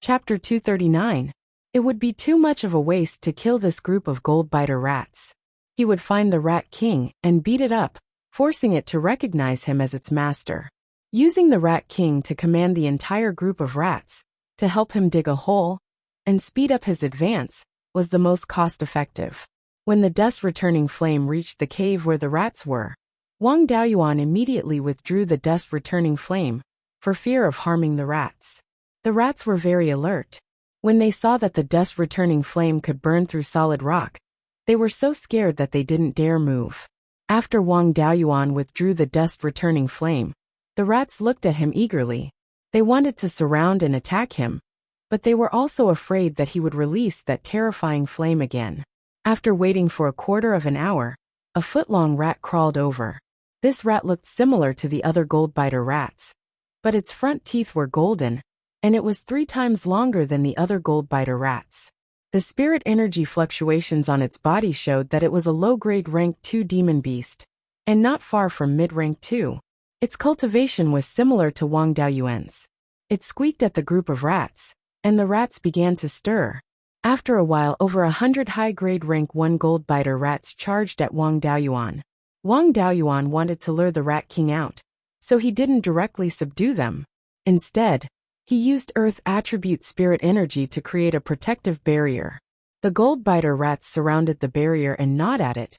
Chapter 239. It would be too much of a waste to kill this group of gold-biter rats. He would find the Rat King and beat it up, forcing it to recognize him as its master. Using the Rat King to command the entire group of rats, to help him dig a hole, and speed up his advance, was the most cost-effective. When the dust-returning flame reached the cave where the rats were, Wang Daoyuan immediately withdrew the dust-returning flame, for fear of harming the rats. The rats were very alert. When they saw that the dust-returning flame could burn through solid rock, they were so scared that they didn't dare move. After Wang Daoyuan withdrew the dust-returning flame, the rats looked at him eagerly. They wanted to surround and attack him, but they were also afraid that he would release that terrifying flame again. After waiting for a quarter of an hour, a foot-long rat crawled over. This rat looked similar to the other gold-biter rats, but its front teeth were golden, and it was 3 times longer than the other gold-biter rats. The spirit energy fluctuations on its body showed that it was a low-grade rank 2 demon beast, and not far from mid-rank 2. Its cultivation was similar to Wang Daoyuan's. It squeaked at the group of rats, and the rats began to stir. After a while, over 100 high-grade rank 1 gold-biter rats charged at Wang Daoyuan. Wang Daoyuan wanted to lure the Rat King out, so he didn't directly subdue them. Instead, he used Earth Attribute Spirit Energy to create a protective barrier. The gold-biter rats surrounded the barrier and gnawed at it,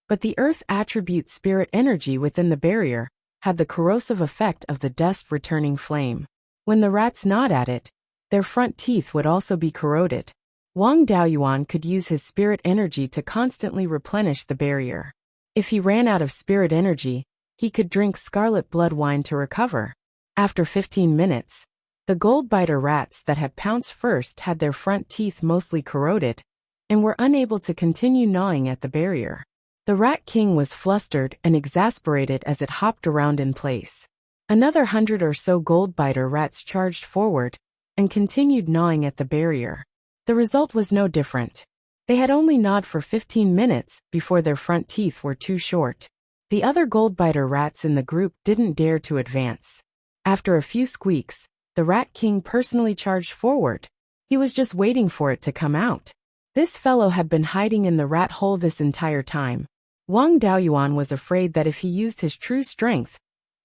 but the Earth Attribute Spirit Energy within the barrier had the corrosive effect of the dust-returning flame. When the rats gnawed at it, their front teeth would also be corroded. Wang Daoyuan could use his spirit energy to constantly replenish the barrier. If he ran out of spirit energy, he could drink scarlet blood wine to recover. After 15 minutes, the gold-biter rats that had pounced first had their front teeth mostly corroded, and were unable to continue gnawing at the barrier. The Rat King was flustered and exasperated as it hopped around in place. Another 100 or so gold-biter rats charged forward, and continued gnawing at the barrier. The result was no different. They had only gnawed for 15 minutes before their front teeth were too short. The other gold-biter rats in the group didn't dare to advance. After a few squeaks, the Rat King personally charged forward. He was just waiting for it to come out. This fellow had been hiding in the rat hole this entire time. Wang Daoyuan was afraid that if he used his true strength,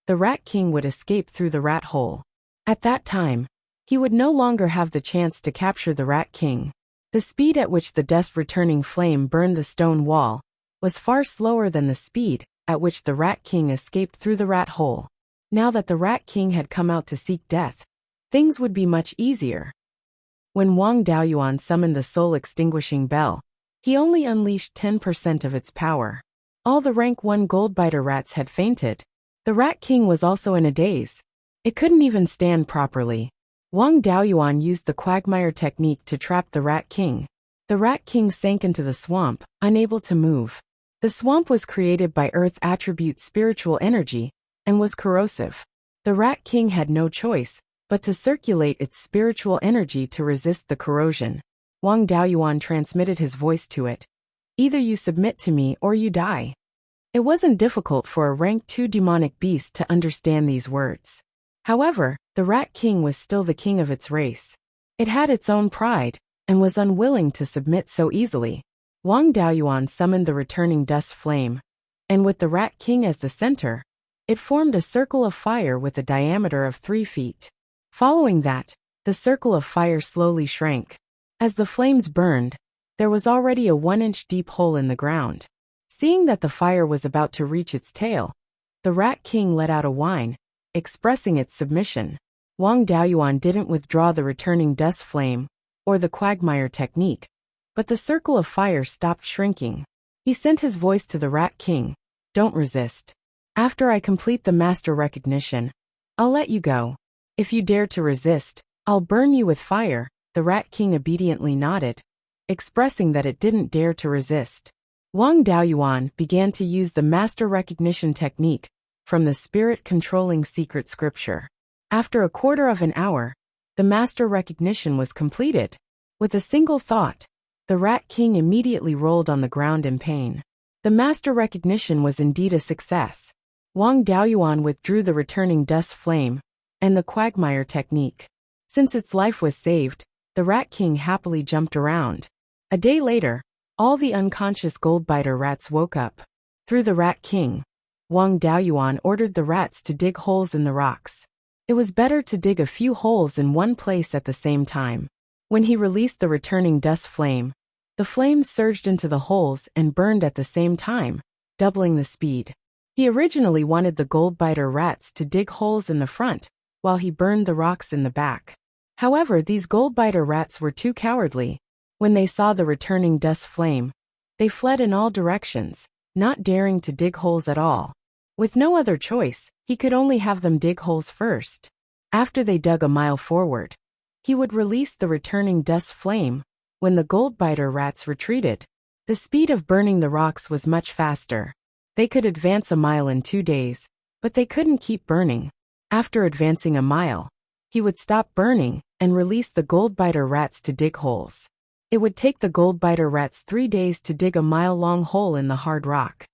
the Rat King would escape through the rat hole. At that time, he would no longer have the chance to capture the Rat King. The speed at which the dust-returning flame burned the stone wall was far slower than the speed at which the Rat King escaped through the rat hole. Now that the Rat King had come out to seek death, things would be much easier. When Wang Daoyuan summoned the soul-extinguishing bell, he only unleashed 10% of its power. All the rank 1 gold-biter rats had fainted. The Rat King was also in a daze. It couldn't even stand properly. Wang Daoyuan used the quagmire technique to trap the Rat King. The Rat King sank into the swamp, unable to move. The swamp was created by Earth Attribute Spiritual Energy, and was corrosive. The Rat King had no choice but to circulate its spiritual energy to resist the corrosion. Wang Daoyuan transmitted his voice to it. Either you submit to me or you die. It wasn't difficult for a rank 2 demonic beast to understand these words. However, the Rat King was still the king of its race. It had its own pride, and was unwilling to submit so easily. Wang Daoyuan summoned the returning dust flame, and with the Rat King as the center, it formed a circle of fire with a diameter of 3 feet. Following that, the circle of fire slowly shrank. As the flames burned, there was already a 1-inch deep hole in the ground. Seeing that the fire was about to reach its tail, the Rat King let out a whine, expressing its submission. Wang Daoyuan didn't withdraw the returning dust flame, or the quagmire technique, but the circle of fire stopped shrinking. He sent his voice to the Rat King. Don't resist. After I complete the master recognition, I'll let you go. If you dare to resist, I'll burn you with fire. The Rat King obediently nodded, expressing that it didn't dare to resist. Wang Daoyuan began to use the master recognition technique from the spirit-controlling secret scripture. After a quarter of an hour, the master recognition was completed. With a single thought, the Rat King immediately rolled on the ground in pain. The master recognition was indeed a success. Wang Daoyuan withdrew the returning dust flame and the quagmire technique. Since its life was saved, the Rat King happily jumped around. A day later, all the unconscious gold-biter rats woke up. Through the Rat King, Wang Daoyuan ordered the rats to dig holes in the rocks. It was better to dig a few holes in one place at the same time. When he released the returning dust flame, the flames surged into the holes and burned at the same time, doubling the speed. He originally wanted the gold-biter rats to dig holes in the front, while he burned the rocks in the back. However, these gold-biter rats were too cowardly. When they saw the returning dust flame, they fled in all directions, not daring to dig holes at all. With no other choice, he could only have them dig holes first. After they dug a mile forward, he would release the returning dust flame. When the gold-biter rats retreated, the speed of burning the rocks was much faster. They could advance a mile in 2 days, but they couldn't keep burning. After advancing a mile, he would stop burning and release the gold-biter rats to dig holes. It would take the gold-biter rats 3 days to dig a mile-long hole in the hard rock.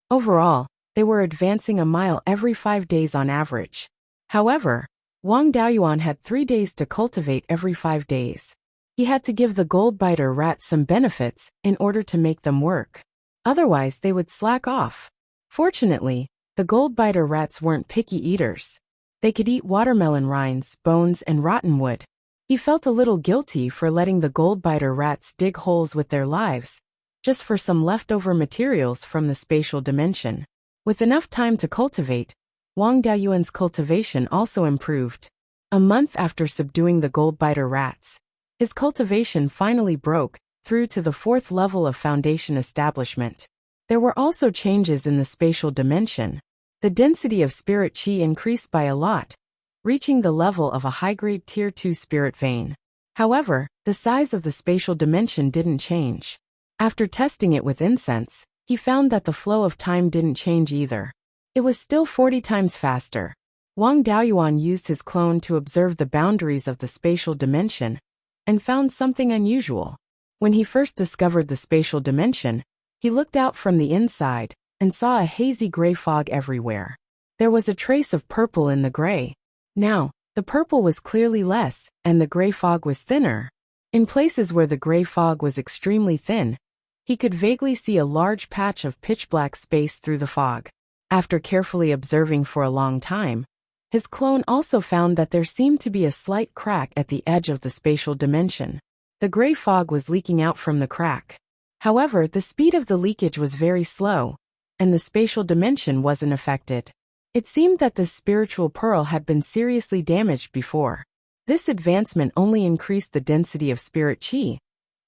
Overall, they were advancing a mile every 5 days on average. However, Wang Daoyuan had 3 days to cultivate every 5 days. He had to give the gold-biter rats some benefits in order to make them work. Otherwise, they would slack off. Fortunately, the gold-biter rats weren't picky eaters. They could eat watermelon rinds, bones, and rotten wood. He felt a little guilty for letting the gold-biter rats dig holes with their lives, just for some leftover materials from the spatial dimension. With enough time to cultivate, Wang Daoyuan's cultivation also improved. A month after subduing the gold-biter rats, his cultivation finally broke through to the 4th level of foundation establishment. There were also changes in the spatial dimension. The density of spirit qi increased by a lot, reaching the level of a high-grade Tier 2 spirit vein. However, the size of the spatial dimension didn't change. After testing it with incense, he found that the flow of time didn't change either. It was still 40 times faster. Wang Daoyuan used his clone to observe the boundaries of the spatial dimension and found something unusual. When he first discovered the spatial dimension, he looked out from the inside and saw a hazy gray fog everywhere. There was a trace of purple in the gray. Now, the purple was clearly less, and the gray fog was thinner. In places where the gray fog was extremely thin, he could vaguely see a large patch of pitch-black space through the fog. After carefully observing for a long time, his clone also found that there seemed to be a slight crack at the edge of the spatial dimension. The gray fog was leaking out from the crack. However, the speed of the leakage was very slow, and the spatial dimension wasn't affected. It seemed that this spiritual pearl had been seriously damaged before. This advancement only increased the density of spirit qi,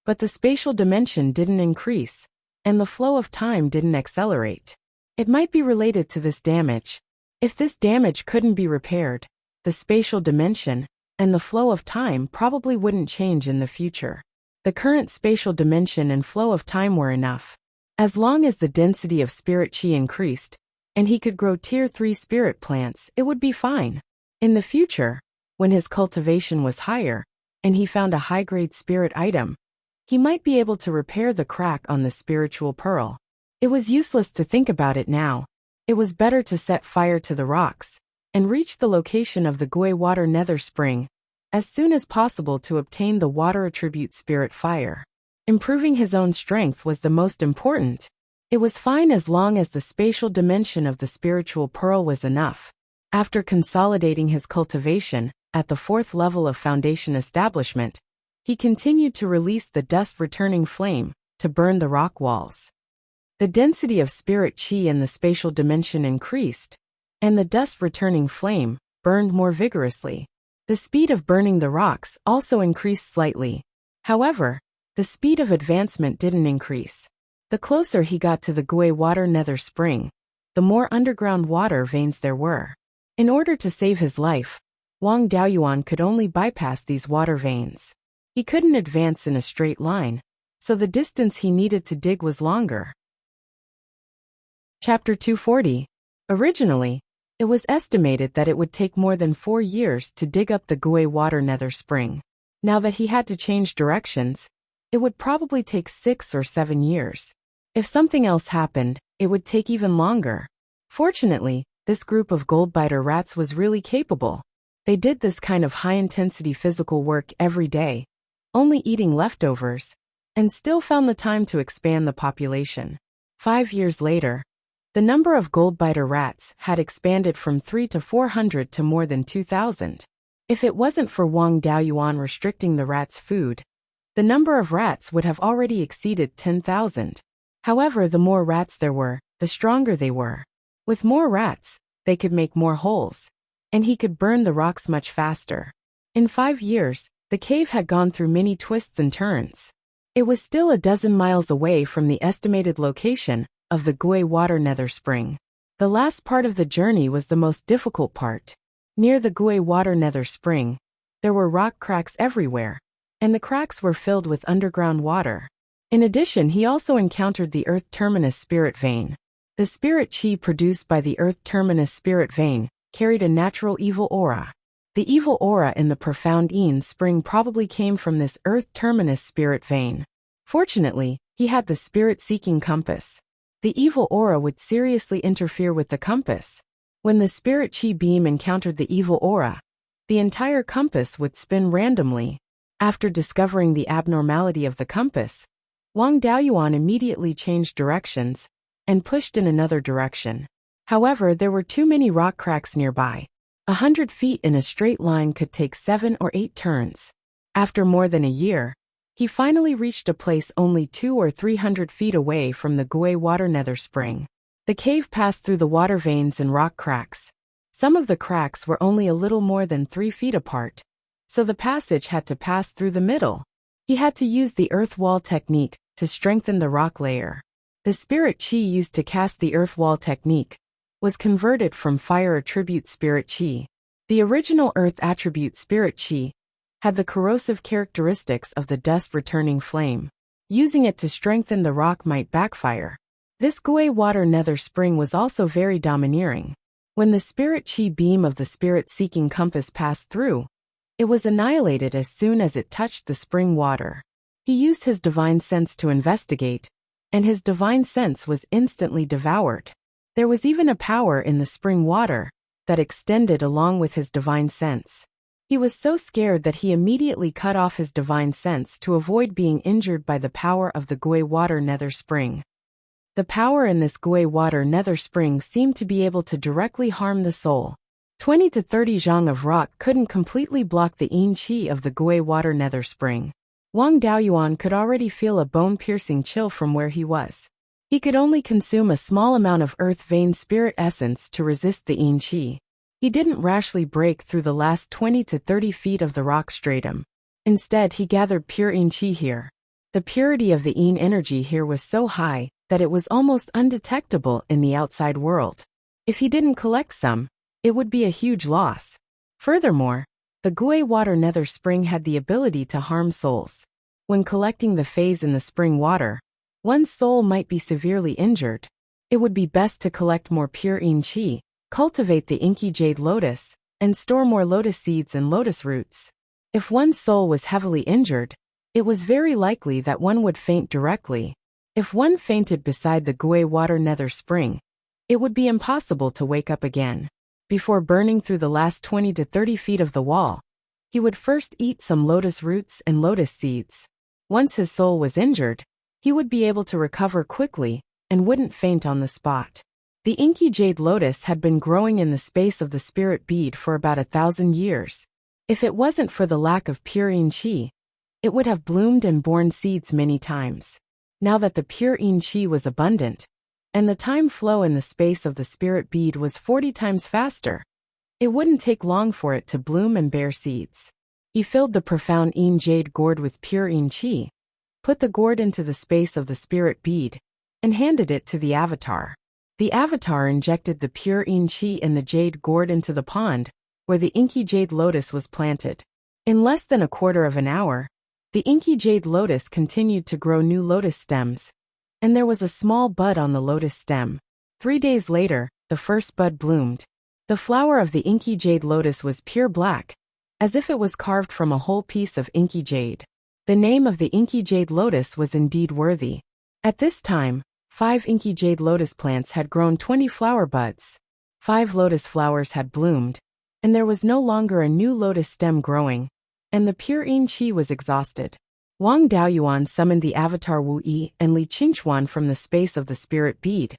but the spatial dimension didn't increase, and the flow of time didn't accelerate. It might be related to this damage. If this damage couldn't be repaired, the spatial dimension and the flow of time probably wouldn't change in the future. The current spatial dimension and flow of time were enough. As long as the density of spirit qi increased, and he could grow Tier 3 spirit plants, it would be fine. In the future, when his cultivation was higher, and he found a high-grade spirit item, he might be able to repair the crack on the spiritual pearl. It was useless to think about it now. It was better to set fire to the rocks and reach the location of the Gui water nether spring as soon as possible to obtain the water attribute spirit fire. Improving his own strength was the most important. It was fine as long as the spatial dimension of the spiritual pearl was enough. After consolidating his cultivation at the 4th level of foundation establishment, he continued to release the dust-returning flame to burn the rock walls. The density of spirit qi in the spatial dimension increased, and the dust-returning flame burned more vigorously. The speed of burning the rocks also increased slightly. However, the speed of advancement didn't increase. The closer he got to the Gui water nether spring, the more underground water veins there were. In order to save his life, Wang Daoyuan could only bypass these water veins. He couldn't advance in a straight line, so the distance he needed to dig was longer. Chapter 240. Originally, it was estimated that it would take more than 4 years to dig up the Gui water nether spring. Now that he had to change directions, it would probably take 6 or 7 years. If something else happened, it would take even longer. Fortunately, this group of gold-biter rats was really capable. They did this kind of high-intensity physical work every day, only eating leftovers, and still found the time to expand the population. 5 years later, the number of gold-biter rats had expanded from 3 to 400 to more than 2,000. If it wasn't for Wang Daoyuan restricting the rats' food, the number of rats would have already exceeded 10,000. However, the more rats there were, the stronger they were. With more rats, they could make more holes, and he could burn the rocks much faster. In 5 years, the cave had gone through many twists and turns. It was still a dozen miles away from the estimated location of the Gui water nether spring. The last part of the journey was the most difficult part. Near the Gui water nether spring, there were rock cracks everywhere, and the cracks were filled with underground water. In addition, he also encountered the Earth Terminus spirit vein. The spirit chi produced by the Earth Terminus spirit vein carried a natural evil aura. The evil aura in the profound Yin spring probably came from this Earth Terminus spirit vein. Fortunately, he had the spirit-seeking compass. The evil aura would seriously interfere with the compass. When the spirit chi beam encountered the evil aura, the entire compass would spin randomly. After discovering the abnormality of the compass, Wang Daoyuan immediately changed directions and pushed in another direction. However, there were too many rock cracks nearby. 100 feet in a straight line could take 7 or 8 turns. After more than a year, he finally reached a place only 200 or 300 feet away from the Gui water nether spring. The cave passed through the water veins and rock cracks. Some of the cracks were only a little more than 3 feet apart, so the passage had to pass through the middle. He had to use the earth wall technique to strengthen the rock layer. The spirit chi used to cast the earth wall technique was converted from fire attribute spirit chi. The original earth attribute spirit chi had the corrosive characteristics of the dust-returning flame. Using it to strengthen the rock might backfire. This Gui water nether spring was also very domineering. When the spirit chi beam of the spirit-seeking compass passed through, it was annihilated as soon as it touched the spring water. He used his divine sense to investigate, and his divine sense was instantly devoured. There was even a power in the spring water that extended along with his divine sense. He was so scared that he immediately cut off his divine sense to avoid being injured by the power of the Gui water nether spring. The power in this Gui water nether spring seemed to be able to directly harm the soul. 20 to 30 zhang of rock couldn't completely block the yin chi of the Gui water nether spring. Wang Daoyuan could already feel a bone-piercing chill from where he was. He could only consume a small amount of earth vein spirit essence to resist the yin chi. He didn't rashly break through the last 20 to 30 feet of the rock stratum. Instead, he gathered pure yin chi here. The purity of the yin energy here was so high that it was almost undetectable in the outside world. If he didn't collect some, it would be a huge loss. Furthermore, the Gui water nether spring had the ability to harm souls. When collecting the phase in the spring water, one's soul might be severely injured. It would be best to collect more pure yin chi, cultivate the inky jade lotus, and store more lotus seeds and lotus roots. If one's soul was heavily injured, it was very likely that one would faint directly. If one fainted beside the Gui water nether spring, it would be impossible to wake up again. Before burning through the last 20 to 30 feet of the wall, he would first eat some lotus roots and lotus seeds. Once his soul was injured, he would be able to recover quickly and wouldn't faint on the spot. The inky jade lotus had been growing in the space of the spirit bead for about 1,000 years. If it wasn't for the lack of pure yin chi, it would have bloomed and borne seeds many times. Now that the pure yin chi was abundant, and the time flow in the space of the spirit bead was 40 times faster, it wouldn't take long for it to bloom and bear seeds. He filled the profound yin jade gourd with pure yin chi, put the gourd into the space of the spirit bead, and handed it to the avatar. The avatar injected the pure yin chi and the jade gourd into the pond, where the inky jade lotus was planted. In less than a quarter of an hour, the inky jade lotus continued to grow new lotus stems, and there was a small bud on the lotus stem. 3 days later, the first bud bloomed. The flower of the inky jade lotus was pure black, as if it was carved from a whole piece of inky jade. The name of the inky jade lotus was indeed worthy. At this time, 5 inky jade lotus plants had grown 20 flower buds. 5 lotus flowers had bloomed, and there was no longer a new lotus stem growing, and the pure yin qi was exhausted. Wang Daoyuan summoned the avatar Wu Yi and Li Qingchuan from the space of the spirit bead,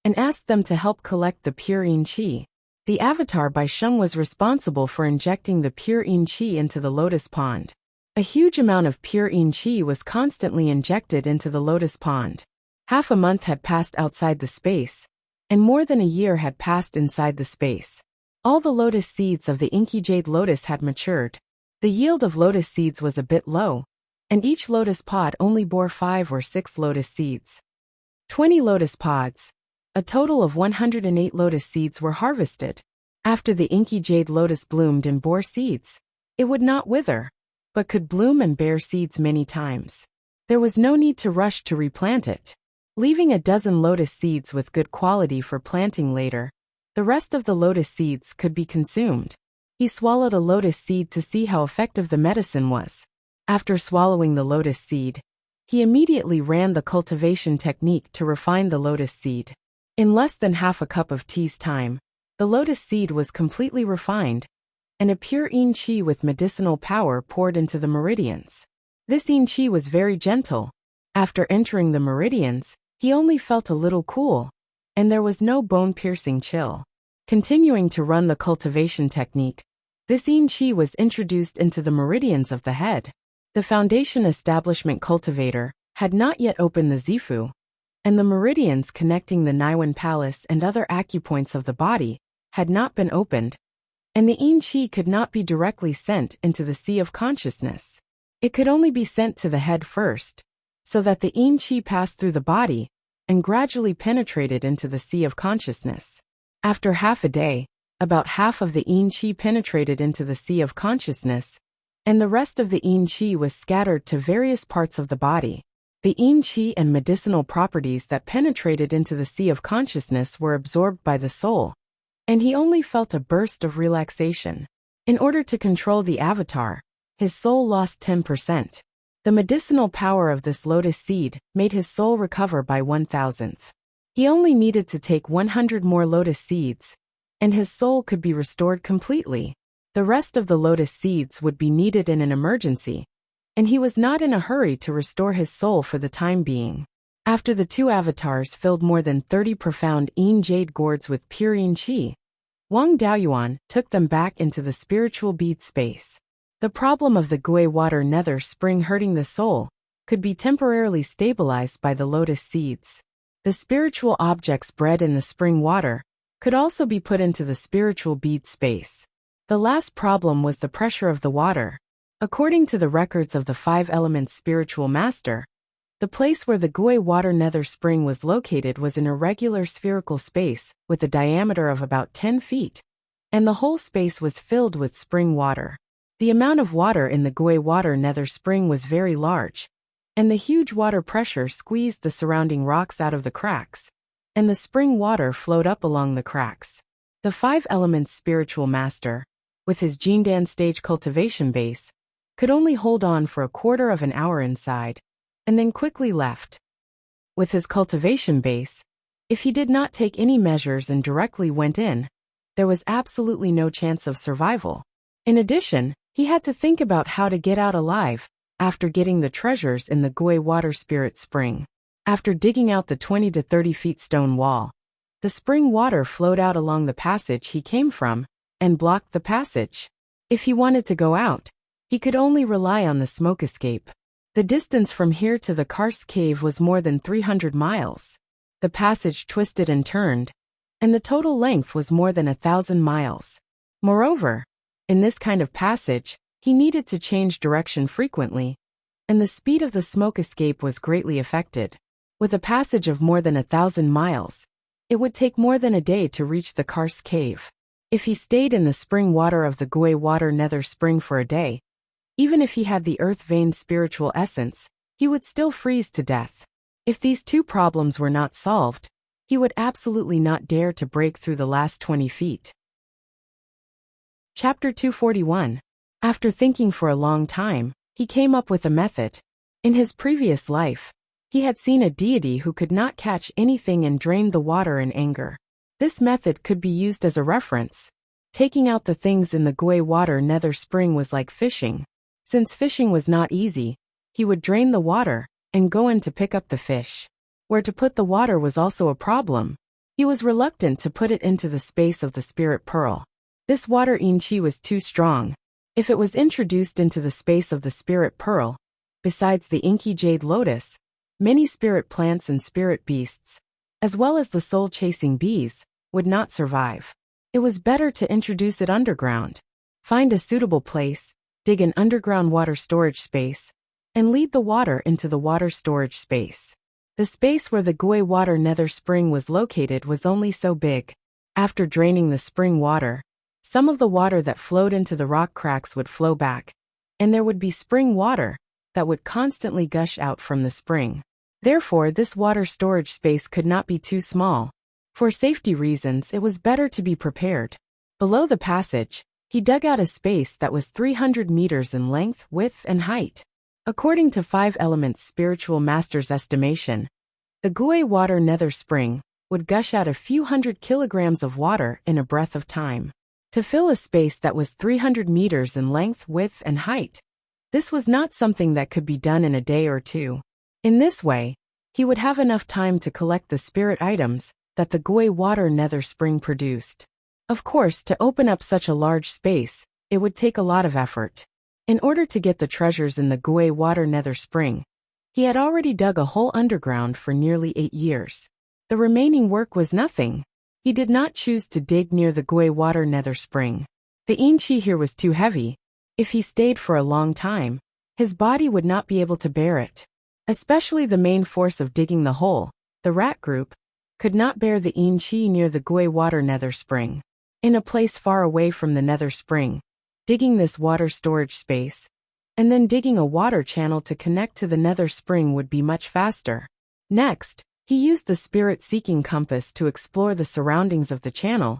and asked them to help collect the pure yin qi. The avatar Baisheng was responsible for injecting the pure yin qi into the lotus pond. A huge amount of pure yin qi was constantly injected into the lotus pond. Half a month had passed outside the space, and more than a year had passed inside the space. All the lotus seeds of the inky jade lotus had matured. The yield of lotus seeds was a bit low, and each lotus pod only bore 5 or 6 lotus seeds. 20 lotus pods, a total of 108 lotus seeds were harvested. After the inky jade lotus bloomed and bore seeds, it would not wither, but could bloom and bear seeds many times. There was no need to rush to replant it, leaving a dozen lotus seeds with good quality for planting later. The rest of the lotus seeds could be consumed. He swallowed a lotus seed to see how effective the medicine was. After swallowing the lotus seed, he immediately ran the cultivation technique to refine the lotus seed. In less than half a cup of tea's time, the lotus seed was completely refined, and a pure yin qi with medicinal power poured into the meridians. This yin qi was very gentle. After entering the meridians, he only felt a little cool, and there was no bone-piercing chill. Continuing to run the cultivation technique, this yin qi was introduced into the meridians of the head. The foundation establishment cultivator had not yet opened the zifu, and the meridians connecting the Naiwan Palace and other acupoints of the body had not been opened, and the yin qi could not be directly sent into the sea of consciousness. It could only be sent to the head first, so that the yin qi passed through the body and gradually penetrated into the sea of consciousness. After half a day, about half of the yin qi penetrated into the sea of consciousness, and the rest of the yin qi was scattered to various parts of the body. The yin qi and medicinal properties that penetrated into the sea of consciousness were absorbed by the soul, and he only felt a burst of relaxation. In order to control the avatar, his soul lost 10%. The medicinal power of this lotus seed made his soul recover by 1,000th. He only needed to take 100 more lotus seeds, and his soul could be restored completely. The rest of the lotus seeds would be needed in an emergency, and he was not in a hurry to restore his soul for the time being. After the two avatars filled more than 30 profound yin jade gourds with pure yin qi, Wang Daoyuan took them back into the spiritual bead space. The problem of the Gui water nether spring hurting the soul could be temporarily stabilized by the lotus seeds. The spiritual objects bred in the spring water could also be put into the spiritual bead space. The last problem was the pressure of the water. According to the records of the 5 elements spiritual master, the place where the Gui water nether spring was located was an irregular spherical space with a diameter of about 10 feet, and the whole space was filled with spring water. The amount of water in the Gui water nether spring was very large, and the huge water pressure squeezed the surrounding rocks out of the cracks, and the spring water flowed up along the cracks. The 5 elements spiritual master, with his Jindan stage cultivation base, could only hold on for a quarter of an hour inside, and then quickly left. With his cultivation base, if he did not take any measures and directly went in, there was absolutely no chance of survival. In addition, he had to think about how to get out alive after getting the treasures in the Gui water spirit spring. After digging out the 20 to 30 feet stone wall, the spring water flowed out along the passage he came from and blocked the passage. If he wanted to go out, he could only rely on the smoke escape. The distance from here to the Karst cave was more than 300 miles. The passage twisted and turned, and the total length was more than 1,000 miles. Moreover, in this kind of passage, he needed to change direction frequently, and the speed of the smoke escape was greatly affected. With a passage of more than 1,000 miles, it would take more than a day to reach the Karst cave. If he stayed in the spring water of the Gui water nether spring for a day, even if he had the earth vein spiritual essence, he would still freeze to death. If these two problems were not solved, he would absolutely not dare to break through the last 20 feet. Chapter 241. After thinking for a long time, he came up with a method. In his previous life, he had seen a deity who could not catch anything and drained the water in anger. This method could be used as a reference. Taking out the things in the Gui water nether spring was like fishing. Since fishing was not easy, he would drain the water and go in to pick up the fish. Where to put the water was also a problem. He was reluctant to put it into the space of the spirit pearl. This water Yin-Chi was too strong. If it was introduced into the space of the spirit pearl, besides the inky jade lotus, many spirit plants and spirit beasts, as well as the soul-chasing bees, would not survive. It was better to introduce it underground. Find a suitable place, dig an underground water storage space, and lead the water into the water storage space. The space where the Gui water nether spring was located was only so big. After draining the spring water, some of the water that flowed into the rock cracks would flow back, and there would be spring water that would constantly gush out from the spring. Therefore, this water storage space could not be too small. For safety reasons, it was better to be prepared. Below the passage, he dug out a space that was 300 meters in length, width, and height. According to 5 Elements spiritual master's estimation, the Gui water nether spring would gush out a few hundred kilograms of water in a breath of time. To fill a space that was 300 meters in length, width, and height, this was not something that could be done in a day or two. In this way, he would have enough time to collect the spirit items that the Gui water nether spring produced. Of course, to open up such a large space, it would take a lot of effort. In order to get the treasures in the Gui water nether spring, he had already dug a hole underground for nearly 8 years. The remaining work was nothing. He did not choose to dig near the Gui water nether spring. The Yin-Chi here was too heavy. If he stayed for a long time, his body would not be able to bear it. Especially the main force of digging the hole, the rat group, could not bear the Yin-Chi near the Gui water nether spring. In a place far away from the nether spring, digging this water storage space, and then digging a water channel to connect to the nether spring would be much faster. Next, he used the spirit-seeking compass to explore the surroundings of the channel,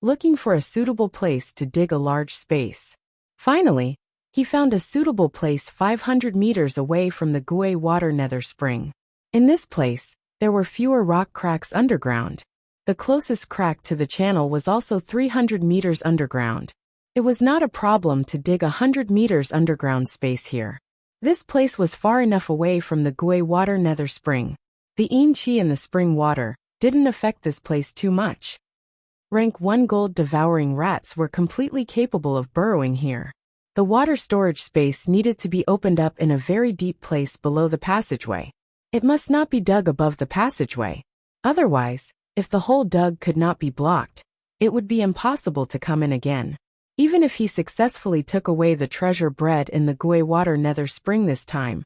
looking for a suitable place to dig a large space. Finally, he found a suitable place 500 meters away from the Gui water nether spring. In this place, there were fewer rock cracks underground. The closest crack to the channel was also 300 meters underground. It was not a problem to dig 100 meters underground space here. This place was far enough away from the Gui water nether spring. The Yin-Chi in the spring water didn't affect this place too much. Rank 1 gold devouring rats were completely capable of burrowing here. The water storage space needed to be opened up in a very deep place below the passageway. It must not be dug above the passageway. Otherwise, if the hole dug could not be blocked, it would be impossible to come in again. Even if he successfully took away the treasure bred in the Gui water nether spring this time,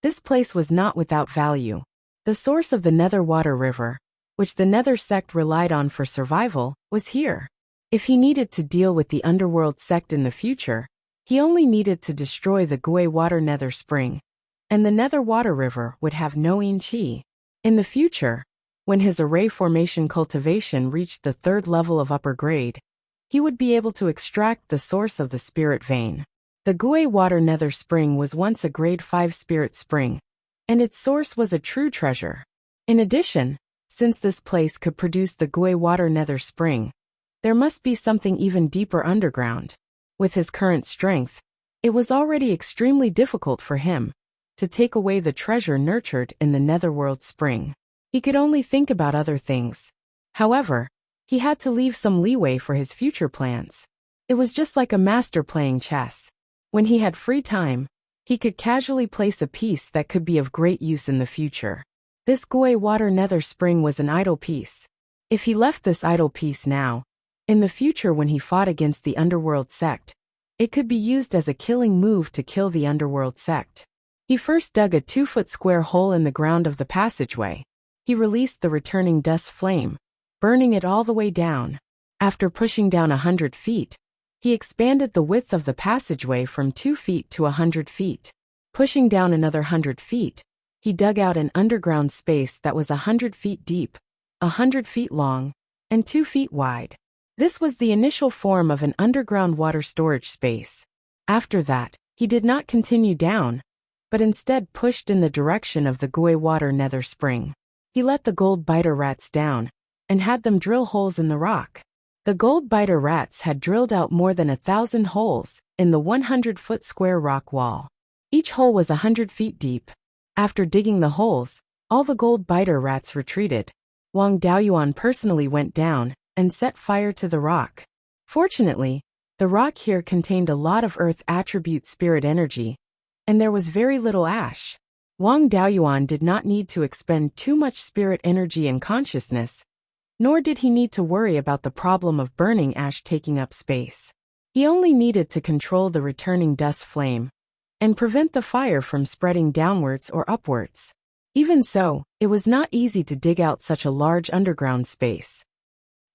this place was not without value. The source of the nether water river, which the nether sect relied on for survival, was here. If he needed to deal with the underworld sect in the future, he only needed to destroy the Gui water nether spring, and the nether water river would have no Yin-Chi. In the future, when his array formation cultivation reached the 3rd level of upper grade, he would be able to extract the source of the spirit vein. The Gui water nether spring was once a grade 5 spirit spring, and its source was a true treasure. In addition, since this place could produce the Gui water nether spring, there must be something even deeper underground. With his current strength, it was already extremely difficult for him to take away the treasure nurtured in the netherworld spring. He could only think about other things. However, he had to leave some leeway for his future plans. It was just like a master playing chess. When he had free time, he could casually place a piece that could be of great use in the future. This Gui water nether spring was an idle piece. If he left this idle piece now, in the future when he fought against the underworld sect, it could be used as a killing move to kill the underworld sect. He first dug a 2-foot square hole in the ground of the passageway. He released the returning dust flame, burning it all the way down. After pushing down 100 feet, he expanded the width of the passageway from 2 feet to 100 feet. Pushing down another 100 feet, he dug out an underground space that was 100 feet deep, 100 feet long, and 2 feet wide. This was the initial form of an underground water storage space. After that, he did not continue down, but instead pushed in the direction of the Gui water nether spring. He let the gold biter rats down, and had them drill holes in the rock. The gold-biter rats had drilled out more than 1,000 holes in the 100-foot square rock wall. Each hole was 100 feet deep. After digging the holes, all the gold-biter rats retreated. Wang Daoyuan personally went down and set fire to the rock. Fortunately, the rock here contained a lot of earth attribute spirit energy, and there was very little ash. Wang Daoyuan did not need to expend too much spirit energy and consciousness, nor did he need to worry about the problem of burning ash taking up space. He only needed to control the returning dust flame and prevent the fire from spreading downwards or upwards. Even so, it was not easy to dig out such a large underground space.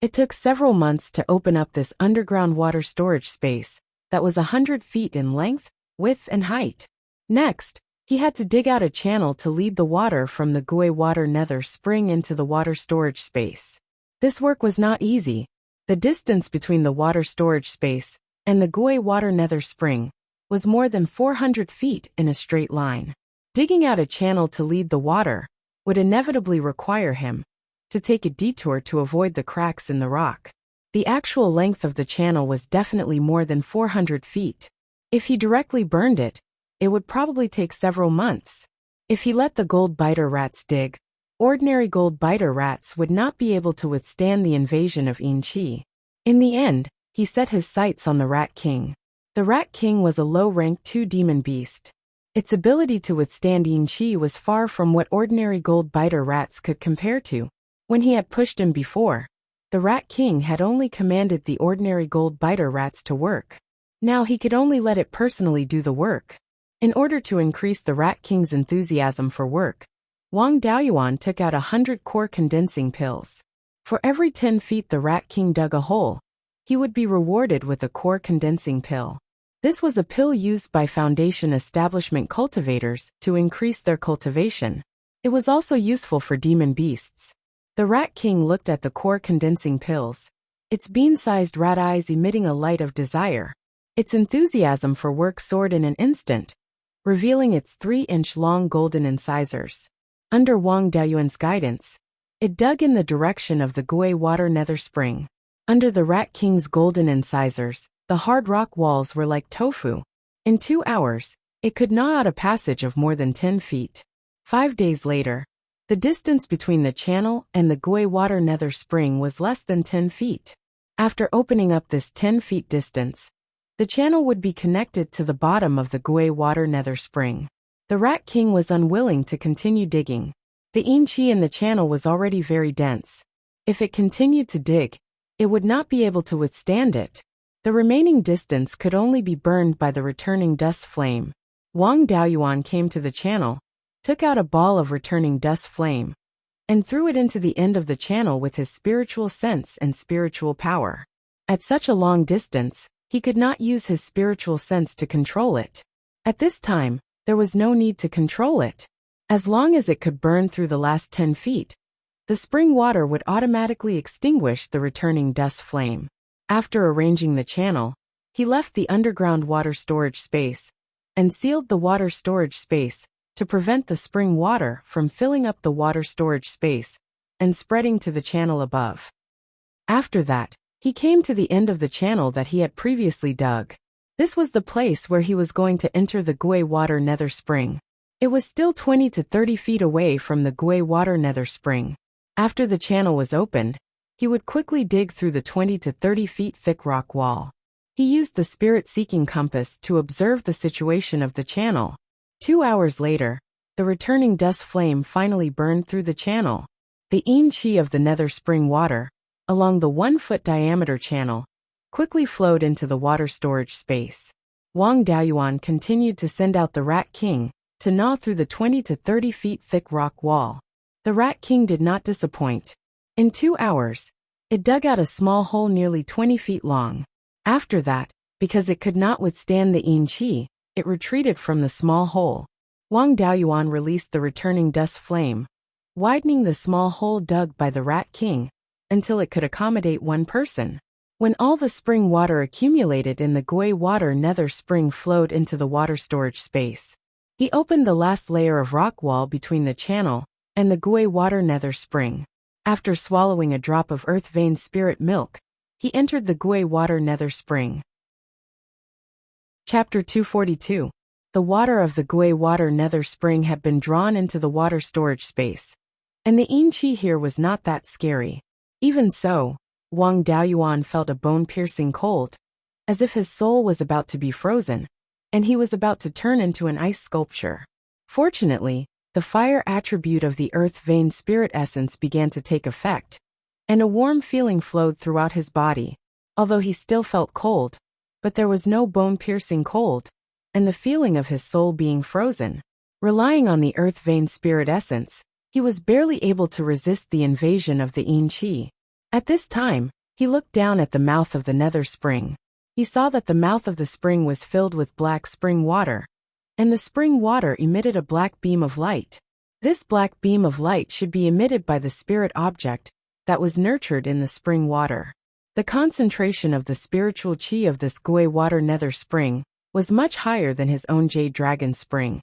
It took several months to open up this underground water storage space that was 100 feet in length, width, and height. Next, he had to dig out a channel to lead the water from the Gui water nether spring into the water storage space. This work was not easy. The distance between the water storage space and the Gui water nether spring was more than 400 feet in a straight line. Digging out a channel to lead the water would inevitably require him to take a detour to avoid the cracks in the rock. The actual length of the channel was definitely more than 400 feet. If he directly burned it, it would probably take several months. If he let the gold-biter rats dig, ordinary gold-biter rats would not be able to withstand the invasion of Yin Qi. In the end, he set his sights on the Rat King. The Rat King was a low-rank 2 demon beast. Its ability to withstand Yin Qi was far from what ordinary gold-biter rats could compare to. When he had pushed him before, the Rat King had only commanded the ordinary gold-biter rats to work. Now he could only let it personally do the work. In order to increase the Rat King's enthusiasm for work, Wang Daoyuan took out 100 core condensing pills. For every 10 feet the Rat King dug a hole, he would be rewarded with a core condensing pill. This was a pill used by Foundation establishment cultivators to increase their cultivation. It was also useful for demon beasts. The Rat King looked at the core condensing pills, its bean-sized rat eyes emitting a light of desire. Its enthusiasm for work soared in an instant, revealing its 3-inch-long golden incisors. Under Wang Daoyuan's guidance, it dug in the direction of the Gui water nether spring. Under the Rat King's golden incisors, the hard rock walls were like tofu. In 2 hours, it could gnaw out a passage of more than 10 feet. 5 days later, the distance between the channel and the Gui water nether spring was less than 10 feet. After opening up this 10 feet distance, the channel would be connected to the bottom of the Gui water nether spring. The Rat King was unwilling to continue digging. The Yin Qi in the channel was already very dense. If it continued to dig, it would not be able to withstand it. The remaining distance could only be burned by the returning dust flame. Wang Daoyuan came to the channel, took out a ball of returning dust flame, and threw it into the end of the channel with his spiritual sense and spiritual power. At such a long distance, he could not use his spiritual sense to control it. At this time, there was no need to control it. As long as it could burn through the last 10 feet, the spring water would automatically extinguish the returning dust flame. After arranging the channel, he left the underground water storage space and sealed the water storage space to prevent the spring water from filling up the water storage space and spreading to the channel above. After that, he came to the end of the channel that he had previously dug. This was the place where he was going to enter the Gui water nether spring. It was still 20 to 30 feet away from the Gui water nether spring. After the channel was opened, he would quickly dig through the 20 to 30 feet thick rock wall. He used the spirit-seeking compass to observe the situation of the channel. 2 hours later, the returning dust flame finally burned through the channel. The Yin Qi of the nether spring water, along the 1-foot diameter channel, quickly flowed into the water storage space. Wang Daoyuan continued to send out the Rat King to gnaw through the 20 to 30 feet thick rock wall. The Rat King did not disappoint. In 2 hours, it dug out a small hole nearly 20 feet long. After that, because it could not withstand the Yin Qi, it retreated from the small hole. Wang Daoyuan released the returning dust flame, widening the small hole dug by the Rat King until it could accommodate one person. When all the spring water accumulated in the Gui water nether spring flowed into the water storage space, he opened the last layer of rock wall between the channel and the Gui water nether spring. After swallowing a drop of earth vein spirit milk, he entered the Gui Water Nether Spring. Chapter 242. The water of the Gui Water Nether Spring had been drawn into the water storage space, and the yin qi here was not that scary. Even so, Wang Daoyuan felt a bone-piercing cold, as if his soul was about to be frozen, and he was about to turn into an ice sculpture. Fortunately, the fire attribute of the earth vein spirit essence began to take effect, and a warm feeling flowed throughout his body, although he still felt cold, but there was no bone-piercing cold, and the feeling of his soul being frozen. Relying on the earth vein spirit essence, he was barely able to resist the invasion of the yin qi. At this time, he looked down at the mouth of the nether spring. He saw that the mouth of the spring was filled with black spring water, and the spring water emitted a black beam of light. This black beam of light should be emitted by the spirit object that was nurtured in the spring water. The concentration of the spiritual qi of this Gui Water Nether Spring was much higher than his own Jade Dragon Spring,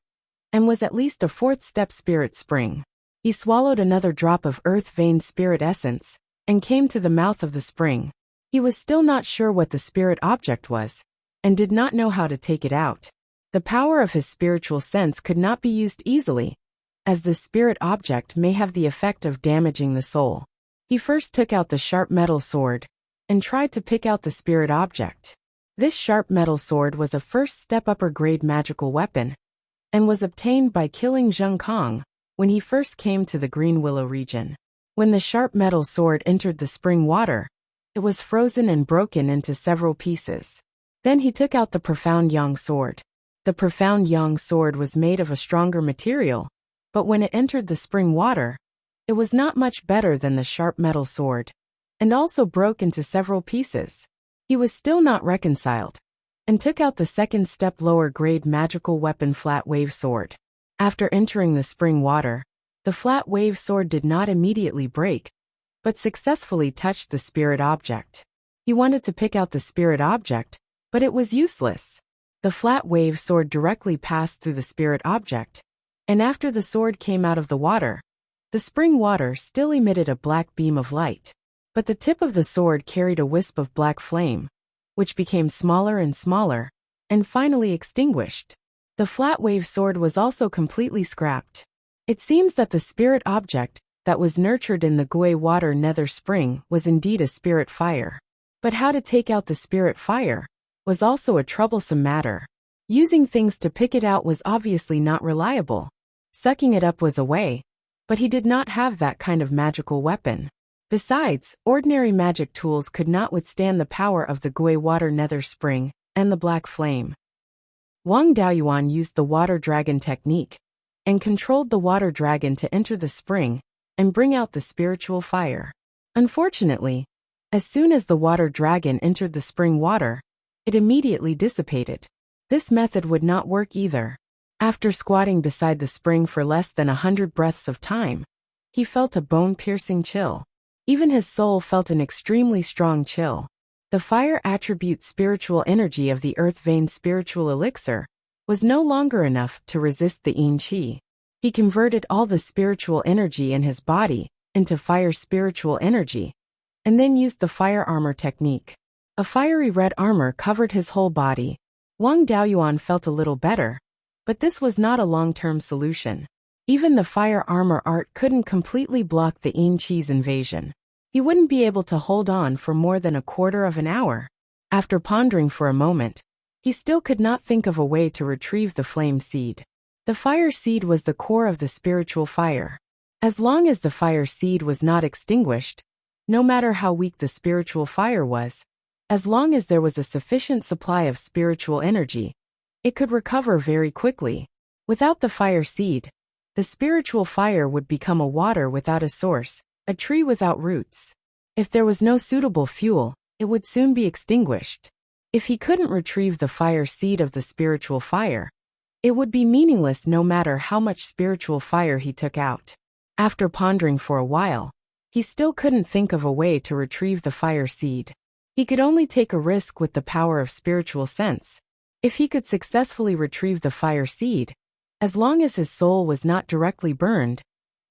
and was at least a fourth-step spirit spring. He swallowed another drop of earth vein spirit essence, and came to the mouth of the spring. He was still not sure what the spirit object was, and did not know how to take it out. The power of his spiritual sense could not be used easily, as the spirit object may have the effect of damaging the soul. He first took out the sharp metal sword, and tried to pick out the spirit object. This sharp metal sword was a first-step upper-grade magical weapon, and was obtained by killing Zheng Kong when he first came to the Green Willow region. When the sharp metal sword entered the spring water, it was frozen and broken into several pieces. Then he took out the Profound Yang sword. The Profound Yang sword was made of a stronger material, but when it entered the spring water, it was not much better than the sharp metal sword, and also broke into several pieces. He was still not reconciled, and took out the second step lower grade magical weapon Flat Wave Sword. After entering the spring water, the Flat Wave Sword did not immediately break, but successfully touched the spirit object. He wanted to pick out the spirit object, but it was useless. The Flat Wave Sword directly passed through the spirit object, and after the sword came out of the water, the spring water still emitted a black beam of light. But the tip of the sword carried a wisp of black flame, which became smaller and smaller, and finally extinguished. The Flat Wave Sword was also completely scrapped. It seems that the spirit object that was nurtured in the Gui Water Nether Spring was indeed a spirit fire. But how to take out the spirit fire was also a troublesome matter. Using things to pick it out was obviously not reliable. Sucking it up was a way, but he did not have that kind of magical weapon. Besides, ordinary magic tools could not withstand the power of the Gui Water Nether Spring and the black flame. Wang Daoyuan used the water dragon technique, and controlled the water dragon to enter the spring and bring out the spiritual fire. Unfortunately, as soon as the water dragon entered the spring water, it immediately dissipated. This method would not work either. After squatting beside the spring for less than 100 breaths of time, he felt a bone-piercing chill. Even his soul felt an extremely strong chill. The fire attribute spiritual energy of the earth vein spiritual elixir was no longer enough to resist the yin qi. He converted all the spiritual energy in his body into fire spiritual energy, and then used the fire armor technique. A fiery red armor covered his whole body. Wang Daoyuan felt a little better, but this was not a long-term solution. Even the fire armor art couldn't completely block the yin qi's invasion. He wouldn't be able to hold on for more than a quarter of an hour. After pondering for a moment, he still could not think of a way to retrieve the flame seed. The fire seed was the core of the spiritual fire. As long as the fire seed was not extinguished, no matter how weak the spiritual fire was, as long as there was a sufficient supply of spiritual energy, it could recover very quickly. Without the fire seed, the spiritual fire would become a water without a source, a tree without roots. If there was no suitable fuel, it would soon be extinguished. If he couldn't retrieve the fire seed of the spiritual fire, it would be meaningless no matter how much spiritual fire he took out. After pondering for a while, he still couldn't think of a way to retrieve the fire seed. He could only take a risk with the power of spiritual sense. If he could successfully retrieve the fire seed, as long as his soul was not directly burned,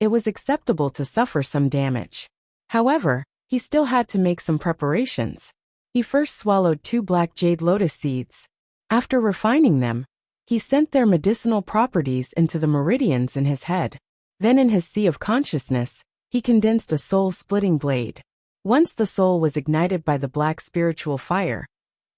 it was acceptable to suffer some damage. However, he still had to make some preparations. He first swallowed 2 black jade lotus seeds. After refining them, he sent their medicinal properties into the meridians in his head. Then in his sea of consciousness, he condensed a soul-splitting blade. Once the soul was ignited by the black spiritual fire,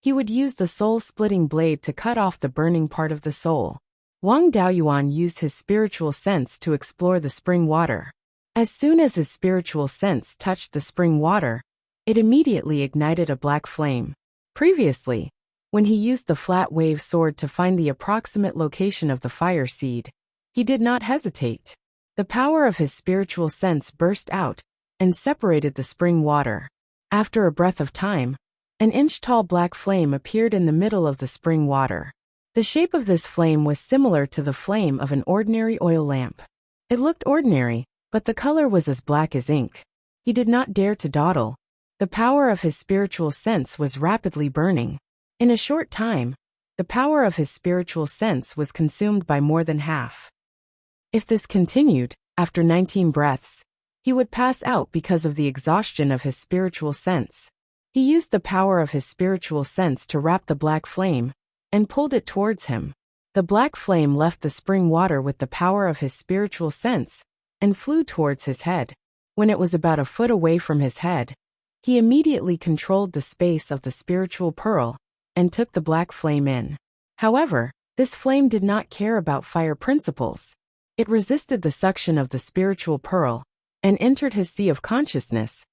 he would use the soul-splitting blade to cut off the burning part of the soul. Wang Daoyuan used his spiritual sense to explore the spring water. As soon as his spiritual sense touched the spring water, it immediately ignited a black flame. Previously, when he used the flat wave sword to find the approximate location of the fire seed, he did not hesitate. The power of his spiritual sense burst out and separated the spring water. After a breath of time, an inch-tall black flame appeared in the middle of the spring water. The shape of this flame was similar to the flame of an ordinary oil lamp. It looked ordinary, but the color was as black as ink. He did not dare to dawdle. The power of his spiritual sense was rapidly burning. In a short time, the power of his spiritual sense was consumed by more than half. If this continued, after 19 breaths, he would pass out because of the exhaustion of his spiritual sense. He used the power of his spiritual sense to wrap the black flame and pulled it towards him. The black flame left the spring water with the power of his spiritual sense and flew towards his head. When it was about a foot away from his head, he immediately controlled the space of the spiritual pearl and took the black flame in. However, this flame did not care about fire principles. It resisted the suction of the spiritual pearl and entered his sea of consciousness,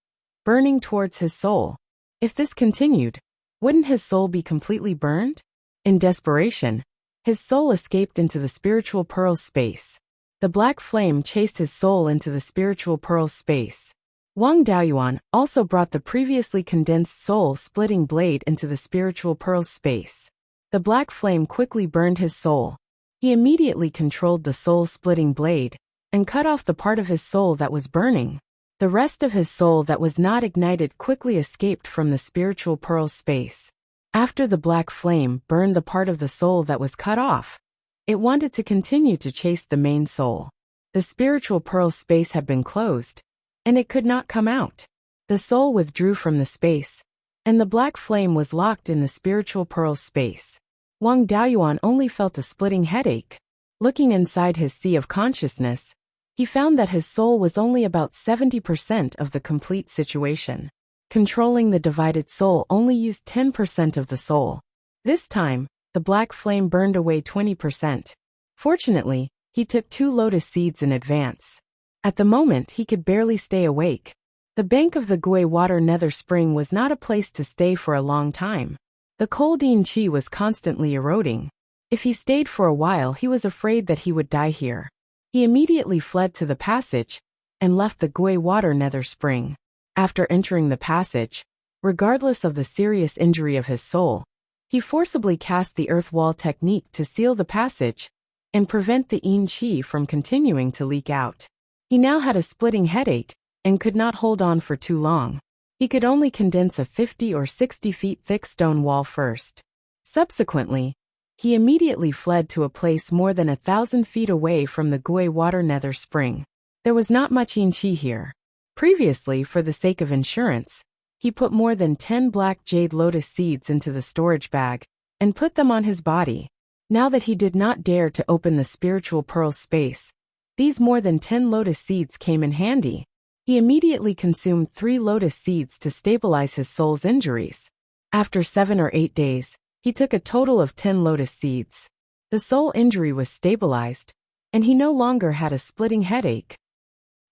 burning towards his soul. If this continued, wouldn't his soul be completely burned? In desperation, his soul escaped into the spiritual pearl's space. The black flame chased his soul into the spiritual pearl's space. Wang Daoyuan also brought the previously condensed soul-splitting blade into the spiritual pearl's space. The black flame quickly burned his soul. He immediately controlled the soul-splitting blade and cut off the part of his soul that was burning. The rest of his soul that was not ignited quickly escaped from the spiritual pearl's space. After the black flame burned the part of the soul that was cut off, it wanted to continue to chase the main soul. The spiritual pearl's space had been closed, and it could not come out. The soul withdrew from the space, and the black flame was locked in the spiritual pearl's space. Wang Daoyuan only felt a splitting headache. Looking inside his sea of consciousness, he found that his soul was only about 70% of the complete situation. Controlling the divided soul only used 10% of the soul. This time, the black flame burned away 20%. Fortunately, he took 2 lotus seeds in advance. At the moment he could barely stay awake. The bank of the Gui water nether spring was not a place to stay for a long time. The cold yin qi was constantly eroding. If he stayed for a while he was afraid that he would die here. He immediately fled to the passage and left the Gui water nether spring. After entering the passage, regardless of the serious injury of his soul, he forcibly cast the earth wall technique to seal the passage and prevent the yin qi from continuing to leak out. He now had a splitting headache and could not hold on for too long. He could only condense a 50 or 60 feet thick stone wall first. Subsequently, he immediately fled to a place more than 1,000 feet away from the Gui water nether spring. There was not much yin qi here. Previously, for the sake of insurance, he put more than 10 black jade lotus seeds into the storage bag and put them on his body. Now that he did not dare to open the spiritual pearl's space, these more than 10 lotus seeds came in handy. He immediately consumed 3 lotus seeds to stabilize his soul's injuries. After 7 or 8 days, he took a total of 10 lotus seeds. The soul injury was stabilized, and he no longer had a splitting headache.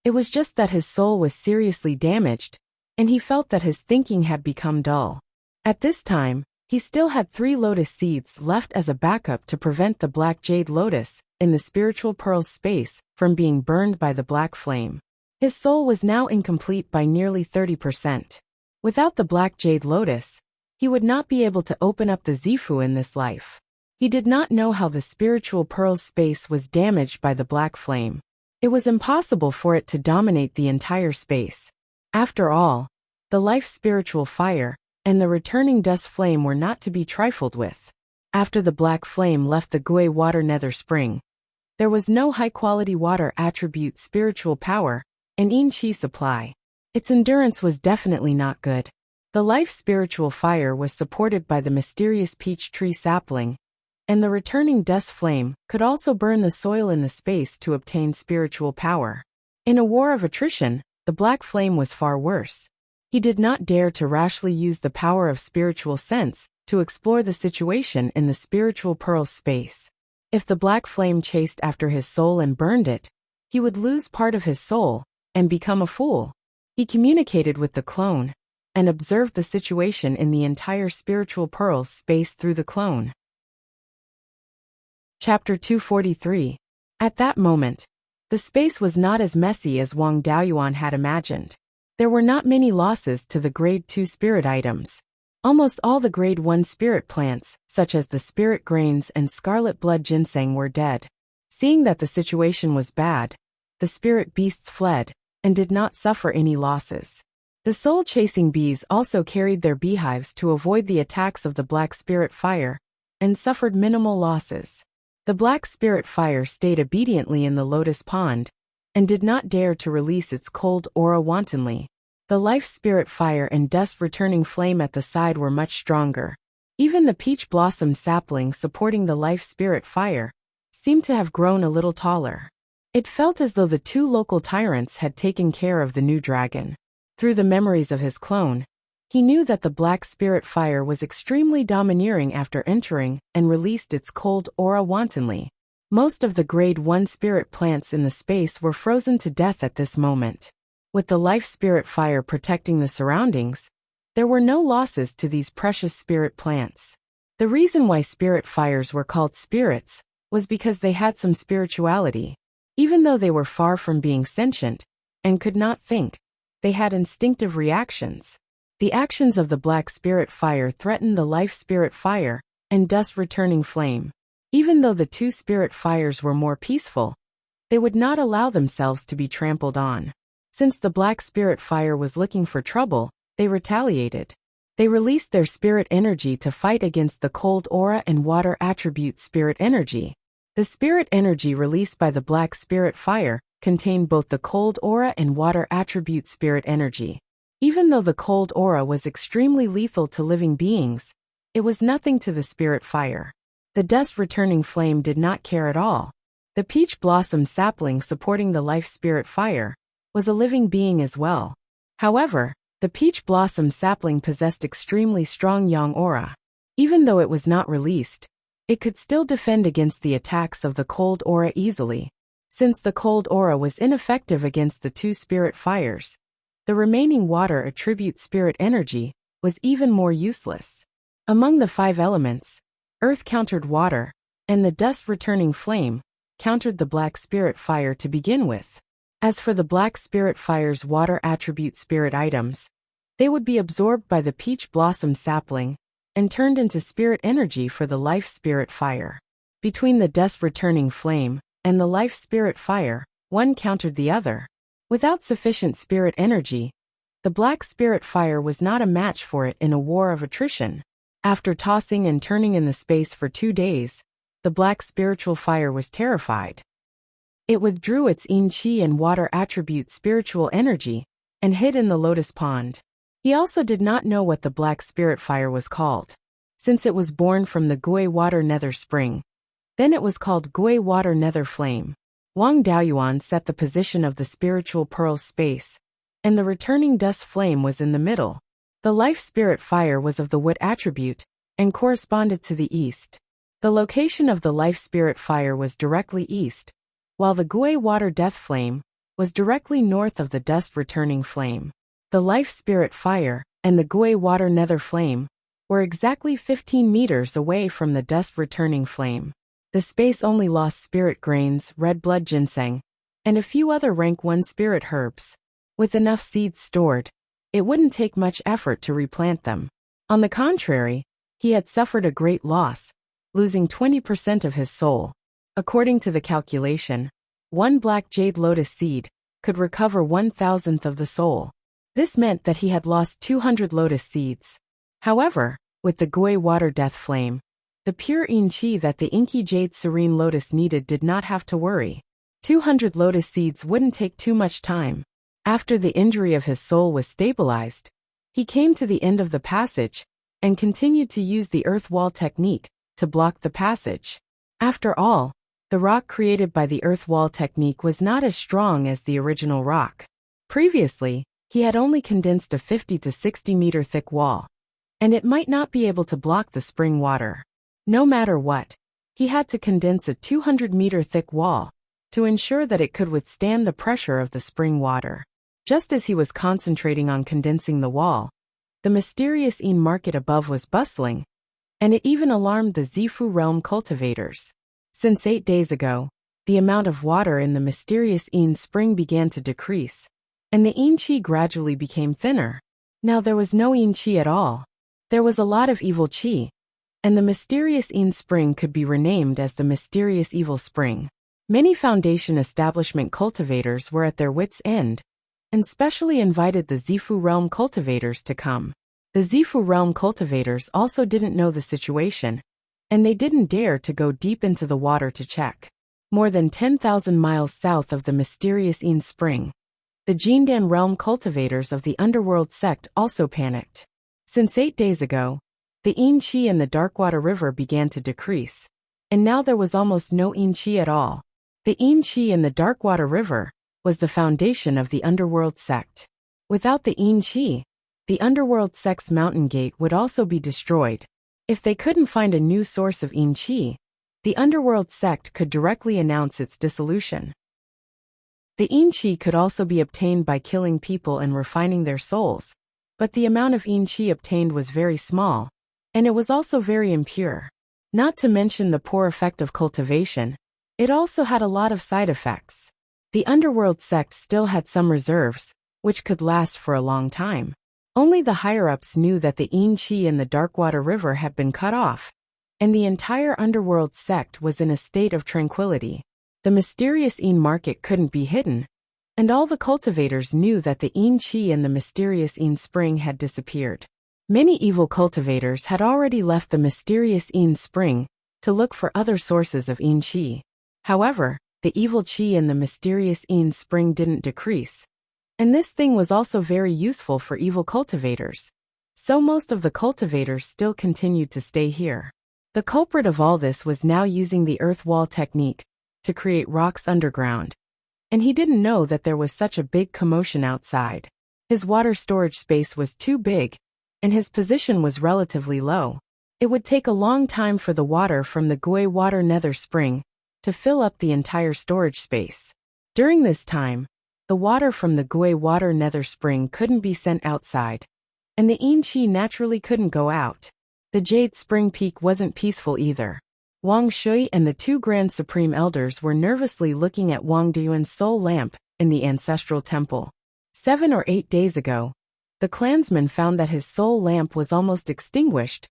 It was just that his soul was seriously damaged, and he felt that his thinking had become dull. At this time, he still had 3 lotus seeds left as a backup to prevent the black jade lotus in the spiritual pearl's space from being burned by the black flame. His soul was now incomplete by nearly 30%. Without the black jade lotus, he would not be able to open up the Zifu in this life. He did not know how the spiritual pearl's space was damaged by the black flame. It was impossible for it to dominate the entire space. After all, the life spiritual fire and the returning dust flame were not to be trifled with. After the black flame left the Gui water nether spring, there was no high-quality water attribute spiritual power and yin qi supply. Its endurance was definitely not good. The life spiritual fire was supported by the mysterious peach tree sapling, and the returning dust flame could also burn the soil in the space to obtain spiritual power. In a war of attrition, the black flame was far worse. He did not dare to rashly use the power of spiritual sense to explore the situation in the spiritual pearl space. If the black flame chased after his soul and burned it, he would lose part of his soul and become a fool. He communicated with the clone and observed the situation in the entire spiritual pearls space through the clone. Chapter 243. At that moment, the space was not as messy as Wang Daoyuan had imagined. There were not many losses to the Grade 2 spirit items. Almost all the Grade 1 spirit plants, such as the spirit grains and scarlet blood ginseng, were dead. Seeing that the situation was bad, the spirit beasts fled and did not suffer any losses. The soul-chasing bees also carried their beehives to avoid the attacks of the black spirit fire and suffered minimal losses. The black spirit fire stayed obediently in the lotus pond and did not dare to release its cold aura wantonly. The life spirit fire and dust returning flame at the side were much stronger. Even the peach blossom sapling supporting the life spirit fire seemed to have grown a little taller. It felt as though the two local tyrants had taken care of the new dragon. Through the memories of his clone, he knew that the black spirit fire was extremely domineering after entering and released its cold aura wantonly. Most of the Grade 1 spirit plants in the space were frozen to death at this moment. With the life spirit fire protecting the surroundings, there were no losses to these precious spirit plants. The reason why spirit fires were called spirits was because they had some spirituality. Even though they were far from being sentient and could not think, they had instinctive reactions. The actions of the black spirit fire threatened the life spirit fire and dust returning flame. Even though the two spirit fires were more peaceful, they would not allow themselves to be trampled on. Since the black spirit fire was looking for trouble, they retaliated. They released their spirit energy to fight against the cold aura and water attribute spirit energy. The spirit energy released by the black spirit fire contained both the cold aura and water attribute spirit energy. Even though the cold aura was extremely lethal to living beings, it was nothing to the spirit fire. The dust returning flame did not care at all. The peach blossom sapling supporting the life spirit fire was a living being as well. However, the peach blossom sapling possessed extremely strong yang aura. Even though it was not released, it could still defend against the attacks of the cold aura easily. Since the cold aura was ineffective against the two spirit fires, the remaining water attribute spirit energy was even more useless. Among the 5 elements, earth countered water, and the dust returning flame countered the black spirit fire to begin with. As for the black spirit fire's water attribute spirit items, they would be absorbed by the peach blossom sapling and turned into spirit energy for the life spirit fire. Between the dust returning flame and the life spirit fire, one countered the other. Without sufficient spirit energy, the black spirit fire was not a match for it in a war of attrition. After tossing and turning in the space for 2 days, the black spiritual fire was terrified. It withdrew its yin qi and water attribute spiritual energy and hid in the lotus pond. He also did not know what the black spirit fire was called. Since it was born from the Gui water nether spring, then it was called Gui water nether flame. Wang Daoyuan set the position of the spiritual pearl space, and the returning dust flame was in the middle. The life spirit fire was of the wood attribute and corresponded to the east. The location of the life spirit fire was directly east, while the Gui water death flame was directly north of the dust returning flame. The life spirit fire and the Gui water nether flame were exactly 15 meters away from the dust returning flame. The space only lost spirit grains, red blood ginseng, and a few other rank 1 spirit herbs. With enough seeds stored, it wouldn't take much effort to replant them. On the contrary, he had suffered a great loss, losing 20% of his soul. According to the calculation, 1 black jade lotus seed could recover 1,000th of the soul. This meant that he had lost 200 lotus seeds. However, with the Gui water death flame, the pure yin qi that the inky jade serene lotus needed did not have to worry. 200 lotus seeds wouldn't take too much time. After the injury of his soul was stabilized, he came to the end of the passage and continued to use the earth wall technique to block the passage. After all, the rock created by the earth wall technique was not as strong as the original rock. Previously, he had only condensed a 50 to 60 meter thick wall, and it might not be able to block the spring water. No matter what, he had to condense a 200 meter thick wall to ensure that it could withstand the pressure of the spring water. Just as he was concentrating on condensing the wall, the mysterious market above was bustling, and it even alarmed the Zifu realm cultivators. Since 8 days ago, the amount of water in the mysterious spring began to decrease, and the qi gradually became thinner. Now there was no qi at all. There was a lot of evil qi, and the mysterious spring could be renamed as the mysterious evil spring. Many foundation establishment cultivators were at their wits' end, and specially invited the Zifu realm cultivators to come. The Zifu realm cultivators also didn't know the situation, and they didn't dare to go deep into the water to check. More than 10,000 miles south of the mysterious spring, the Jindan realm cultivators of the underworld sect also panicked. Since 8 days ago, the qi in the Darkwater River began to decrease, and now there was almost no qi at all. The qi in the Darkwater River was the foundation of the underworld sect. Without the qi, the underworld sect's mountain gate would also be destroyed. If they couldn't find a new source of qi, the underworld sect could directly announce its dissolution. The qi could also be obtained by killing people and refining their souls, but the amount of qi obtained was very small, and it was also very impure. Not to mention the poor effect of cultivation, it also had a lot of side effects. The underworld sect still had some reserves, which could last for a long time. Only the higher-ups knew that the qi in the Darkwater River had been cut off, and the entire underworld sect was in a state of tranquility. The mysterious market couldn't be hidden, and all the cultivators knew that the qi in the mysterious spring had disappeared. Many evil cultivators had already left the mysterious spring to look for other sources of qi. However, the evil qi in the mysterious spring didn't decrease, and this thing was also very useful for evil cultivators. So most of the cultivators still continued to stay here. The culprit of all this was now using the earth wall technique to create rocks underground, and he didn't know that there was such a big commotion outside. His water storage space was too big, and his position was relatively low. It would take a long time for the water from the Gui water nether spring to fill up the entire storage space. During this time, the water from the Gui water nether spring couldn't be sent outside, and the qi naturally couldn't go out. The Jade Spring Peak wasn't peaceful either. Wang Shui and the 2 Grand Supreme Elders were nervously looking at Wang Dayuan's soul lamp in the ancestral temple. 7 or 8 days ago, the clansman found that his soul lamp was almost extinguished,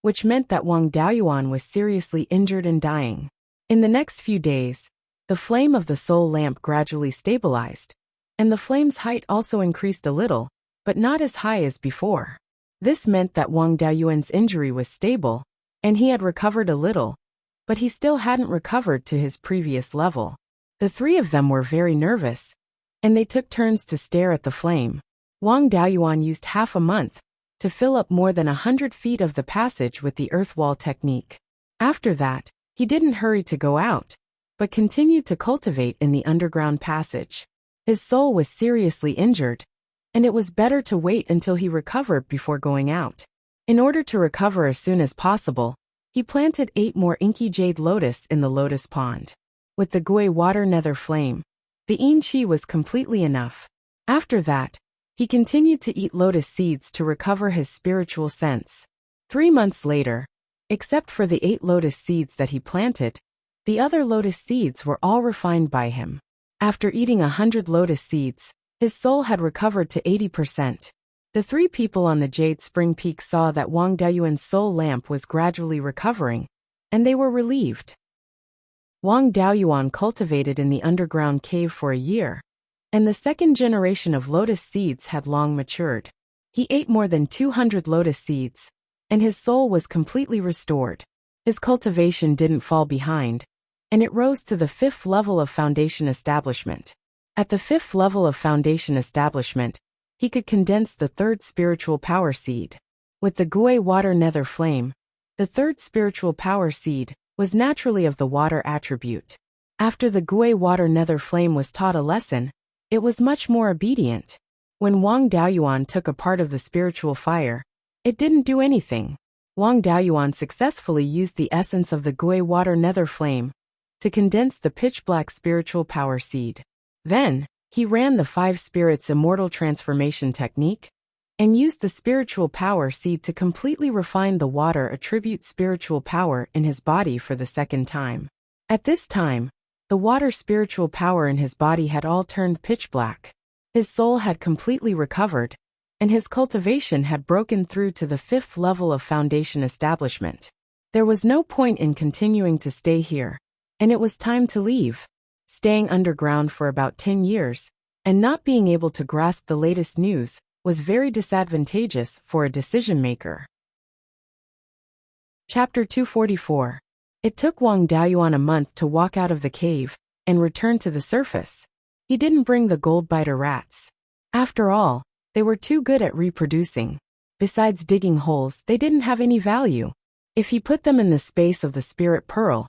which meant that Wang Daoyuan was seriously injured and dying. In the next few days, the flame of the soul lamp gradually stabilized, and the flame's height also increased a little, but not as high as before. This meant that Wang Daoyuan's injury was stable, and he had recovered a little, but he still hadn't recovered to his previous level. The 3 of them were very nervous, and they took turns to stare at the flame. Wang Daoyuan used half a month to fill up more than 100 feet of the passage with the earth wall technique. After that, he didn't hurry to go out, but continued to cultivate in the underground passage. His soul was seriously injured, and it was better to wait until he recovered before going out. In order to recover as soon as possible, he planted 8 more inky jade lotus in the lotus pond. With the Gui water nether flame, the qi was completely enough. After that, he continued to eat lotus seeds to recover his spiritual sense. 3 months later, except for the 8 lotus seeds that he planted, the other lotus seeds were all refined by him. After eating 100 lotus seeds, his soul had recovered to 80%. The 3 people on the Jade Spring Peak saw that Wang Daoyuan's soul lamp was gradually recovering, and they were relieved. Wang Daoyuan cultivated in the underground cave for a year, and the 2nd generation of lotus seeds had long matured. He ate more than 200 lotus seeds, and his soul was completely restored. His cultivation didn't fall behind, and it rose to the 5th level of foundation establishment. At the 5th level of Foundation Establishment, he could condense the 3rd spiritual power seed. With the Gui Water Nether Flame, the 3rd spiritual power seed was naturally of the water attribute. After the Gui Water Nether Flame was taught a lesson, it was much more obedient. When Wang Daoyuan took a part of the spiritual fire, it didn't do anything. Wang Daoyuan successfully used the essence of the Gui Water Nether Flame to condense the pitch-black spiritual power seed. Then, he ran the 5 spirits immortal transformation technique and used the spiritual power seed to completely refine the water attribute spiritual power in his body for the 2nd time. At this time, the water spiritual power in his body had all turned pitch black. His soul had completely recovered, and his cultivation had broken through to the 5th level of Foundation Establishment. There was no point in continuing to stay here, and it was time to leave. Staying underground for about 10 years, and not being able to grasp the latest news, was very disadvantageous for a decision-maker. Chapter 244. It took Wang Daoyuan a month to walk out of the cave and return to the surface. He didn't bring the gold-biter rats. After all, they were too good at reproducing. Besides digging holes, they didn't have any value. If he put them in the space of the spirit pearl,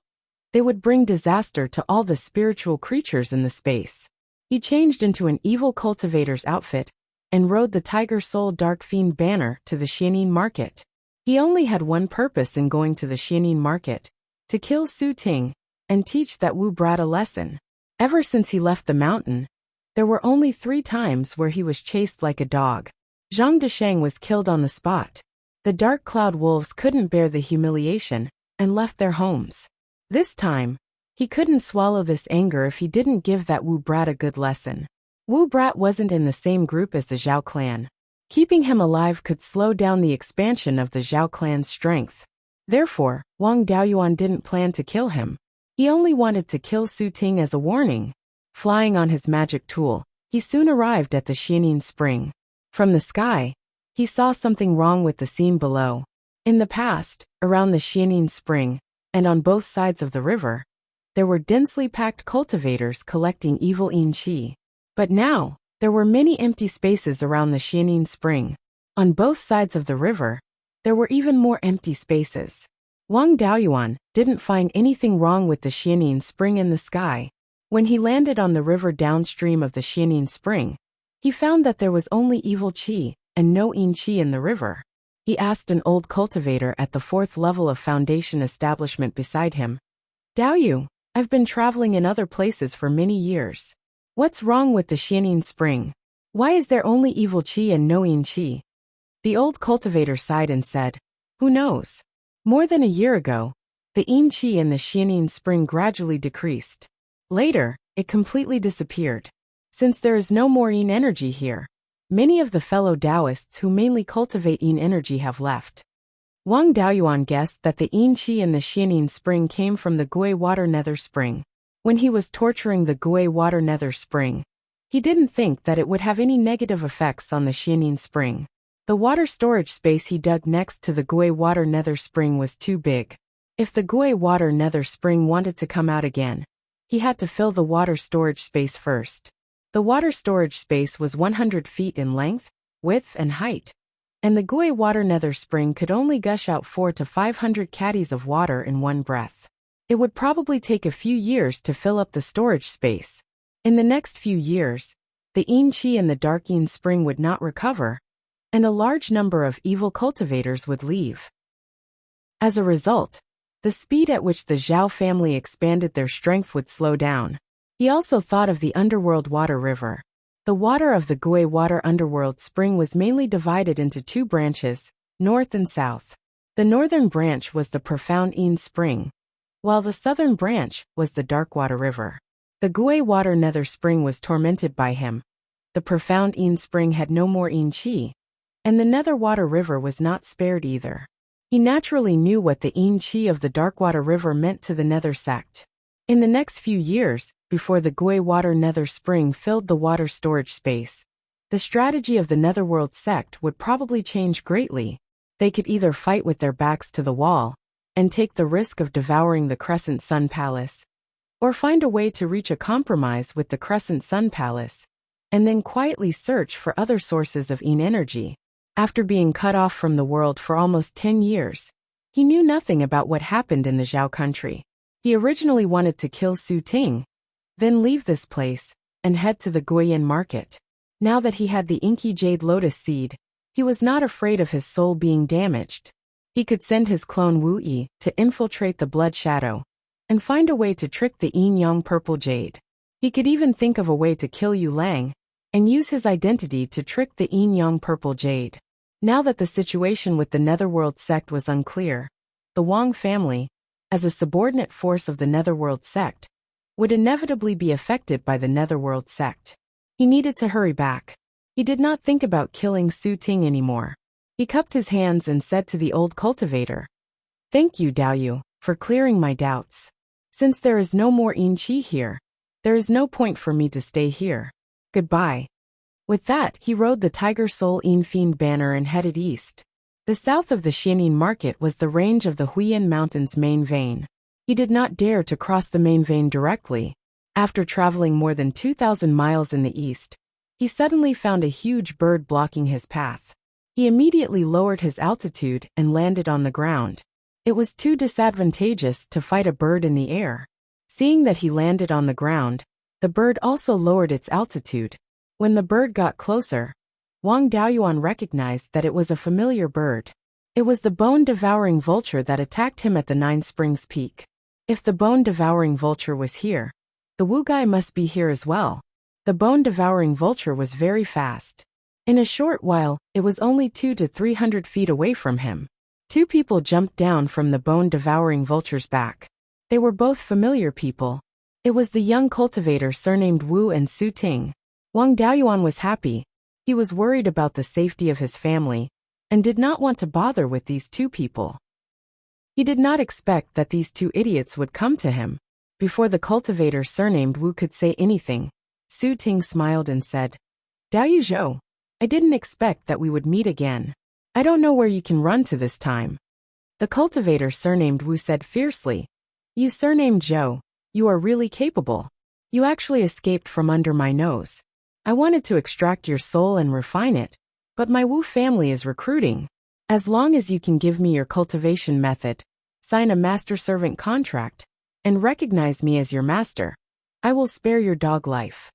they would bring disaster to all the spiritual creatures in the space. He changed into an evil cultivator's outfit and rode the Tiger Soul Dark Fiend banner to the Xianin market. He only had one purpose in going to the Xianin market: to kill Su Ting and teach that Wu Brat a lesson. Ever since he left the mountain, there were only 3 times where he was chased like a dog. Zhang Desheng was killed on the spot. The Dark Cloud Wolves couldn't bear the humiliation and left their homes. This time, he couldn't swallow this anger if he didn't give that Wu Brat a good lesson. Wu Brat wasn't in the same group as the Zhao clan. Keeping him alive could slow down the expansion of the Zhao clan's strength. Therefore, Wang Daoyuan didn't plan to kill him. He only wanted to kill Su Ting as a warning. Flying on his magic tool, he soon arrived at the Xianin spring. From the sky, he saw something wrong with the scene below. In the past, around the Xianin spring, and on both sides of the river, there were densely packed cultivators collecting evil yin qi. But now, there were many empty spaces around the Xianin spring. On both sides of the river, there were even more empty spaces. Wang Daoyuan didn't find anything wrong with the Xianin spring in the sky. When he landed on the river downstream of the Xianin spring, he found that there was only evil qi and no yin qi in the river. He asked an old cultivator at the 4th level of Foundation Establishment beside him, "Daoyu, I've been traveling in other places for many years. What's wrong with the Xianin spring? Why is there only evil qi and no yin qi?" The old cultivator sighed and said, "Who knows? More than a year ago, the yin qi in the Xianin spring gradually decreased. Later, it completely disappeared. Since there is no more yin energy here, many of the fellow Taoists who mainly cultivate yin energy have left." Wang Daoyuan guessed that the yin qi in the Xianin spring came from the Gui Water Nether Spring. When he was torturing the Gui Water Nether Spring, he didn't think that it would have any negative effects on the Xianin spring. The water storage space he dug next to the Gui Water Nether Spring was too big. If the Gui Water Nether Spring wanted to come out again, he had to fill the water storage space first. The water storage space was 100 feet in length, width, and height, and the Gui Water Nether Spring could only gush out 400 to 500 caddies of water in one breath. It would probably take a few years to fill up the storage space. In the next few years, the yin qi in the dark yin spring would not recover, and a large number of evil cultivators would leave. As a result, the speed at which the Zhao family expanded their strength would slow down. He also thought of the underworld water river. The water of the Gui Water Underworld Spring was mainly divided into 2 branches, north and south. The northern branch was the Profound Yin Spring, while the southern branch was the Dark Water River. The Gui Water Nether Spring was tormented by him. The Profound Yin Spring had no more yin qi, and the Nether Water River was not spared either. He naturally knew what the yin qi of the Darkwater River meant to the Nether sect. In the next few years, before the Gui Water Nether Spring filled the water storage space, the strategy of the Netherworld sect would probably change greatly. They could either fight with their backs to the wall and take the risk of devouring the Crescent Sun Palace, or find a way to reach a compromise with the Crescent Sun Palace, and then quietly search for other sources of Yin energy. After being cut off from the world for almost 10 years, he knew nothing about what happened in the Zhao country. He originally wanted to kill Su Ting, then leave this place, and head to the Guoyan market. Now that he had the inky jade lotus seed, he was not afraid of his soul being damaged. He could send his clone Wu Yi to infiltrate the blood shadow, and find a way to trick the yin-yang purple jade. He could even think of a way to kill Yu Lang, and use his identity to trick the yin-yang purple jade. Now that the situation with the Netherworld sect was unclear, the Wang family, as a subordinate force of the Netherworld sect, would inevitably be affected by the Netherworld sect. He needed to hurry back. He did not think about killing Su Ting anymore. He cupped his hands and said to the old cultivator, "Thank you, Daoyu, for clearing my doubts. Since there is no more Yin Qi here, there is no point for me to stay here. Goodbye." With that, he rode the Tiger Soul Yin Fiend banner and headed east. The south of the Xianin market was the range of the Huiyan Mountains main vein. He did not dare to cross the main vein directly. After traveling more than 2,000 miles in the east, he suddenly found a huge bird blocking his path. He immediately lowered his altitude and landed on the ground. It was too disadvantageous to fight a bird in the air. Seeing that he landed on the ground, the bird also lowered its altitude. When the bird got closer, Wang Daoyuan recognized that it was a familiar bird. It was the bone-devouring vulture that attacked him at the Nine Springs Peak. If the bone-devouring vulture was here, the Wu guy must be here as well. The bone-devouring vulture was very fast. In a short while, it was only 200 to 300 feet away from him. Two people jumped down from the bone-devouring vulture's back. They were both familiar people. It was the young cultivator surnamed Wu and Su Ting. Wang Daoyuan was happy. He was worried about the safety of his family, and did not want to bother with these two people. He did not expect that these two idiots would come to him. Before the cultivator surnamed Wu could say anything, Su Ting smiled and said, "Daoyu Zhou, I didn't expect that we would meet again. I don't know where you can run to this time." The cultivator surnamed Wu said fiercely, "You surnamed Zhou, you are really capable. You actually escaped from under my nose. I wanted to extract your soul and refine it, but my Wu family is recruiting. As long as you can give me your cultivation method, sign a master-servant contract, and recognize me as your master, I will spare your dog life."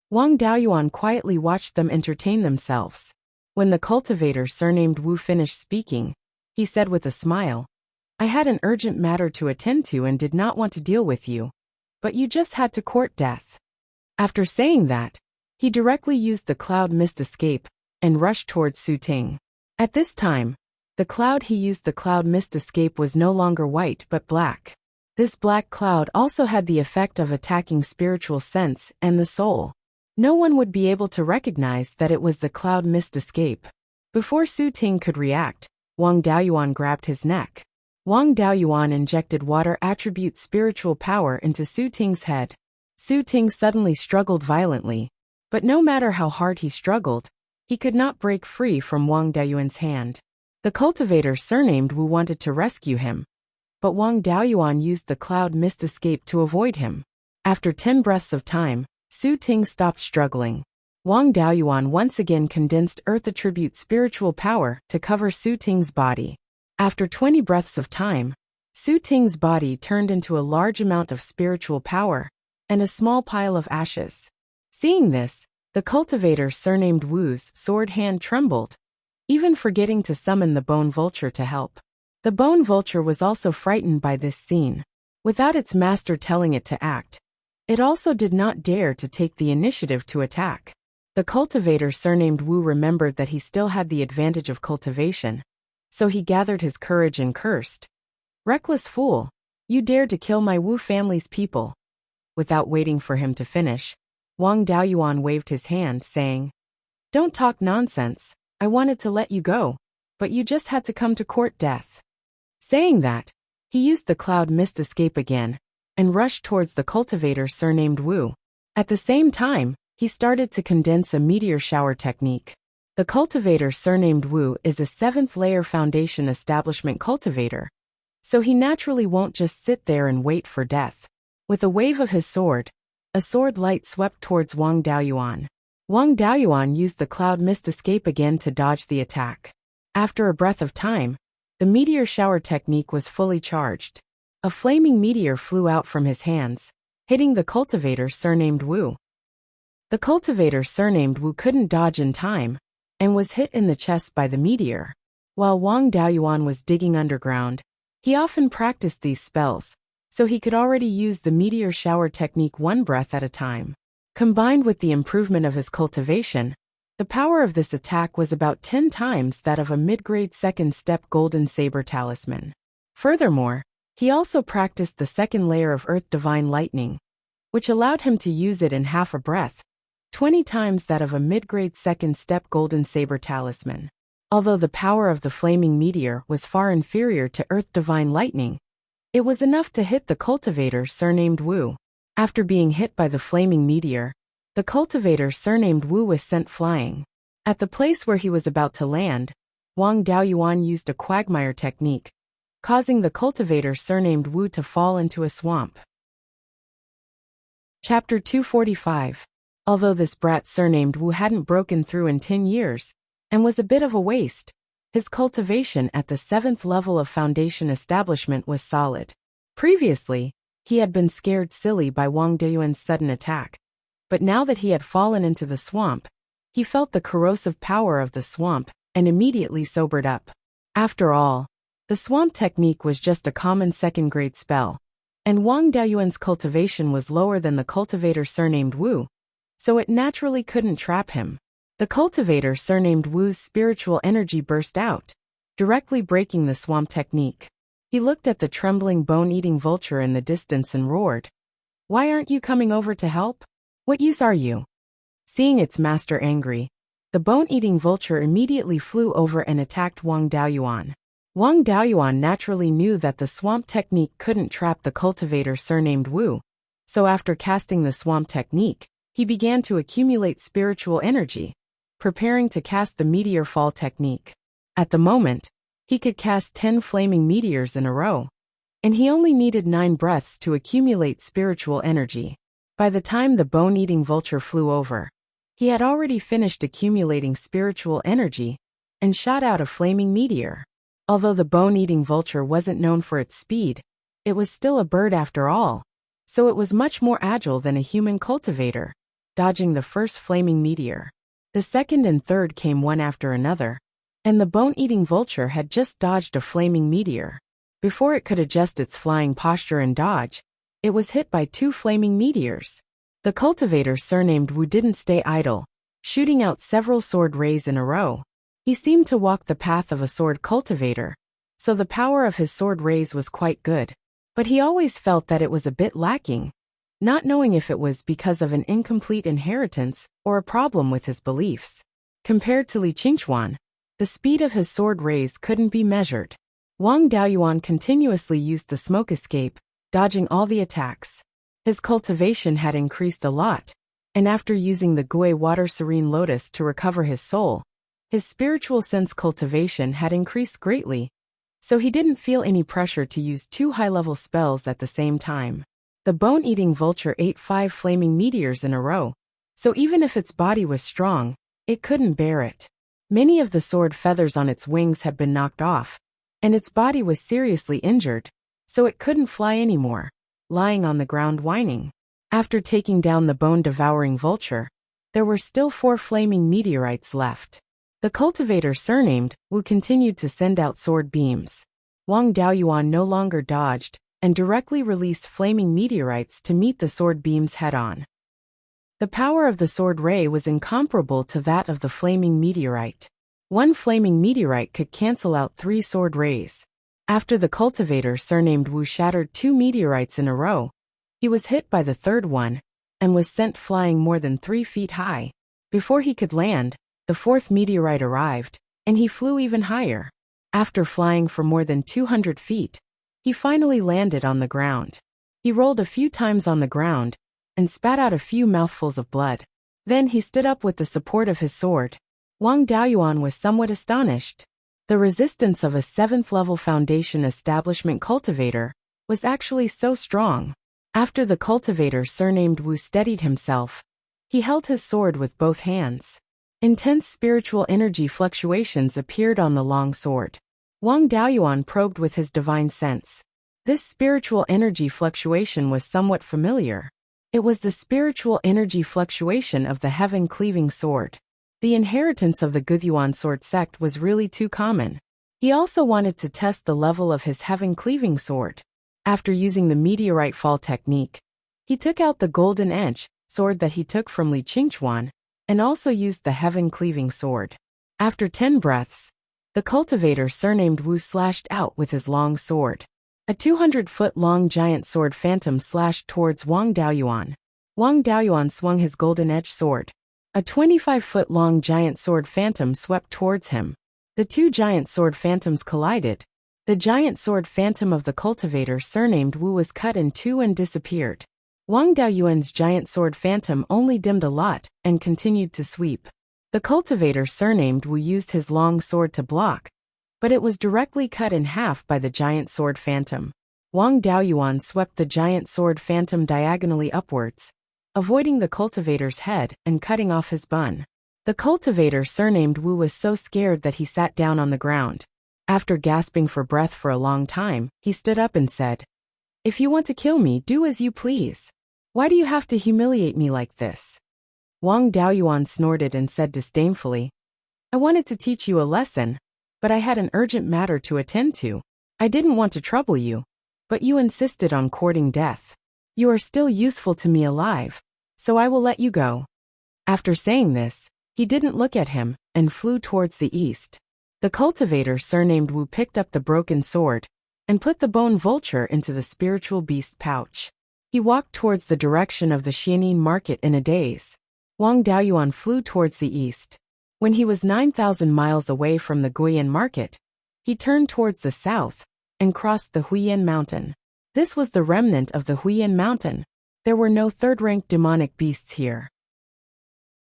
Wang Daoyuan quietly watched them entertain themselves. When the cultivator surnamed Wu finished speaking, he said with a smile, "I had an urgent matter to attend to and did not want to deal with you, but you just had to court death." After saying that, he directly used the cloud mist escape and rushed towards Su Ting. At this time, the cloud he used the cloud mist escape was no longer white but black. This black cloud also had the effect of attacking spiritual sense and the soul. No one would be able to recognize that it was the cloud mist escape. Before Su Ting could react, Wang Daoyuan grabbed his neck. Wang Daoyuan injected water attribute spiritual power into Su Ting's head. Su Ting suddenly struggled violently, but no matter how hard he struggled, he could not break free from Wang Daoyuan's hand. The cultivator surnamed Wu wanted to rescue him, but Wang Daoyuan used the cloud mist escape to avoid him. After 10 breaths of time, Su Ting stopped struggling. Wang Daoyuan once again condensed earth attribute spiritual power to cover Su Ting's body. After 20 breaths of time, Su Ting's body turned into a large amount of spiritual power and a small pile of ashes. Seeing this, the cultivator surnamed Wu's sword hand trembled, even forgetting to summon the bone vulture to help. The bone vulture was also frightened by this scene. Without its master telling it to act, it also did not dare to take the initiative to attack. The cultivator surnamed Wu remembered that he still had the advantage of cultivation, so he gathered his courage and cursed, "Reckless fool, you dared to kill my Wu family's people." Without waiting for him to finish, Wang Daoyuan waved his hand, saying, "Don't talk nonsense. I wanted to let you go, but you just had to come to court death." Saying that, he used the cloud mist escape again, and rushed towards the cultivator surnamed Wu. At the same time, he started to condense a meteor shower technique. The cultivator surnamed Wu is a 7th layer foundation establishment cultivator, so he naturally won't just sit there and wait for death. With a wave of his sword, a sword light swept towards Wang Daoyuan. Wang Daoyuan used the cloud mist escape again to dodge the attack. After a breath of time, the meteor shower technique was fully charged. A flaming meteor flew out from his hands, hitting the cultivator surnamed Wu. The cultivator surnamed Wu couldn't dodge in time, and was hit in the chest by the meteor. While Wang Daoyuan was digging underground, he often practiced these spells, so he could already use the meteor shower technique one breath at a time. Combined with the improvement of his cultivation, the power of this attack was about 10 times that of a mid-grade second step golden saber talisman. Furthermore, he also practiced the second layer of Earth Divine Lightning, which allowed him to use it in half a breath, 20 times that of a mid-grade second step golden saber talisman. Although the power of the flaming meteor was far inferior to Earth Divine Lightning, it was enough to hit the cultivator surnamed Wu. After being hit by the flaming meteor, the cultivator surnamed Wu was sent flying. At the place where he was about to land, Wang Daoyuan used a quagmire technique, causing the cultivator surnamed Wu to fall into a swamp. Chapter 245. Although this brat surnamed Wu hadn't broken through in 10 years, and was a bit of a waste, his cultivation at the 7th level of foundation establishment was solid. Previously, he had been scared silly by Wang Daoyuan's sudden attack, but now that he had fallen into the swamp, he felt the corrosive power of the swamp and immediately sobered up. After all, the swamp technique was just a common second-grade spell, and Wang Daoyuan's cultivation was lower than the cultivator surnamed Wu, so it naturally couldn't trap him. The cultivator surnamed Wu's spiritual energy burst out, directly breaking the swamp technique. He looked at the trembling bone-eating vulture in the distance and roared, "Why aren't you coming over to help? What use are you?" Seeing its master angry, the bone-eating vulture immediately flew over and attacked Wang Daoyuan. Wang Daoyuan naturally knew that the swamp technique couldn't trap the cultivator surnamed Wu, so after casting the swamp technique, he began to accumulate spiritual energy, preparing to cast the meteor fall technique. At the moment, he could cast 10 flaming meteors in a row, and he only needed 9 breaths to accumulate spiritual energy. By the time the bone-eating vulture flew over, he had already finished accumulating spiritual energy and shot out a flaming meteor. Although the bone-eating vulture wasn't known for its speed, it was still a bird after all, so it was much more agile than a human cultivator, dodging the first flaming meteor. The second and third came one after another, and the bone-eating vulture had just dodged a flaming meteor. Before it could adjust its flying posture and dodge, it was hit by 2 flaming meteors. The cultivator surnamed Wu didn't stay idle, shooting out several sword rays in a row. He seemed to walk the path of a sword cultivator, so the power of his sword rays was quite good. But he always felt that it was a bit lacking, not knowing if it was because of an incomplete inheritance or a problem with his beliefs. Compared to Li Qingchuan, the speed of his sword rays couldn't be measured. Wang Daoyuan continuously used the smoke escape, dodging all the attacks. His cultivation had increased a lot, and after using the Gui Water Serene Lotus to recover his soul, his spiritual sense cultivation had increased greatly, so he didn't feel any pressure to use 2 high-level spells at the same time. The bone-eating vulture ate 5 flaming meteors in a row, so even if its body was strong, it couldn't bear it. Many of the sword feathers on its wings had been knocked off, and its body was seriously injured, so it couldn't fly anymore, lying on the ground whining. After taking down the bone-devouring vulture, there were still 4 flaming meteorites left. The cultivator surnamed Wu continued to send out sword beams. Wang Daoyuan no longer dodged and directly released flaming meteorites to meet the sword beams head-on. The power of the sword ray was incomparable to that of the flaming meteorite. 1 flaming meteorite could cancel out 3 sword rays. After the cultivator surnamed Wu shattered 2 meteorites in a row, he was hit by the 3rd one and was sent flying more than 3 feet high. Before he could land, the 4th meteorite arrived, and he flew even higher. After flying for more than 200 feet, he finally landed on the ground. He rolled a few times on the ground and spat out a few mouthfuls of blood. Then he stood up with the support of his sword. Wang Daoyuan was somewhat astonished. The resistance of a 7th level foundation establishment cultivator was actually so strong. After the cultivator surnamed Wu steadied himself, he held his sword with both hands. Intense spiritual energy fluctuations appeared on the long sword. Wang Daoyuan probed with his divine sense. This spiritual energy fluctuation was somewhat familiar. It was the spiritual energy fluctuation of the heaven-cleaving sword. The inheritance of the Gutyuan sword sect was really too common. He also wanted to test the level of his heaven-cleaving sword. After using the meteorite fall technique, he took out the golden edge sword that he took from Li Qingchuan, and also used the heaven-cleaving sword. After 10 breaths, the cultivator surnamed Wu slashed out with his long sword. A 200-foot-long giant sword phantom slashed towards Wang Daoyuan. Wang Daoyuan swung his golden-edged sword. A 25-foot-long giant sword phantom swept towards him. The two giant sword phantoms collided. The giant sword phantom of the cultivator surnamed Wu was cut in two and disappeared. Wang Daoyuan's giant sword phantom only dimmed a lot and continued to sweep. The cultivator surnamed Wu used his long sword to block, but it was directly cut in half by the giant sword phantom. Wang Daoyuan swept the giant sword phantom diagonally upwards, avoiding the cultivator's head and cutting off his bun. The cultivator surnamed Wu was so scared that he sat down on the ground. After gasping for breath for a long time, he stood up and said, "If you want to kill me, do as you please. Why do you have to humiliate me like this?" Wang Daoyuan snorted and said disdainfully, "I wanted to teach you a lesson, but I had an urgent matter to attend to. I didn't want to trouble you, but you insisted on courting death. You are still useful to me alive, so I will let you go." After saying this, he didn't look at him and flew towards the east. The cultivator surnamed Wu picked up the broken sword and put the bone vulture into the spiritual beast pouch. He walked towards the direction of the Xianin market in a daze. Wang Daoyuan flew towards the east. When he was 9,000 miles away from the Guiyuan market, he turned towards the south and crossed the Huiyan mountain. This was the remnant of the Huiyan mountain. There were no third-rank demonic beasts here.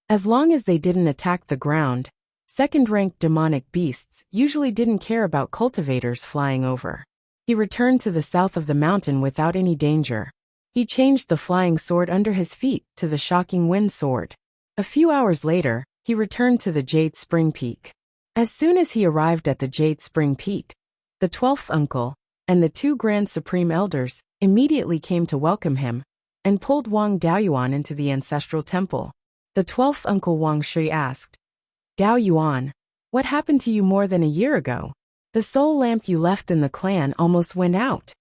As long as they didn't attack the ground, second-rank demonic beasts usually didn't care about cultivators flying over. He returned to the south of the mountain without any danger. He changed the flying sword under his feet to the shocking wind sword. A few hours later, he returned to the Jade Spring Peak. As soon as he arrived at the Jade Spring Peak, the 12th uncle and the two Grand Supreme Elders immediately came to welcome him and pulled Wang Daoyuan into the ancestral temple. The 12th uncle Wang Shui asked, "Daoyuan, what happened to you more than a year ago? The soul lamp you left in the clan almost went out."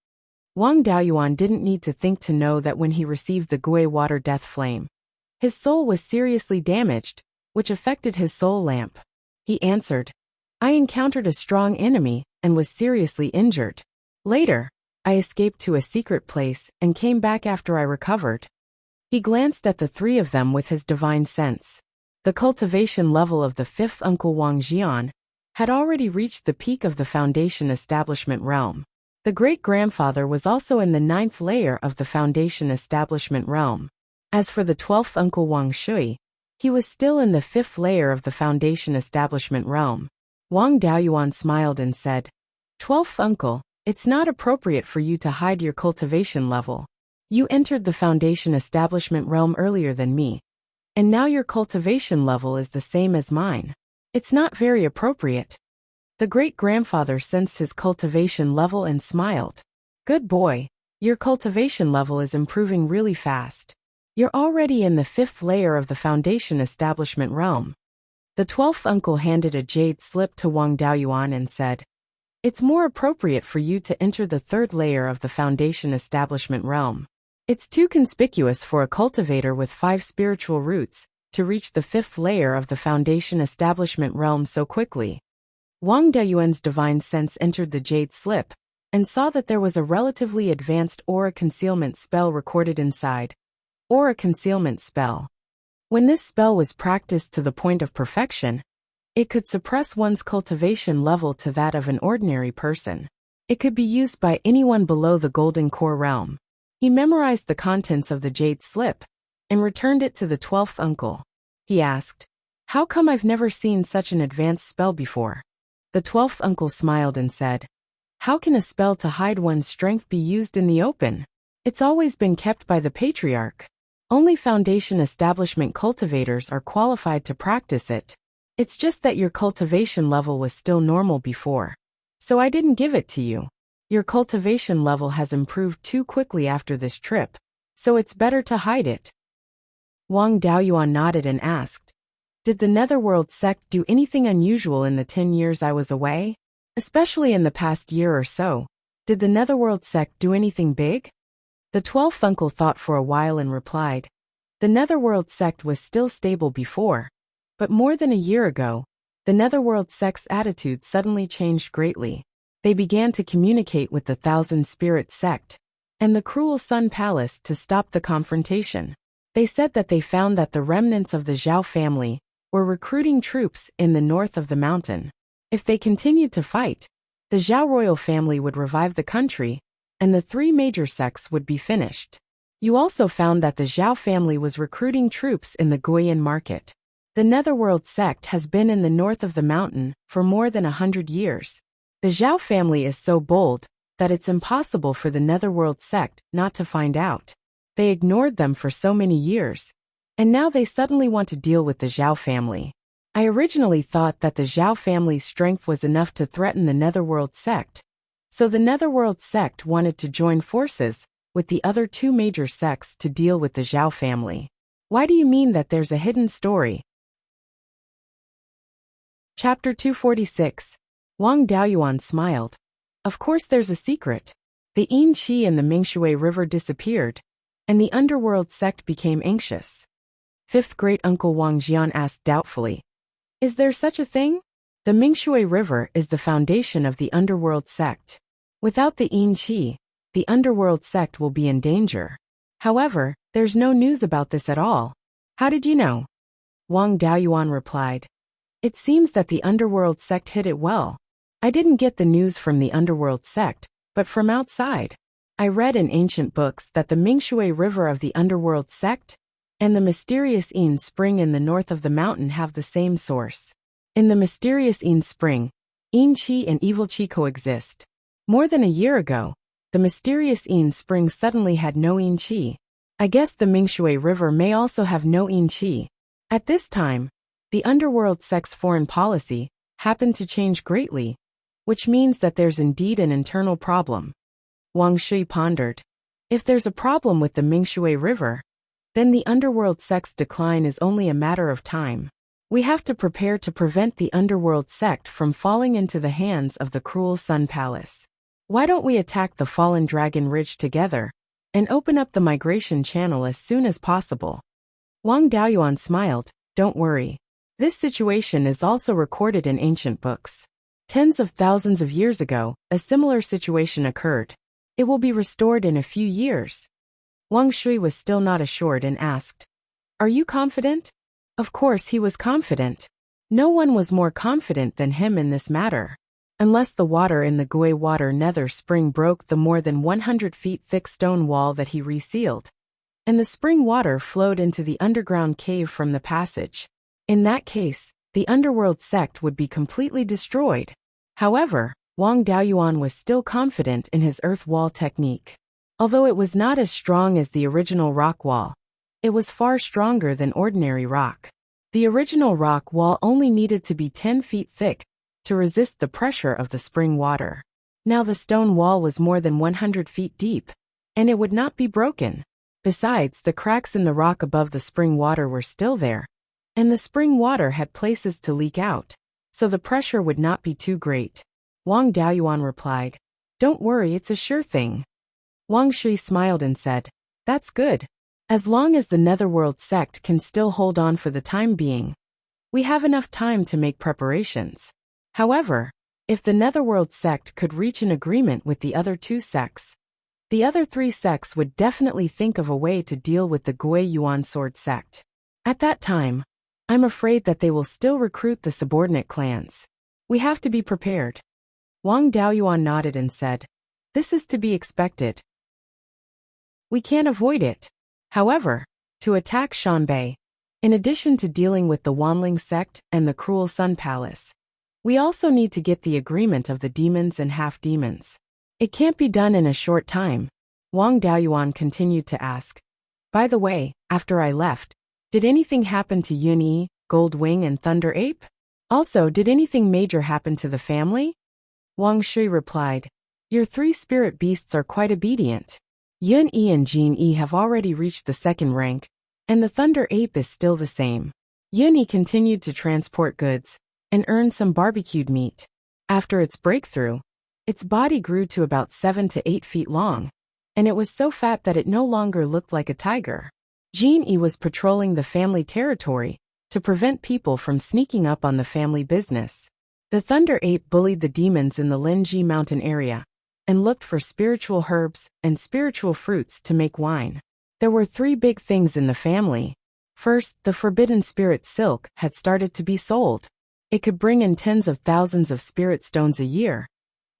Wang Daoyuan didn't need to think to know that when he received the Gui water death flame, his soul was seriously damaged, which affected his soul lamp. He answered, "I encountered a strong enemy and was seriously injured. Later, I escaped to a secret place and came back after I recovered." He glanced at the three of them with his divine sense. The cultivation level of the 5th uncle Wang Jian had already reached the peak of the foundation establishment realm. The great-grandfather was also in the 9th layer of the foundation establishment realm. As for the 12th uncle Wang Shui, he was still in the 5th layer of the foundation establishment realm. Wang Daoyuan smiled and said, "12th uncle, it's not appropriate for you to hide your cultivation level. You entered the foundation establishment realm earlier than me, and now your cultivation level is the same as mine. It's not very appropriate." The great-grandfather sensed his cultivation level and smiled. "Good boy, your cultivation level is improving really fast. You're already in the 5th layer of the foundation establishment realm." The 12th uncle handed a jade slip to Wang Daoyuan and said, "It's more appropriate for you to enter the 3rd layer of the foundation establishment realm. It's too conspicuous for a cultivator with 5 spiritual roots to reach the 5th layer of the foundation establishment realm so quickly." Wang Daoyuan's divine sense entered the jade slip and saw that there was a relatively advanced aura concealment spell recorded inside. Aura concealment spell. When this spell was practiced to the point of perfection, it could suppress one's cultivation level to that of an ordinary person. It could be used by anyone below the golden core realm. He memorized the contents of the jade slip and returned it to the 12th uncle. He asked, "How come I've never seen such an advanced spell before?" The 12th uncle smiled and said, "How can a spell to hide one's strength be used in the open? It's always been kept by the patriarch. Only Foundation establishment cultivators are qualified to practice it. It's just that your cultivation level was still normal before. So I didn't give it to you. Your cultivation level has improved too quickly after this trip, so it's better to hide it. Wang Daoyuan nodded and asked, "Did the Netherworld sect do anything unusual in the 10 years I was away? Especially in the past year or so, did the Netherworld sect do anything big?" The 12th uncle thought for a while and replied, "The Netherworld sect was still stable before, but more than a year ago, the Netherworld sect's attitude suddenly changed greatly. They began to communicate with the Thousand Spirit sect and the Cruel Sun Palace to stop the confrontation. They said that they found that the remnants of the Zhao family were recruiting troops in the north of the mountain. If they continued to fight, the Zhao royal family would revive the country, and the 3 major sects would be finished. You also found that the Zhao family was recruiting troops in the Beiyuan market. The Netherworld sect has been in the north of the mountain for more than 100 years. The Zhao family is so bold that it's impossible for the Netherworld sect not to find out. They ignored them for so many years, and now they suddenly want to deal with the Zhao family. I originally thought that the Zhao family's strength was enough to threaten the Netherworld sect, so the Netherworld sect wanted to join forces with the other 2 major sects to deal with the Zhao family. Why do you mean that there's a hidden story?" Chapter 246. Wang Daoyuan smiled. "Of course there's a secret. The Yin Qi and the Mingshui River disappeared, and the Underworld sect became anxious." 5th great-uncle Wang Jian asked doubtfully, "Is there such a thing?" "The Mingshui River is the foundation of the Underworld sect. Without the Yin Qi, the Underworld sect will be in danger. However, there's no news about this at all." "How did you know?" Wang Daoyuan replied, "It seems that the Underworld sect hid it well. I didn't get the news from the Underworld sect, but from outside. I read in ancient books that the Mingshui River of the Underworld sect and the mysterious Yin Spring in the north of the mountain have the same source. In the mysterious Yin Spring, Yin Qi and Evil Qi coexist. More than a year ago, the mysterious Yin Spring suddenly had no Yin Qi. I guess the Mingshui River may also have no Yin Qi. At this time, the Underworld sect's foreign policy happened to change greatly, which means that there's indeed an internal problem." Wang Shui pondered. "If there's a problem with the Mingshui River, then the Underworld sect's decline is only a matter of time. We have to prepare to prevent the Underworld sect from falling into the hands of the Cruel Sun Palace. Why don't we attack the Fallen Dragon Ridge together and open up the migration channel as soon as possible?" Wang Daoyuan smiled. "Don't worry. This situation is also recorded in ancient books. Tens of thousands of years ago, a similar situation occurred. It will be restored in a few years." Wang Shui was still not assured and asked, "Are you confident?" Of course he was confident. No one was more confident than him in this matter. Unless the water in the Gui Water Nether Spring broke the more than 100 feet thick stone wall that he resealed, and the spring water flowed into the underground cave from the passage. In that case, the Underworld sect would be completely destroyed. However, Wang Daoyuan was still confident in his earth wall technique. Although it was not as strong as the original rock wall, it was far stronger than ordinary rock. The original rock wall only needed to be 10 feet thick to resist the pressure of the spring water. Now the stone wall was more than 100 feet deep, and it would not be broken. Besides, the cracks in the rock above the spring water were still there, and the spring water had places to leak out, so the pressure would not be too great. Wang Daoyuan replied, "Don't worry, it's a sure thing." Wang Shui smiled and said, "That's good. As long as the Netherworld sect can still hold on for the time being, we have enough time to make preparations. However, if the Netherworld sect could reach an agreement with the other 2 sects, the other 3 sects would definitely think of a way to deal with the Beiyuan sword sect. At that time, I'm afraid that they will still recruit the subordinate clans. We have to be prepared." Wang Daoyuan nodded and said, "This is to be expected. We can't avoid it. However, to attack Shanbei, in addition to dealing with the Wanling sect and the Cruel Sun Palace, we also need to get the agreement of the demons and half-demons. It can't be done in a short time, Wang Daoyuan continued to ask. By the way, after I left, did anything happen to Yun Yi, Gold Wing and Thunder Ape? Also, did anything major happen to the family? Wang Shui replied, your 3 spirit beasts are quite obedient. Yun Yi and Jin Yi have already reached the 2nd rank, and the Thunder Ape is still the same. Yun Yi continued to transport goods and earn some barbecued meat. After its breakthrough, its body grew to about 7 to 8 feet long, and it was so fat that it no longer looked like a tiger. Jin Yi was patrolling the family territory to prevent people from sneaking up on the family business. The Thunder Ape bullied the demons in the Linji mountain area and looked for spiritual herbs and spiritual fruits to make wine. There were 3 big things in the family. First, the forbidden spirit silk had started to be sold. It could bring in tens of thousands of spirit stones a year,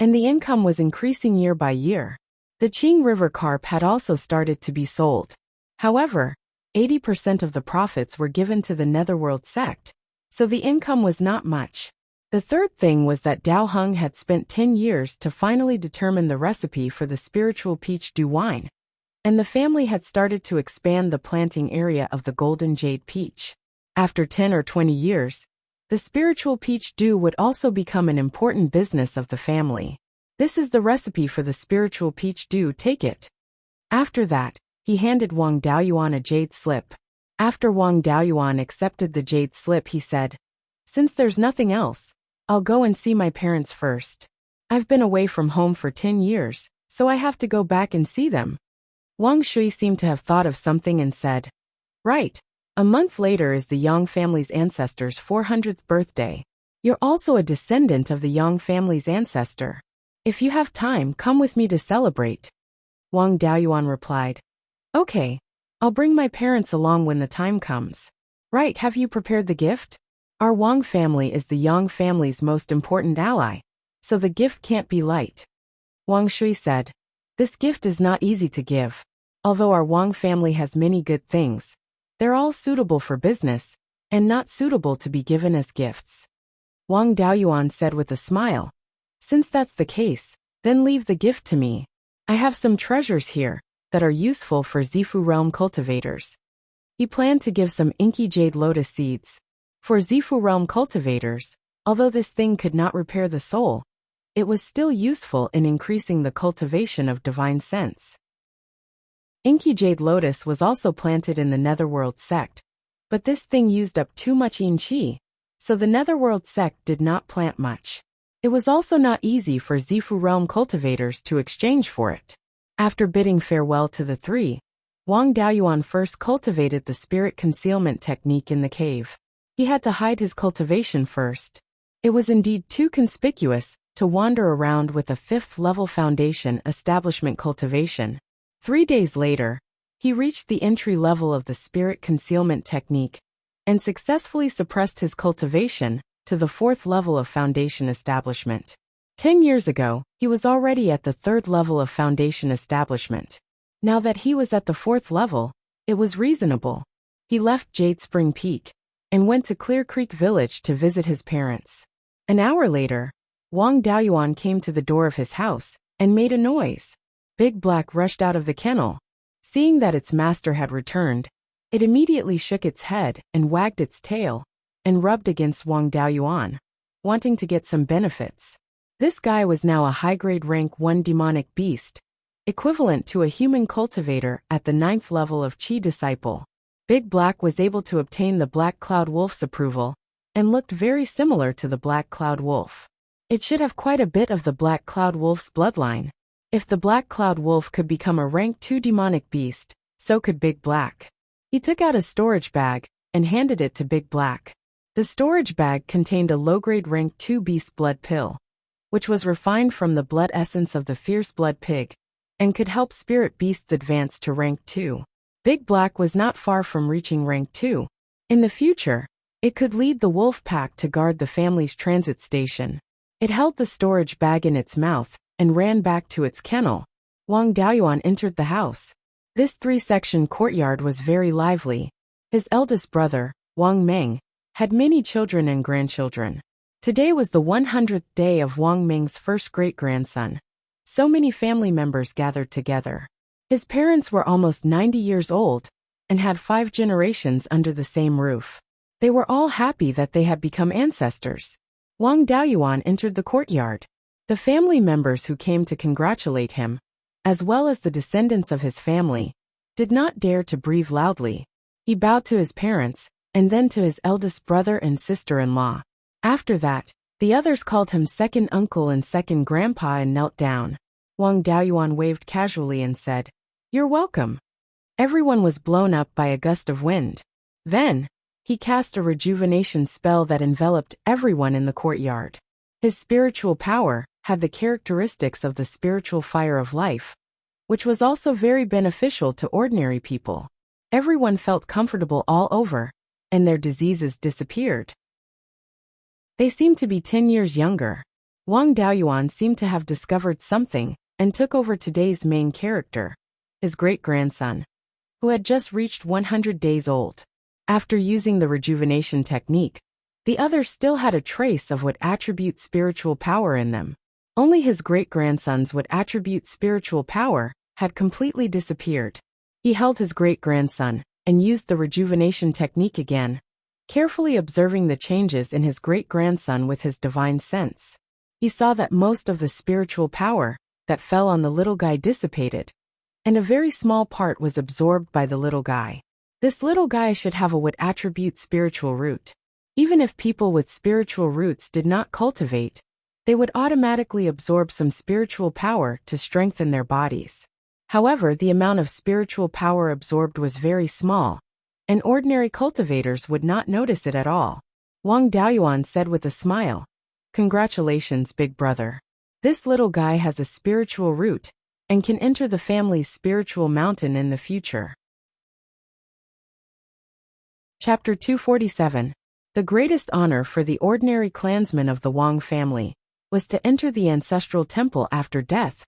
and the income was increasing year by year. The Qing River carp had also started to be sold. However, 80% of the profits were given to the Netherworld sect, so the income was not much. The third thing was that Dao Heng had spent 10 years to finally determine the recipe for the spiritual peach dew wine, and the family had started to expand the planting area of the golden jade peach. After 10 or 20 years, the spiritual peach dew would also become an important business of the family. This is the recipe for the spiritual peach dew, take it. After that, he handed Wang Daoyuan a jade slip. After Wang Daoyuan accepted the jade slip, he said, since there's nothing else, I'll go and see my parents first. I've been away from home for 10 years, so I have to go back and see them. Wang Shui seemed to have thought of something and said, right. A month later is the Yang family's ancestor's 400th birthday. You're also a descendant of the Yang family's ancestor. If you have time, come with me to celebrate. Wang Daoyuan replied, okay, I'll bring my parents along when the time comes. Right, have you prepared the gift? Our Wang family is the Yang family's most important ally, so the gift can't be light. Wang Shui said, this gift is not easy to give. Although our Wang family has many good things, they're all suitable for business, and not suitable to be given as gifts. Wang Daoyuan said with a smile, since that's the case, then leave the gift to me. I have some treasures here that are useful for Zifu realm cultivators. He planned to give some inky jade lotus seeds. For Zifu realm cultivators, although this thing could not repair the soul, it was still useful in increasing the cultivation of divine sense. Inky jade lotus was also planted in the Netherworld sect, but this thing used up too much yin qi, so the Netherworld sect did not plant much. It was also not easy for Zifu realm cultivators to exchange for it. After bidding farewell to the 3, Wang Daoyuan first cultivated the spirit concealment technique in the cave. He had to hide his cultivation first. It was indeed too conspicuous to wander around with a 5th level foundation establishment cultivation. 3 days later, he reached the entry level of the spirit concealment technique and successfully suppressed his cultivation to the 4th level of foundation establishment. 10 years ago, he was already at the 3rd level of foundation establishment. Now that he was at the 4th level, it was reasonable. He left Jade Spring Peak and went to Clear Creek Village to visit his parents. An hour later, Wang Daoyuan came to the door of his house and made a noise. Big Black rushed out of the kennel. Seeing that its master had returned, it immediately shook its head and wagged its tail and rubbed against Wang Daoyuan, wanting to get some benefits. This guy was now a high-grade rank 1 demonic beast, equivalent to a human cultivator at the 9th level of Qi Disciple. Big Black was able to obtain the Black Cloud Wolf's approval and looked very similar to the Black Cloud Wolf. It should have quite a bit of the Black Cloud Wolf's bloodline. If the Black Cloud Wolf could become a rank 2 demonic beast, so could Big Black. He took out a storage bag and handed it to Big Black. The storage bag contained a low-grade rank 2 beast blood pill, which was refined from the blood essence of the fierce blood pig, and could help spirit beasts advance to rank 2. Big Black was not far from reaching rank 2. In the future, it could lead the wolf pack to guard the family's transit station. It held the storage bag in its mouth and ran back to its kennel. Wang Daoyuan entered the house. This 3-section courtyard was very lively. His eldest brother, Wang Meng, had many children and grandchildren. Today was the 100th day of Wang Meng's first great-grandson. So many family members gathered together. His parents were almost 90 years old and had 5 generations under the same roof. They were all happy that they had become ancestors. Wang Daoyuan entered the courtyard. The family members who came to congratulate him, as well as the descendants of his family, did not dare to breathe loudly. He bowed to his parents, and then to his eldest brother and sister-in-law. After that, the others called him second uncle and second grandpa and knelt down. Wang Daoyuan waved casually and said, "You're welcome." Everyone was blown up by a gust of wind. Then, he cast a rejuvenation spell that enveloped everyone in the courtyard. His spiritual power had the characteristics of the spiritual fire of life, which was also very beneficial to ordinary people. Everyone felt comfortable all over, and their diseases disappeared. They seemed to be 10 years younger. Wang Daoyuan seemed to have discovered something and took over today's main character, his great-grandson, who had just reached 100 days old. After using the rejuvenation technique, the others still had a trace of what attribute spiritual power in them. Only his great-grandson's what attribute spiritual power had completely disappeared. He held his great-grandson and used the rejuvenation technique again, carefully observing the changes in his great-grandson with his divine sense. He saw that most of the spiritual power that fell on the little guy dissipated, and a very small part was absorbed by the little guy. This little guy should have a what attribute spiritual root. Even if people with spiritual roots did not cultivate, they would automatically absorb some spiritual power to strengthen their bodies. However, the amount of spiritual power absorbed was very small, and ordinary cultivators would not notice it at all. Wang Daoyuan said with a smile, "Congratulations, big brother. This little guy has a spiritual root and can enter the family's spiritual mountain in the future." Chapter 247. The greatest honor for the ordinary clansmen of the Wang family was to enter the ancestral temple after death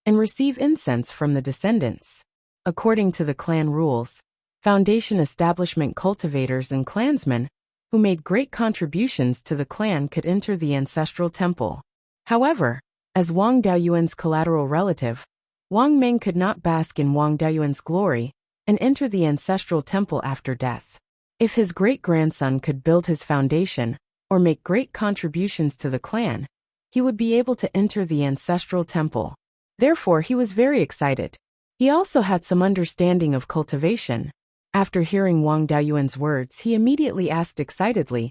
and receive incense from the descendants. According to the clan rules, foundation establishment cultivators and clansmen who made great contributions to the clan could enter the ancestral temple. However, as Wang Daoyuan's collateral relative, Wang Meng could not bask in Wang Daoyuan's glory and enter the ancestral temple after death. If his great-grandson could build his foundation or make great contributions to the clan, he would be able to enter the ancestral temple. Therefore, he was very excited. He also had some understanding of cultivation. After hearing Wang Daoyuan's words, he immediately asked excitedly,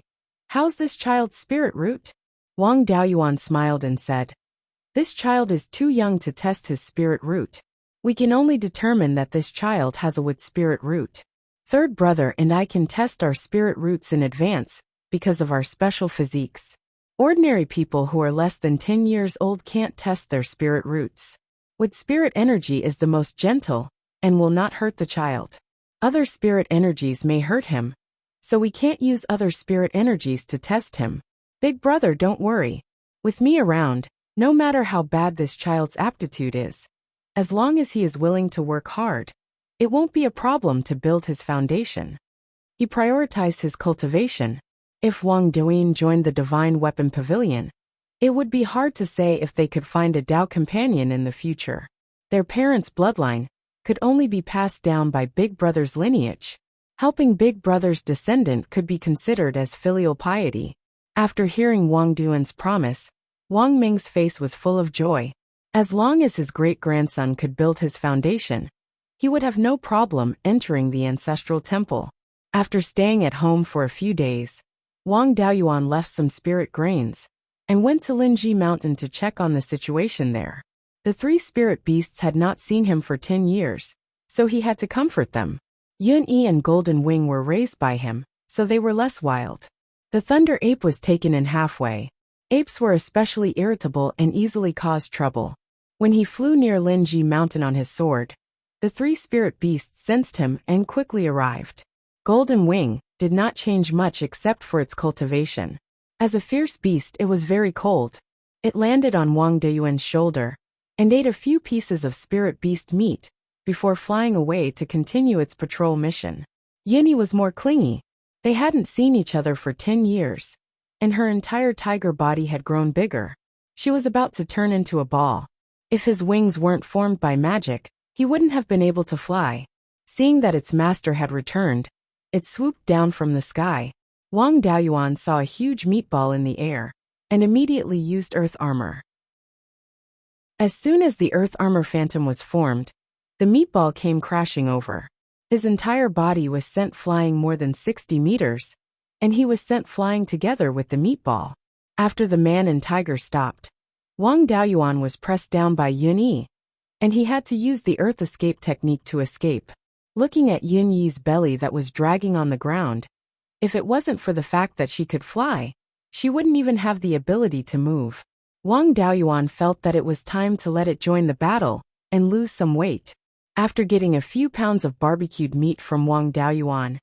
"How's this child's spirit root?" Wang Daoyuan smiled and said, "This child is too young to test his spirit root. We can only determine that this child has a wood spirit root. Third brother and I can test our spirit roots in advance because of our special physiques. Ordinary people who are less than 10 years old can't test their spirit roots. Wood spirit energy is the most gentle and will not hurt the child. Other spirit energies may hurt him, so we can't use other spirit energies to test him. Big brother, don't worry. With me around, no matter how bad this child's aptitude is, as long as he is willing to work hard, it won't be a problem to build his foundation." He prioritized his cultivation. If Wang Daoyuan joined the Divine Weapon Pavilion, it would be hard to say if they could find a Dao companion in the future. Their parents' bloodline could only be passed down by Big Brother's lineage. Helping Big Brother's descendant could be considered as filial piety. After hearing Wang Daoyuan's promise, Wang Ming's face was full of joy. As long as his great-grandson could build his foundation, he would have no problem entering the ancestral temple. After staying at home for a few days, Wang Daoyuan left some spirit grains and went to Linji Mountain to check on the situation there. The 3 spirit beasts had not seen him for 10 years, so he had to comfort them. Yun-Yi and Golden Wing were raised by him, so they were less wild. The Thunder Ape was taken in halfway. Apes were especially irritable and easily caused trouble. When he flew near Linji Mountain on his sword, the 3 spirit beasts sensed him and quickly arrived. Golden Wing did not change much except for its cultivation. As a fierce beast, it was very cold. It landed on Wang Daoyuan's shoulder and ate a few pieces of spirit beast meat before flying away to continue its patrol mission. Yuni was more clingy. They hadn't seen each other for 10 years, and her entire tiger body had grown bigger. She was about to turn into a ball. If his wings weren't formed by magic, he wouldn't have been able to fly. Seeing that its master had returned, it swooped down from the sky. Wang Daoyuan saw a huge meatball in the air, and immediately used earth armor. As soon as the earth armor phantom was formed, the meatball came crashing over. His entire body was sent flying more than 60 meters, and he was sent flying together with the meatball. After the man and tiger stopped, Wang Daoyuan was pressed down by Yun Yi, and he had to use the earth escape technique to escape. Looking at Yun Yi's belly that was dragging on the ground, if it wasn't for the fact that she could fly, she wouldn't even have the ability to move. Wang Daoyuan felt that it was time to let it join the battle and lose some weight. After getting a few pounds of barbecued meat from Wang Daoyuan,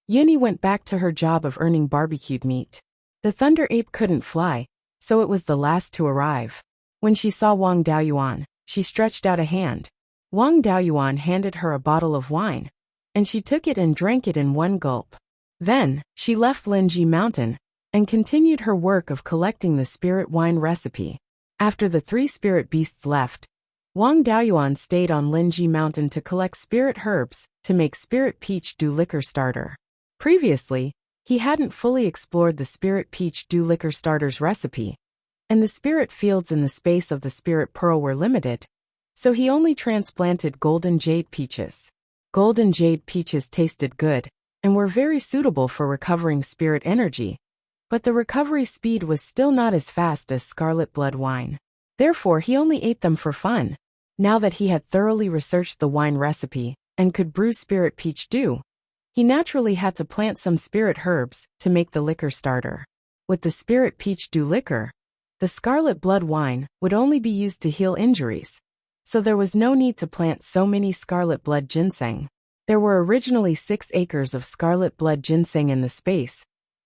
Yun Yi went back to her job of earning barbecued meat. The thunder ape couldn't fly, so it was the last to arrive. When she saw Wang Daoyuan, she stretched out a hand. Wang Daoyuan handed her a bottle of wine, and she took it and drank it in one gulp. Then, she left Linji Mountain and continued her work of collecting the spirit wine recipe. After the 3 spirit beasts left, Wang Daoyuan stayed on Linji Mountain to collect spirit herbs to make spirit peach dew liquor starter. Previously, he hadn't fully explored the spirit peach dew liquor starter's recipe, and the spirit fields in the space of the spirit pearl were limited, so he only transplanted golden jade peaches. Golden jade peaches tasted good and were very suitable for recovering spirit energy, but the recovery speed was still not as fast as scarlet blood wine. Therefore, he only ate them for fun. Now that he had thoroughly researched the wine recipe and could brew spirit peach dew, he naturally had to plant some spirit herbs to make the liquor starter. With the spirit peach dew liquor, the scarlet blood wine would only be used to heal injuries, so there was no need to plant so many scarlet blood ginseng. There were originally 6 acres of scarlet blood ginseng in the space,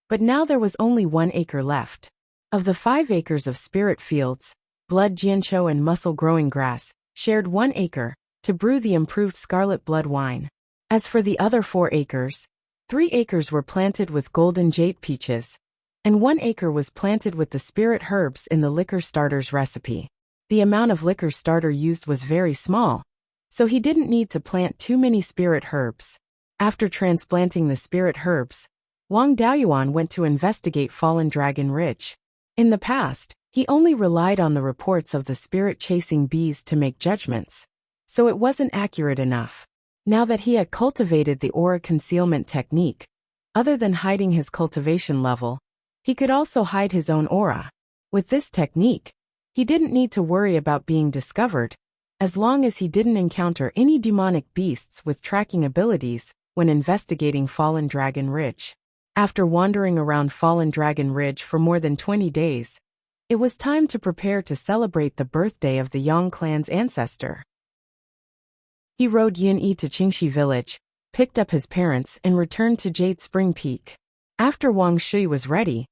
but now there was only 1 acre left. Of the 5 acres of spirit fields, blood jianqiu and muscle-growing grass shared 1 acre to brew the improved scarlet blood wine. As for the other 4 acres, 3 acres were planted with golden jade peaches, and 1 acre was planted with the spirit herbs in the liquor starter's recipe. The amount of liquor starter used was very small, so he didn't need to plant too many spirit herbs. After transplanting the spirit herbs, Wang Daoyuan went to investigate Fallen Dragon Ridge. In the past, he only relied on the reports of the spirit-chasing bees to make judgments, so it wasn't accurate enough. Now that he had cultivated the aura concealment technique, other than hiding his cultivation level, he could also hide his own aura. With this technique, he didn't need to worry about being discovered, as long as he didn't encounter any demonic beasts with tracking abilities when investigating Fallen Dragon Ridge. After wandering around Fallen Dragon Ridge for more than 20 days, it was time to prepare to celebrate the birthday of the Yang clan's ancestor. He rode Yun Yi to Qingxi village, picked up his parents and returned to Jade Spring Peak. After Wang Shui was ready,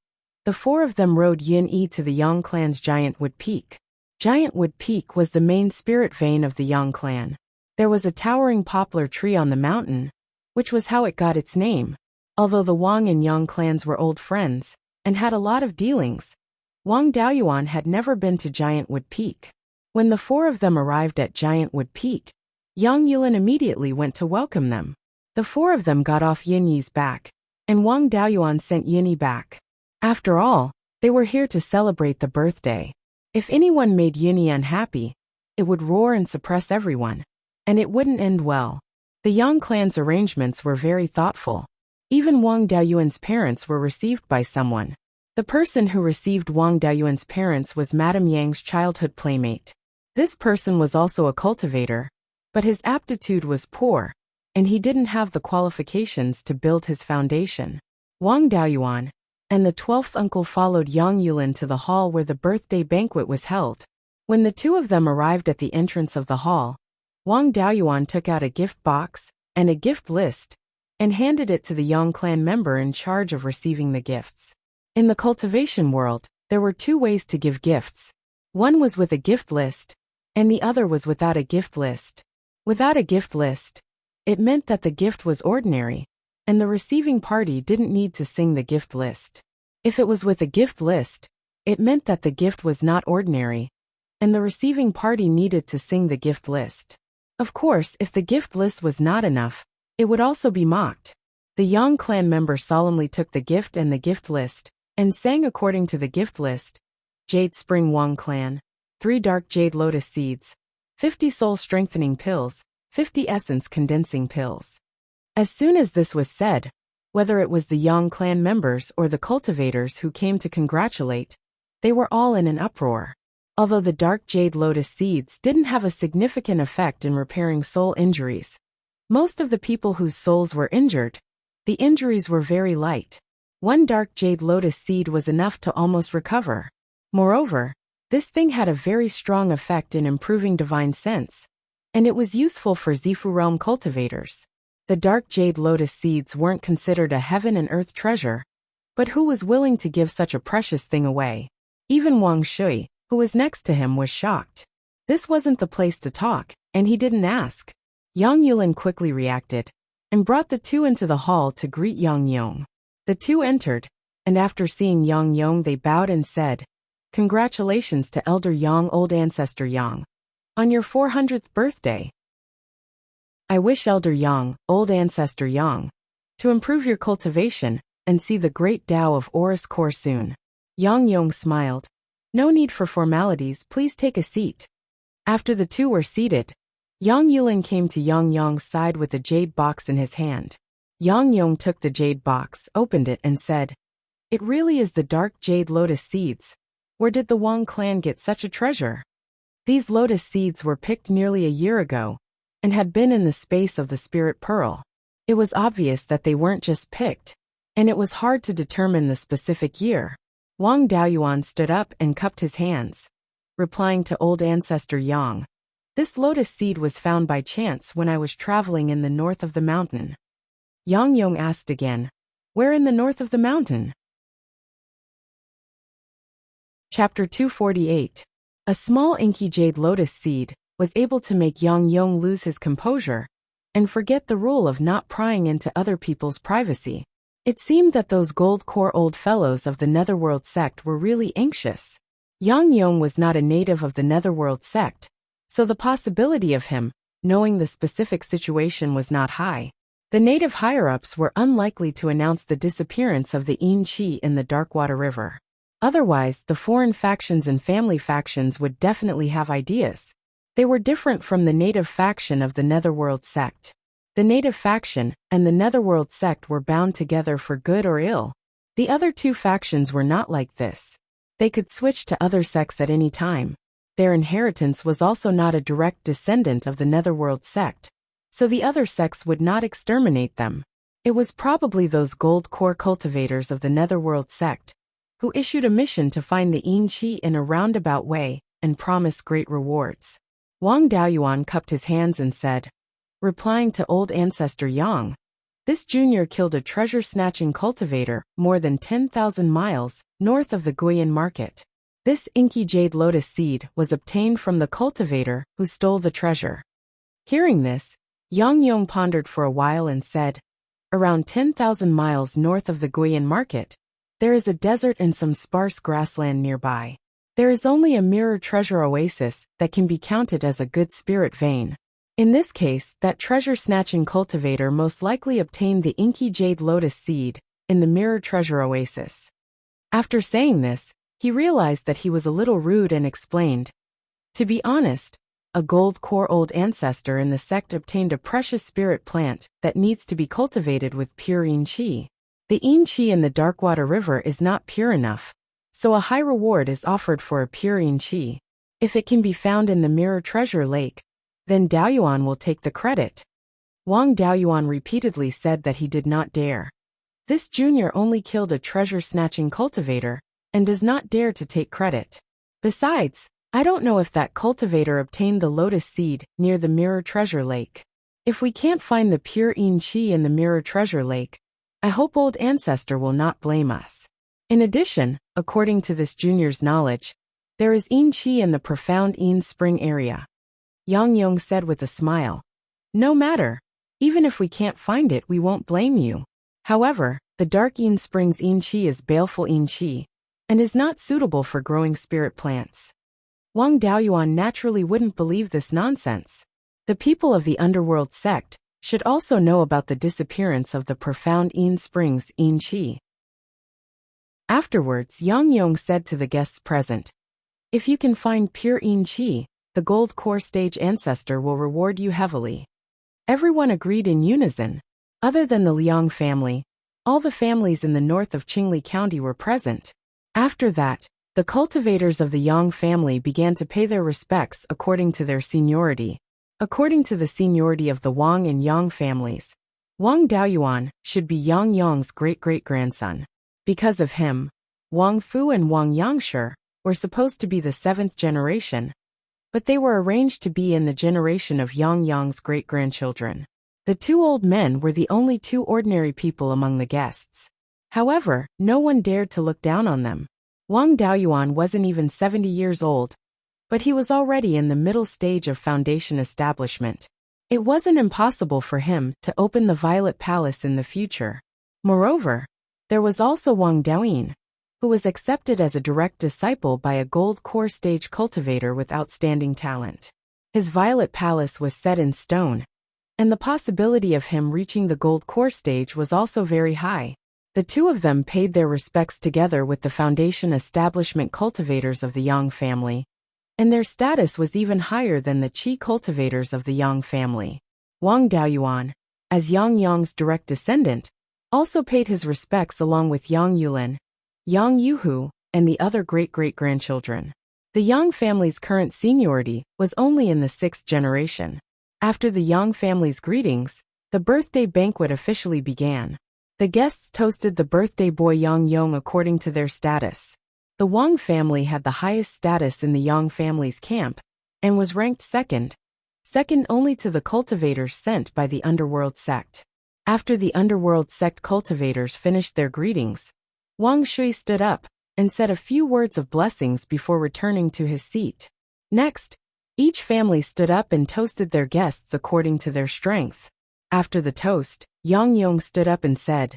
the 4 of them rode Yun Yi to the Yang clan's Giant Wood Peak. Giant Wood Peak was the main spirit vein of the Yang clan. There was a towering poplar tree on the mountain, which was how it got its name. Although the Wang and Yang clans were old friends and had a lot of dealings, Wang Daoyuan had never been to Giant Wood Peak. When the 4 of them arrived at Giant Wood Peak, Yang Yulin immediately went to welcome them. The 4 of them got off Yin Yi's back, and Wang Daoyuan sent Yin Yi back. After all, they were here to celebrate the birthday. If anyone made Yin Yi unhappy, it would roar and suppress everyone, and it wouldn't end well. The Yang clan's arrangements were very thoughtful. Even Wang Daoyuan's parents were received by someone. The person who received Wang Daoyuan's parents was Madame Yang's childhood playmate. This person was also a cultivator, but his aptitude was poor, and he didn't have the qualifications to build his foundation. Wang Daoyuan and the 12th uncle followed Yang Yulin to the hall where the birthday banquet was held. When the 2 of them arrived at the entrance of the hall, Wang Daoyuan took out a gift box and a gift list and handed it to the Yang clan member in charge of receiving the gifts. In the cultivation world, there were 2 ways to give gifts. One was with a gift list, and the other was without a gift list. Without a gift list, it meant that the gift was ordinary, and the receiving party didn't need to sing the gift list. If it was with a gift list, it meant that the gift was not ordinary, and the receiving party needed to sing the gift list. Of course, if the gift list was not enough, it would also be mocked. The Yang clan member solemnly took the gift and the gift list, and sang according to the gift list. Jade Spring Wang Clan, 3 dark jade lotus seeds, 50 soul strengthening pills, 50 essence condensing pills. As soon as this was said, whether it was the Yang clan members or the cultivators who came to congratulate, they were all in an uproar. Although the dark jade lotus seeds didn't have a significant effect in repairing soul injuries, most of the people whose souls were injured, the injuries were very light. 1 dark jade lotus seed was enough to almost recover. Moreover, this thing had a very strong effect in improving divine sense, and it was useful for Zifu realm cultivators. The dark jade lotus seeds weren't considered a heaven and earth treasure, but who was willing to give such a precious thing away? Even Wang Shui, who was next to him, was shocked. This wasn't the place to talk, and he didn't ask. Yang Yulin quickly reacted, and brought the 2 into the hall to greet Yang Yong. The 2 entered, and after seeing Yang Yong they bowed and said, "Congratulations to Elder Yang, Old Ancestor Yang, on your 400th birthday. I wish Elder Yang, Old Ancestor Yang, to improve your cultivation and see the great Tao of Oris Core soon." Yang Yong smiled. "No need for formalities, please take a seat." After the 2 were seated, Yang Yulin came to Yang Yong's side with a jade box in his hand. Yang Yong took the jade box, opened it and said, "It really is the dark jade lotus seeds. Where did the Wang clan get such a treasure?" These lotus seeds were picked nearly a year ago, and had been in the space of the spirit pearl. It was obvious that they weren't just picked, and it was hard to determine the specific year. Wang Daoyuan stood up and cupped his hands, replying to Old Ancestor Yang, "This lotus seed was found by chance when I was traveling in the north of the mountain." Yang Yong asked again, "Where in the north of the mountain?" Chapter 248. A small inky jade lotus seed was able to make Yang Yong lose his composure and forget the rule of not prying into other people's privacy. It seemed that those gold core old fellows of the Netherworld sect were really anxious. Yang Yong was not a native of the Netherworld sect, so the possibility of him knowing the specific situation was not high. The native higher-ups were unlikely to announce the disappearance of the Yin Qi in the Darkwater River. Otherwise, the foreign factions and family factions would definitely have ideas. They were different from the native faction of the Netherworld sect. The native faction and the Netherworld sect were bound together for good or ill. The other 2 factions were not like this. They could switch to other sects at any time. Their inheritance was also not a direct descendant of the Netherworld sect, so the other sects would not exterminate them. It was probably those gold core cultivators of the Netherworld sect who issued a mission to find the Yin Qi in a roundabout way and promise great rewards. Wang Daoyuan cupped his hands and said, replying to Old Ancestor Yang, "This junior killed a treasure-snatching cultivator more than 10,000 miles north of the Beiyuan market. This inky jade lotus seed was obtained from the cultivator who stole the treasure." Hearing this, Yang Yong pondered for a while and said, "Around 10,000 miles north of the Beiyuan market, there is a desert and some sparse grassland nearby. There is only a mirror treasure oasis that can be counted as a good spirit vein. In this case, that treasure-snatching cultivator most likely obtained the inky jade lotus seed in the mirror treasure oasis." After saying this, he realized that he was a little rude and explained, "To be honest, a gold core old ancestor in the sect obtained a precious spirit plant that needs to be cultivated with pure Yin Qi. The Yin Qi in the Darkwater River is not pure enough, so a high reward is offered for a pure Yin Qi. If it can be found in the mirror treasure lake, then Daoyuan will take the credit." Wang Daoyuan repeatedly said that he did not dare. This junior only killed a treasure-snatching cultivator and does not dare to take credit. Besides, I don't know if that cultivator obtained the lotus seed near the mirror treasure lake. If we can't find the pure Yin Qi in the mirror treasure lake, I hope Old Ancestor will not blame us. In addition, according to this junior's knowledge, there is Yin Qi in the profound Yin Spring area." Yang Yong said with a smile, "No matter. Even if we can't find it, we won't blame you. However, the Dark Yin Springs Yin Qi is baleful Yin Qi, and is not suitable for growing spirit plants." Wang Daoyuan naturally wouldn't believe this nonsense. The people of the underworld sect should also know about the disappearance of the profound Yin springs Yin Qi. Afterwards, Yang Yong said to the guests present, "If you can find pure Yin Qi, the gold core stage ancestor will reward you heavily." Everyone agreed in unison. Other than the Liang family, all the families in the north of Qingli County were present. After that, the cultivators of the Yang family began to pay their respects according to their seniority. According to the seniority of the Wang and Yang families, Wang Daoyuan should be Yang Yong's great-great-grandson. Because of him, Wang Fu and Wang Yangshi were supposed to be the 7th generation, but they were arranged to be in the generation of Yang Yong's great-grandchildren. The two old men were the only two ordinary people among the guests. However, no one dared to look down on them. Wang Daoyuan wasn't even 70 years old, but he was already in the middle stage of foundation establishment. It wasn't impossible for him to open the Violet Palace in the future. Moreover, there was also Wang Daoyin, who was accepted as a direct disciple by a gold core stage cultivator with outstanding talent. His Violet Palace was set in stone, and the possibility of him reaching the gold core stage was also very high. The two of them paid their respects together with the foundation establishment cultivators of the Yang family, and their status was even higher than the Qi cultivators of the Yang family. Wang Daoyuan, as Yang Yong's direct descendant, also paid his respects along with Yang Yulin, Yang Yuhu, and the other great-great-grandchildren. The Yang family's current seniority was only in the 6th generation. After the Yang family's greetings, the birthday banquet officially began. The guests toasted the birthday boy Yang Yong according to their status. The Wang family had the highest status in the Yang family's camp, and was ranked second only to the cultivators sent by the underworld sect. After the underworld sect cultivators finished their greetings, Wang Shui stood up and said a few words of blessings before returning to his seat. Next, each family stood up and toasted their guests according to their strength. After the toast, Yang Yong stood up and said,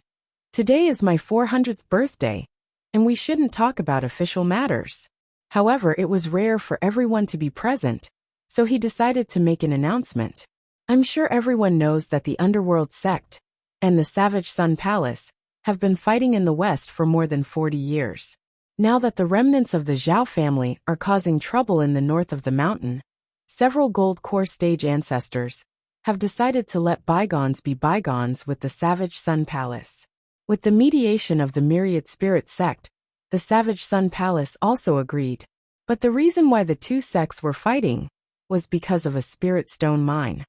"Today is my 400th birthday, and we shouldn't talk about official matters." However, it was rare for everyone to be present, so he decided to make an announcement. "I'm sure everyone knows that the underworld sect and the Savage Sun Palace have been fighting in the West for more than 40 years. Now that the remnants of the Zhao family are causing trouble in the north of the mountain, several gold core stage ancestors have decided to let bygones be bygones with the Savage Sun Palace. With the mediation of the Myriad Spirit sect, the Savage Sun Palace also agreed. But the reason why the two sects were fighting was because of a spirit stone mine.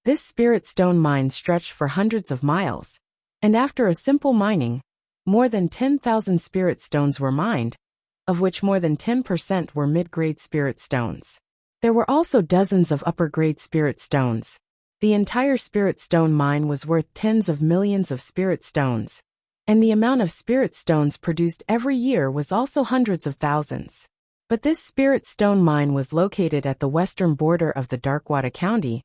This spirit stone mine stretched for hundreds of miles, and after a simple mining, more than 10,000 spirit stones were mined, of which more than 10% were mid-grade spirit stones. There were also dozens of upper-grade spirit stones. The entire spirit stone mine was worth tens of millions of spirit stones, and the amount of spirit stones produced every year was also hundreds of thousands. But this spirit stone mine was located at the western border of the Darkwada County,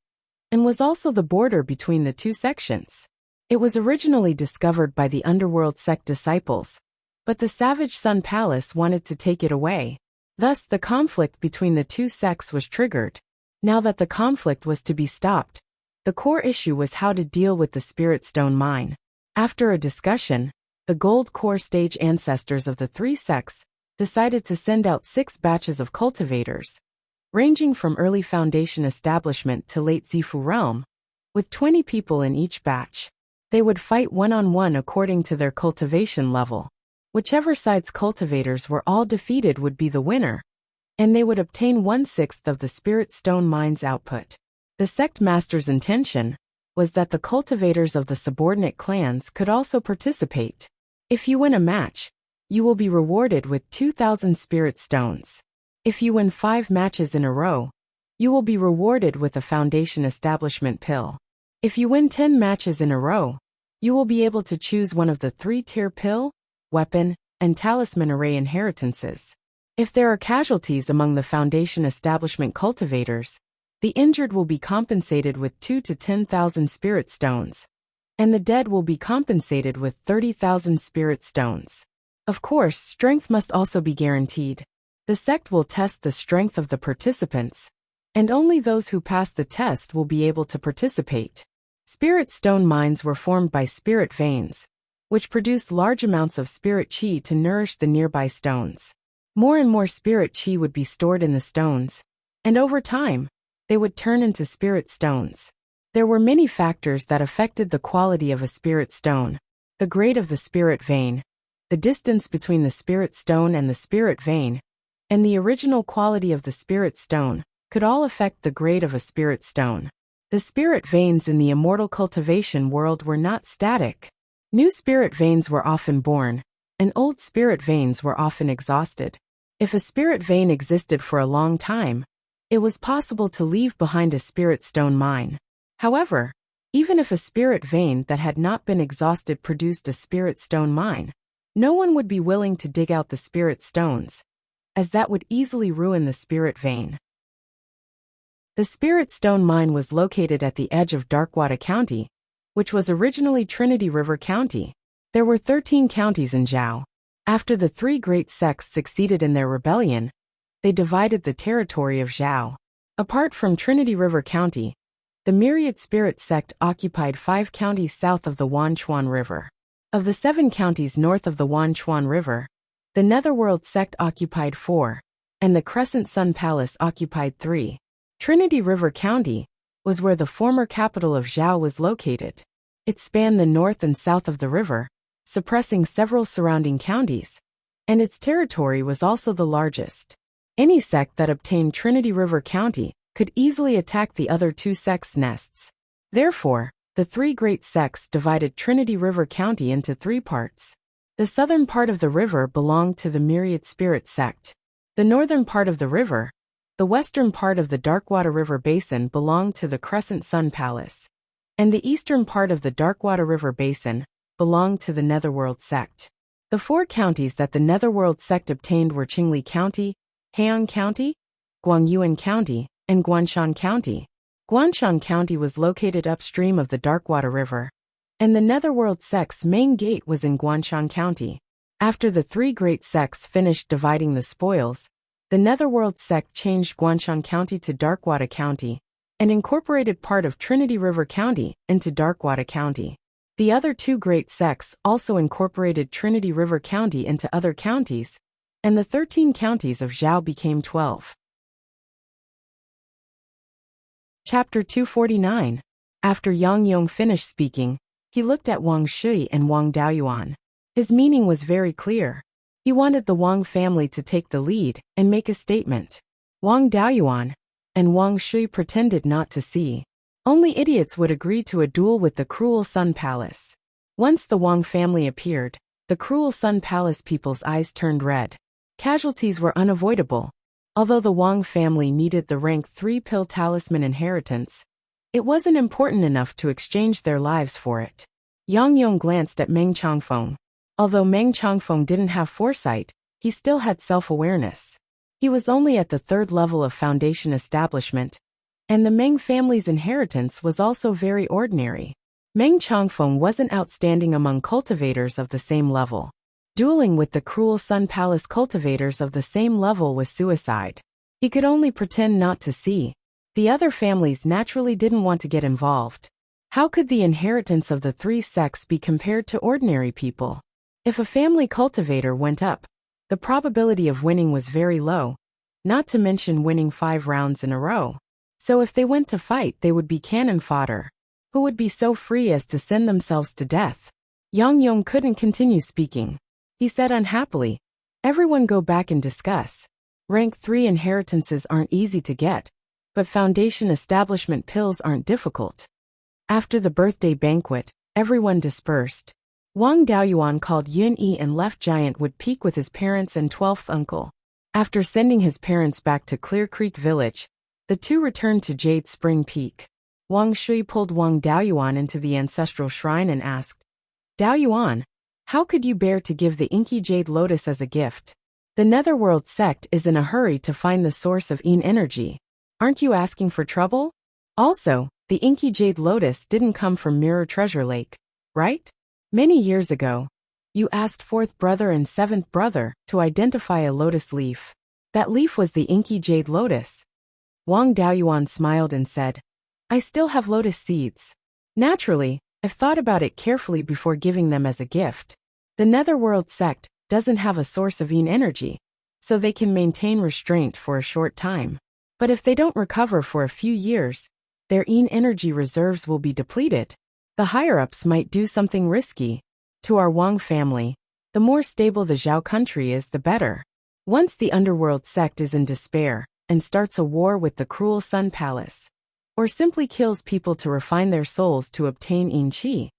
and was also the border between the two sections. It was originally discovered by the underworld sect disciples, but the Savage Sun Palace wanted to take it away. Thus, the conflict between the two sects was triggered. Now that the conflict was to be stopped, the core issue was how to deal with the spirit stone mine. After a discussion, the gold core stage ancestors of the three sects decided to send out 6 batches of cultivators, ranging from early foundation establishment to late Zifu realm, with 20 people in each batch. They would fight one-on-one according to their cultivation level. Whichever side's cultivators were all defeated would be the winner, and they would obtain 1/6 of the spirit stone mine's output. The sect master's intention was that the cultivators of the subordinate clans could also participate. If you win a match, you will be rewarded with 2,000 spirit stones. If you win 5 matches in a row, you will be rewarded with a foundation establishment pill. If you win 10 matches in a row, you will be able to choose one of the 3-tier pill, weapon, and talisman array inheritances. If there are casualties among the foundation establishment cultivators, the injured will be compensated with 2 to 10,000 spirit stones, and the dead will be compensated with 30,000 spirit stones. Of course, strength must also be guaranteed. The sect will test the strength of the participants, and only those who pass the test will be able to participate. Spirit stone mines were formed by spirit veins, which produced large amounts of spirit chi to nourish the nearby stones. More and more spirit chi would be stored in the stones, and over time, they would turn into spirit stones. There were many factors that affected the quality of a spirit stone: the grade of the spirit vein, the distance between the spirit stone and the spirit vein, and the original quality of the spirit stone could all affect the grade of a spirit stone. The spirit veins in the immortal cultivation world were not static. New spirit veins were often born, and old spirit veins were often exhausted. If a spirit vein existed for a long time, it was possible to leave behind a spirit stone mine. However, even if a spirit vein that had not been exhausted produced a spirit stone mine, no one would be willing to dig out the spirit stones, as that would easily ruin the spirit vein. The spirit stone mine was located at the edge of Darkwater County, which was originally Trinity River County. There were 13 counties in Zhao. After the three great sects succeeded in their rebellion, they divided the territory of Zhao. Apart from Trinity River County, the Myriad Spirit sect occupied 5 counties south of the Wanchuan River. Of the 7 counties north of the Wanchuan River, the Netherworld sect occupied 4, and the Crescent Sun Palace occupied 3. Trinity River County was where the former capital of Zhao was located. It spanned the north and south of the river, suppressing several surrounding counties, and its territory was also the largest. Any sect that obtained Trinity River County could easily attack the other 2 sects' nests. Therefore, the 3 great sects divided Trinity River County into 3 parts. The southern part of the river belonged to the Myriad Spirit sect. The northern part of the river, the western part of the Darkwater River Basin, belonged to the Crescent Sun Palace, and the eastern part of the Darkwater River Basin belonged to the Netherworld sect. The 4 counties that the Netherworld sect obtained were Qingli County, Heian County, Guangyuan County, and Guanshan County. Guanshan County was located upstream of the Darkwater River, and the Netherworld sect's main gate was in Guanshan County. After the 3 great sects finished dividing the spoils, the Netherworld sect changed Guanshan County to Darkwater County and incorporated part of Trinity River County into Darkwater County. The other 2 great sects also incorporated Trinity River County into other counties, and the 13 counties of Zhao became 12. Chapter 249. After Yang Yong finished speaking, he looked at Wang Shui and Wang Daoyuan. His meaning was very clear. He wanted the Wang family to take the lead and make a statement. Wang Daoyuan and Wang Shui pretended not to see. Only idiots would agree to a duel with the Cruel Sun Palace. Once the Wang family appeared, the Cruel Sun Palace people's eyes turned red. Casualties were unavoidable. Although the Wang family needed the rank 3 pill talisman inheritance, it wasn't important enough to exchange their lives for it. Yang Yong glanced at Meng Changfeng. Although Meng Changfeng didn't have foresight, he still had self-awareness. He was only at the 3rd level of foundation establishment, and the Meng family's inheritance was also very ordinary. Meng Changfeng wasn't outstanding among cultivators of the same level. Dueling with the Cruel Sun Palace cultivators of the same level was suicide. He could only pretend not to see. The other families naturally didn't want to get involved. How could the inheritance of the 3 sects be compared to ordinary people? If a family cultivator went up, the probability of winning was very low, not to mention winning 5 rounds in a row. So if they went to fight, they would be cannon fodder. Who would be so free as to send themselves to death? Yang Yong couldn't continue speaking. He said unhappily, "Everyone go back and discuss. Rank 3 inheritances aren't easy to get, but foundation establishment pills aren't difficult." After the birthday banquet, everyone dispersed. Wang Daoyuan called Yun Yi and left Giant Wood Peak with his parents and 12th uncle. After sending his parents back to Clear Creek Village, the 2 returned to Jade Spring Peak. Wang Shui pulled Wang Daoyuan into the ancestral shrine and asked, "Daoyuan, how could you bear to give the inky jade lotus as a gift? The Netherworld sect is in a hurry to find the source of Yin energy. Aren't you asking for trouble? Also, the inky jade lotus didn't come from Mirror Treasure Lake, right? Many years ago, you asked 4th brother and 7th brother to identify a lotus leaf. That leaf was the inky jade lotus. Wang Daoyuan smiled and said, I still have lotus seeds. Naturally, I've thought about it carefully before giving them as a gift. The Netherworld sect doesn't have a source of yin energy, so they can maintain restraint for a short time. But if they don't recover for a few years, their yin energy reserves will be depleted. The higher-ups might do something risky. To our Wang family, the more stable the Zhao country is, the better. Once the Underworld sect is in despair and starts a war with the cruel Sun Palace, or simply kills people to refine their souls to obtain yin qi,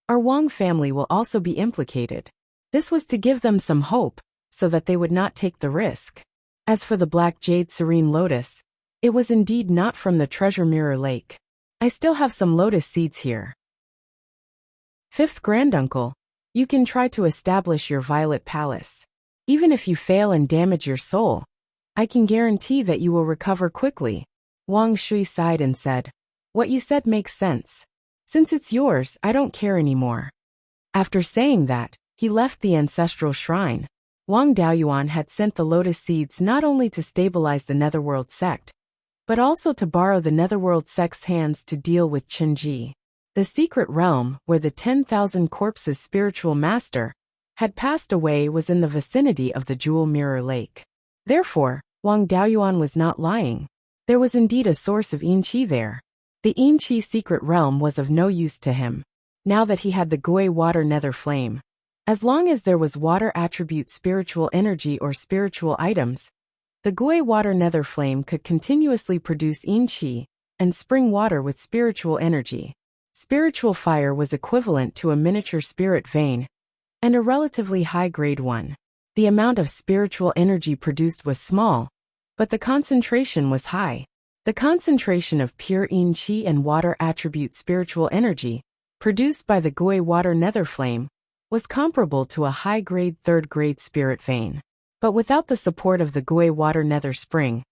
our Wang family will also be implicated. This was to give them some hope, so that they would not take the risk. As for the Black Jade Serene Lotus, it was indeed not from the Treasure Mirror Lake. I still have some lotus seeds here. Fifth granduncle, you can try to establish your Violet Palace. Even if you fail and damage your soul, I can guarantee that you will recover quickly. Wang Shui sighed and said, What you said makes sense. Since it's yours, I don't care anymore. After saying that, he left the ancestral shrine. Wang Daoyuan had sent the lotus seeds not only to stabilize the Netherworld sect, but also to borrow the Netherworld sect's hands to deal with Chenji. The secret realm where the 10,000 corpses spiritual master had passed away was in the vicinity of the Jewel Mirror Lake. Therefore, Wang Daoyuan was not lying. There was indeed a source of yin qi there. The yin qi secret realm was of no use to him, now that he had the Gui water nether flame. As long as there was water attribute spiritual energy or spiritual items, the Gui water nether flame could continuously produce yin qi and spring water with spiritual energy. Spiritual fire was equivalent to a miniature spirit vein, and a relatively high-grade one. The amount of spiritual energy produced was small, but the concentration was high. The concentration of pure yin qi and water attribute spiritual energy, produced by the Gui water nether flame, was comparable to a high-grade third-grade spirit vein. But without the support of the Gui water nether spring,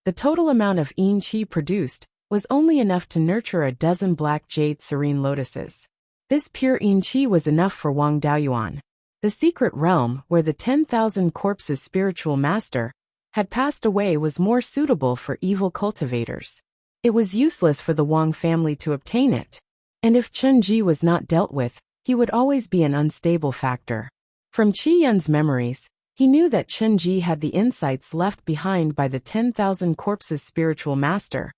the total amount of yin qi produced was only enough to nurture a dozen black jade serene lotuses. This pure yin qi was enough for Wang Daoyuan. The secret realm where the 10,000 corpses spiritual master had passed away was more suitable for evil cultivators. It was useless for the Wang family to obtain it. And if Chenji was not dealt with, he would always be an unstable factor. From Qi Yun's memories, he knew that Chenji had the insights left behind by the 10,000 corpses spiritual master,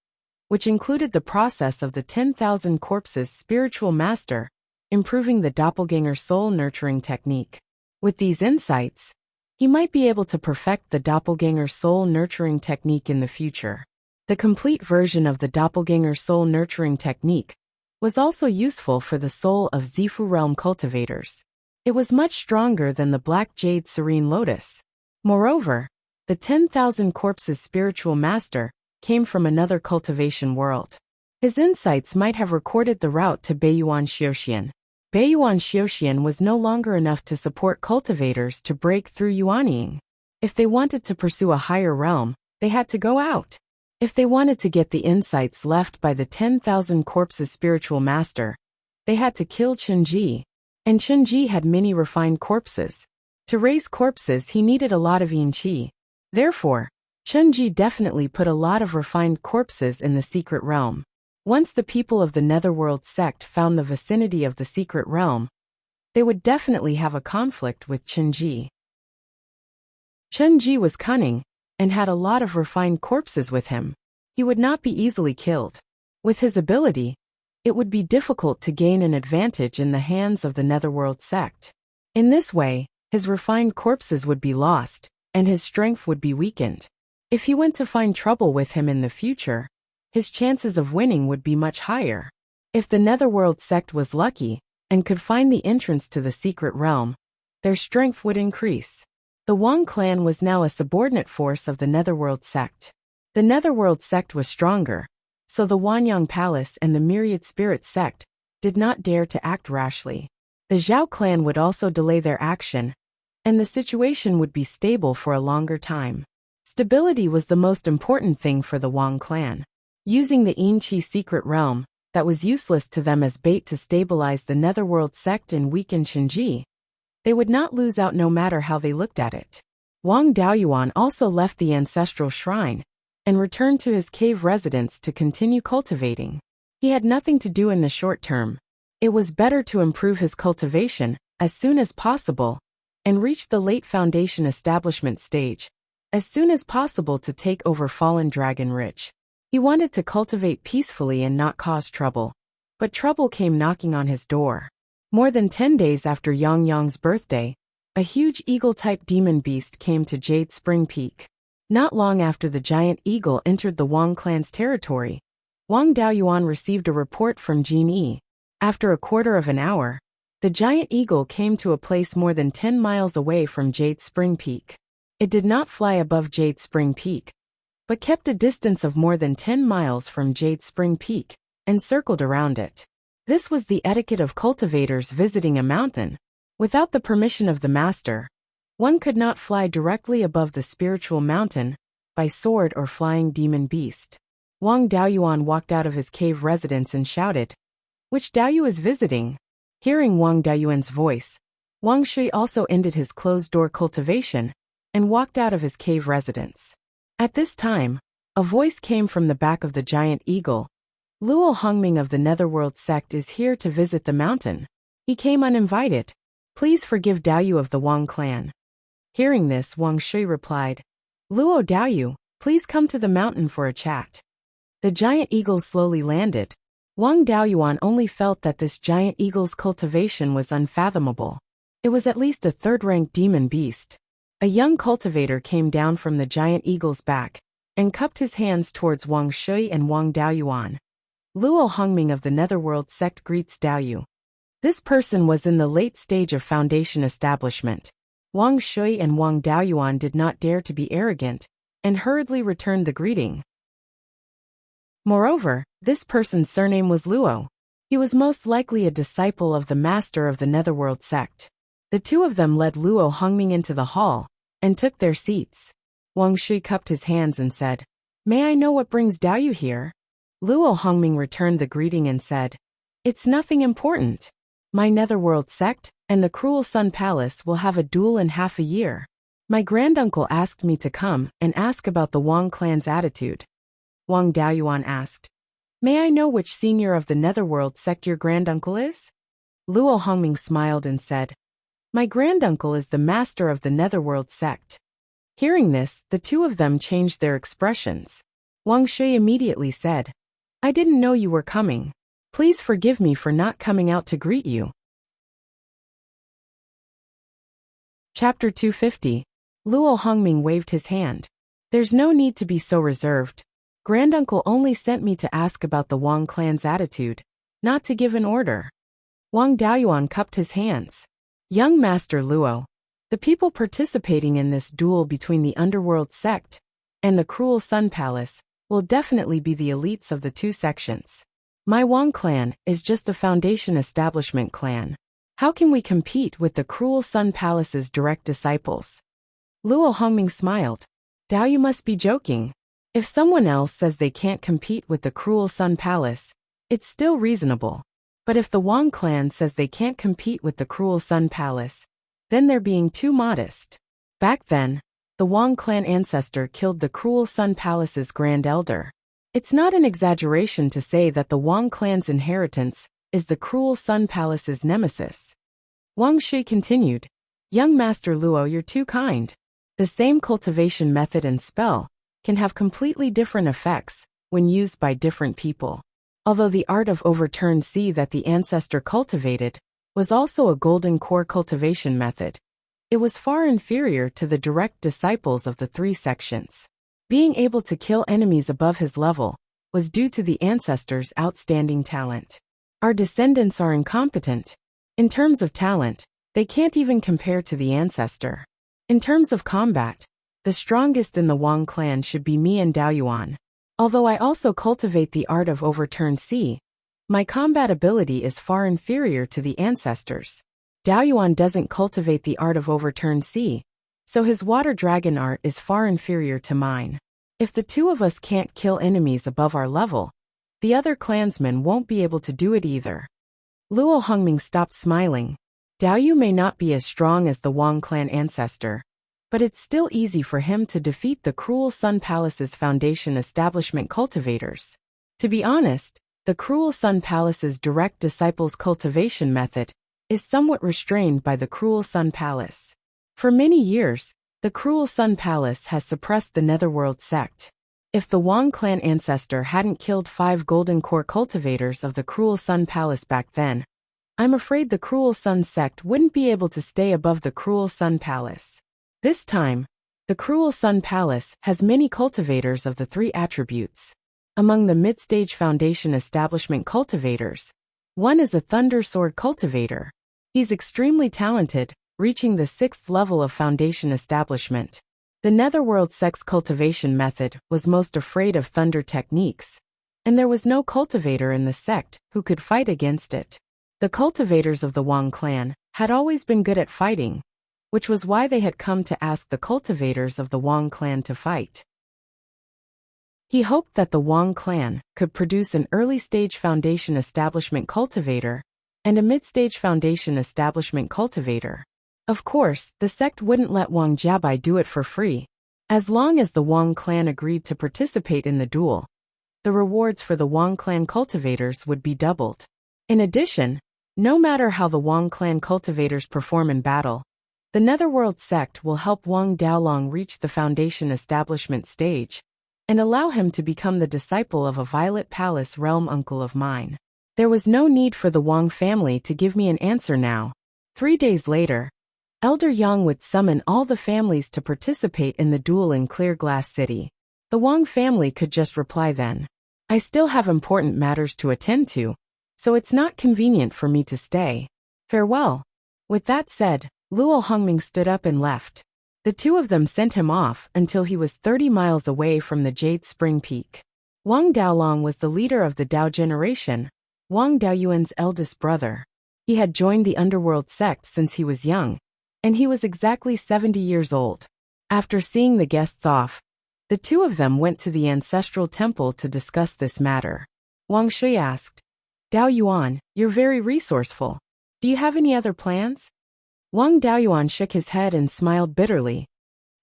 which included the process of the 10,000 corpses spiritual master, improving the doppelganger soul nurturing technique. With these insights, he might be able to perfect the doppelganger soul nurturing technique in the future. The complete version of the doppelganger soul nurturing technique was also useful for the soul of Zifu realm cultivators. It was much stronger than the Black Jade Serene Lotus. Moreover, the 10,000 corpses spiritual master came from another cultivation world. His insights might have recorded the route to Beiyuan Xiuxian. Beiyuan Xiuxian was no longer enough to support cultivators to break through Yuanying. If they wanted to pursue a higher realm, they had to go out. If they wanted to get the insights left by the 10,000 corpses spiritual master, they had to kill Chenji. And Chenji had many refined corpses. To raise corpses he needed a lot of yin qi. Therefore, Chenji definitely put a lot of refined corpses in the secret realm. Once the people of the Netherworld sect found the vicinity of the secret realm, they would definitely have a conflict with Chenji. Chenji was cunning, and had a lot of refined corpses with him. He would not be easily killed. With his ability, it would be difficult to gain an advantage in the hands of the Netherworld sect. In this way, his refined corpses would be lost, and his strength would be weakened. If he went to find trouble with him in the future, his chances of winning would be much higher. If the Netherworld sect was lucky, and could find the entrance to the secret realm, their strength would increase. The Wang clan was now a subordinate force of the Netherworld sect. The Netherworld sect was stronger, so the Wanyang Palace and the Myriad Spirit sect did not dare to act rashly. The Zhao clan would also delay their action, and the situation would be stable for a longer time. Stability was the most important thing for the Wang clan. Using the yin qi secret realm, that was useless to them as bait to stabilize the Netherworld sect and weaken Chenji, they would not lose out no matter how they looked at it. Wang Daoyuan also left the ancestral shrine, and returned to his cave residence to continue cultivating. He had nothing to do in the short term. It was better to improve his cultivation as soon as possible and reach the late foundation establishment stage as soon as possible to take over Fallen Dragon Ridge. He wanted to cultivate peacefully and not cause trouble, but trouble came knocking on his door. More than 10 days after Yang Yang's birthday, a huge eagle-type demon beast came to Jade Spring Peak. Not long after the giant eagle entered the Wang clan's territory, Wang Daoyuan received a report from Jin Yi. After a quarter of an hour, the giant eagle came to a place more than 10 miles away from Jade Spring Peak. It did not fly above Jade Spring Peak, but kept a distance of more than 10 miles from Jade Spring Peak and circled around it. This was the etiquette of cultivators visiting a mountain. Without the permission of the master, one could not fly directly above the spiritual mountain by sword or flying demon beast. Wang Daoyuan walked out of his cave residence and shouted, "Which Daoyu is visiting?" Hearing Wang Daoyuan's voice, Wang Shui also ended his closed-door cultivation and walked out of his cave residence. At this time, a voice came from the back of the giant eagle. "Luo Hongming of the Netherworld sect is here to visit the mountain. He came uninvited. Please forgive Daoyu of the Wang clan." Hearing this, Wang Shui replied, "Luo Daoyu, please come to the mountain for a chat." The giant eagle slowly landed. Wang Daoyuan only felt that this giant eagle's cultivation was unfathomable. It was at least a third-rank demon beast. A young cultivator came down from the giant eagle's back and cupped his hands towards Wang Shui and Wang Daoyuan. "Luo Hongming of the Netherworld sect greets Daoyu." This person was in the late stage of foundation establishment. Wang Shui and Wang Daoyuan did not dare to be arrogant and hurriedly returned the greeting. Moreover, this person's surname was Luo. He was most likely a disciple of the master of the Netherworld sect. The two of them led Luo Hongming into the hall and took their seats. Wang Shui cupped his hands and said, "May I know what brings Daoyu here?" Luo Hongming returned the greeting and said, "It's nothing important. My Netherworld sect and the Cruel Sun Palace will have a duel in half a year. My granduncle asked me to come and ask about the Wang clan's attitude." Wang Daoyuan asked, "May I know which senior of the Netherworld sect your granduncle is?" Luo Hongming smiled and said, "My granduncle is the master of the Netherworld sect." Hearing this, the two of them changed their expressions. Wang Shui immediately said, "I didn't know you were coming. Please forgive me for not coming out to greet you." Chapter 250. Luo Hongming waved his hand. "There's no need to be so reserved. Granduncle only sent me to ask about the Wang clan's attitude, not to give an order." Wang Daoyuan cupped his hands. "Young Master Luo, the people participating in this duel between the Underworld sect and the Cruel Sun Palace will definitely be the elites of the two sections. My Wang clan is just a foundation establishment clan. How can we compete with the Cruel Sun Palace's direct disciples?" Luo Hongming smiled. "Daoyu must be joking. If someone else says they can't compete with the Cruel Sun Palace, it's still reasonable. But if the Wang clan says they can't compete with the Cruel Sun Palace, then they're being too modest." Back then, the Wang clan ancestor killed the Cruel Sun Palace's Grand Elder. It's not an exaggeration to say that the Wang clan's inheritance is the Cruel Sun Palace's nemesis. Wang Shui continued, "Young Master Luo, you're too kind. The same cultivation method and spell can have completely different effects when used by different people. Although the art of overturned sea that the ancestor cultivated was also a golden core cultivation method, it was far inferior to the direct disciples of the three sections. Being able to kill enemies above his level was due to the ancestor's outstanding talent. Our descendants are incompetent. In terms of talent, they can't even compare to the ancestor. In terms of combat, the strongest in the Wang clan should be me and Daoyuan. Although I also cultivate the art of overturned sea, my combat ability is far inferior to the ancestors. Daoyuan doesn't cultivate the art of overturned sea, so his water dragon art is far inferior to mine. If the two of us can't kill enemies above our level, the other clansmen won't be able to do it either." Luo Hongming stopped smiling. Daoyu may not be as strong as the Wang clan ancestor, But it's still easy for him to defeat the Cruel Sun Palace's foundation establishment cultivators. To be honest, the Cruel Sun Palace's direct disciples cultivation method is somewhat restrained by the Cruel Sun Palace. For many years, the Cruel Sun Palace has suppressed the Netherworld sect. If the Wang clan ancestor hadn't killed 5 golden core cultivators of the Cruel Sun Palace back then, I'm afraid the Cruel Sun sect wouldn't be able to stay above the Cruel Sun Palace. This time, the Cruel Sun Palace has many cultivators of the 3 attributes. Among the mid-stage foundation establishment cultivators, one is a Thunder Sword cultivator. He's extremely talented, reaching the 6th level of foundation establishment. The Netherworld sect's cultivation method was most afraid of thunder techniques, and there was no cultivator in the sect who could fight against it. The cultivators of the Wang clan had always been good at fighting, which was why they had come to ask the cultivators of the Wang clan to fight. He hoped that the Wang clan could produce an early-stage foundation establishment cultivator and a mid-stage foundation establishment cultivator. Of course, the sect wouldn't let Wang Jiabai do it for free. As long as the Wang clan agreed to participate in the duel, the rewards for the Wang clan cultivators would be doubled. In addition, no matter how the Wang clan cultivators perform in battle, the Netherworld sect will help Wang Daolong reach the foundation establishment stage and allow him to become the disciple of a Violet Palace realm uncle of mine. There was no need for the Wang family to give me an answer now. 3 days later, Elder Yang would summon all the families to participate in the duel in Clear Glass City. The Wang family could just reply then. I still have important matters to attend to, so it's not convenient for me to stay. Farewell. With that said, Luo Hongming stood up and left. The 2 of them sent him off until he was 30 miles away from the Jade Spring Peak. Wang Daolong was the leader of the Dao generation, Wang Daoyuan's eldest brother. He had joined the underworld sect since he was young, and he was exactly 70 years old. After seeing the guests off, the 2 of them went to the ancestral temple to discuss this matter. Wang Shui asked, Dao Yuan, you're very resourceful. Do you have any other plans? Wang Daoyuan shook his head and smiled bitterly.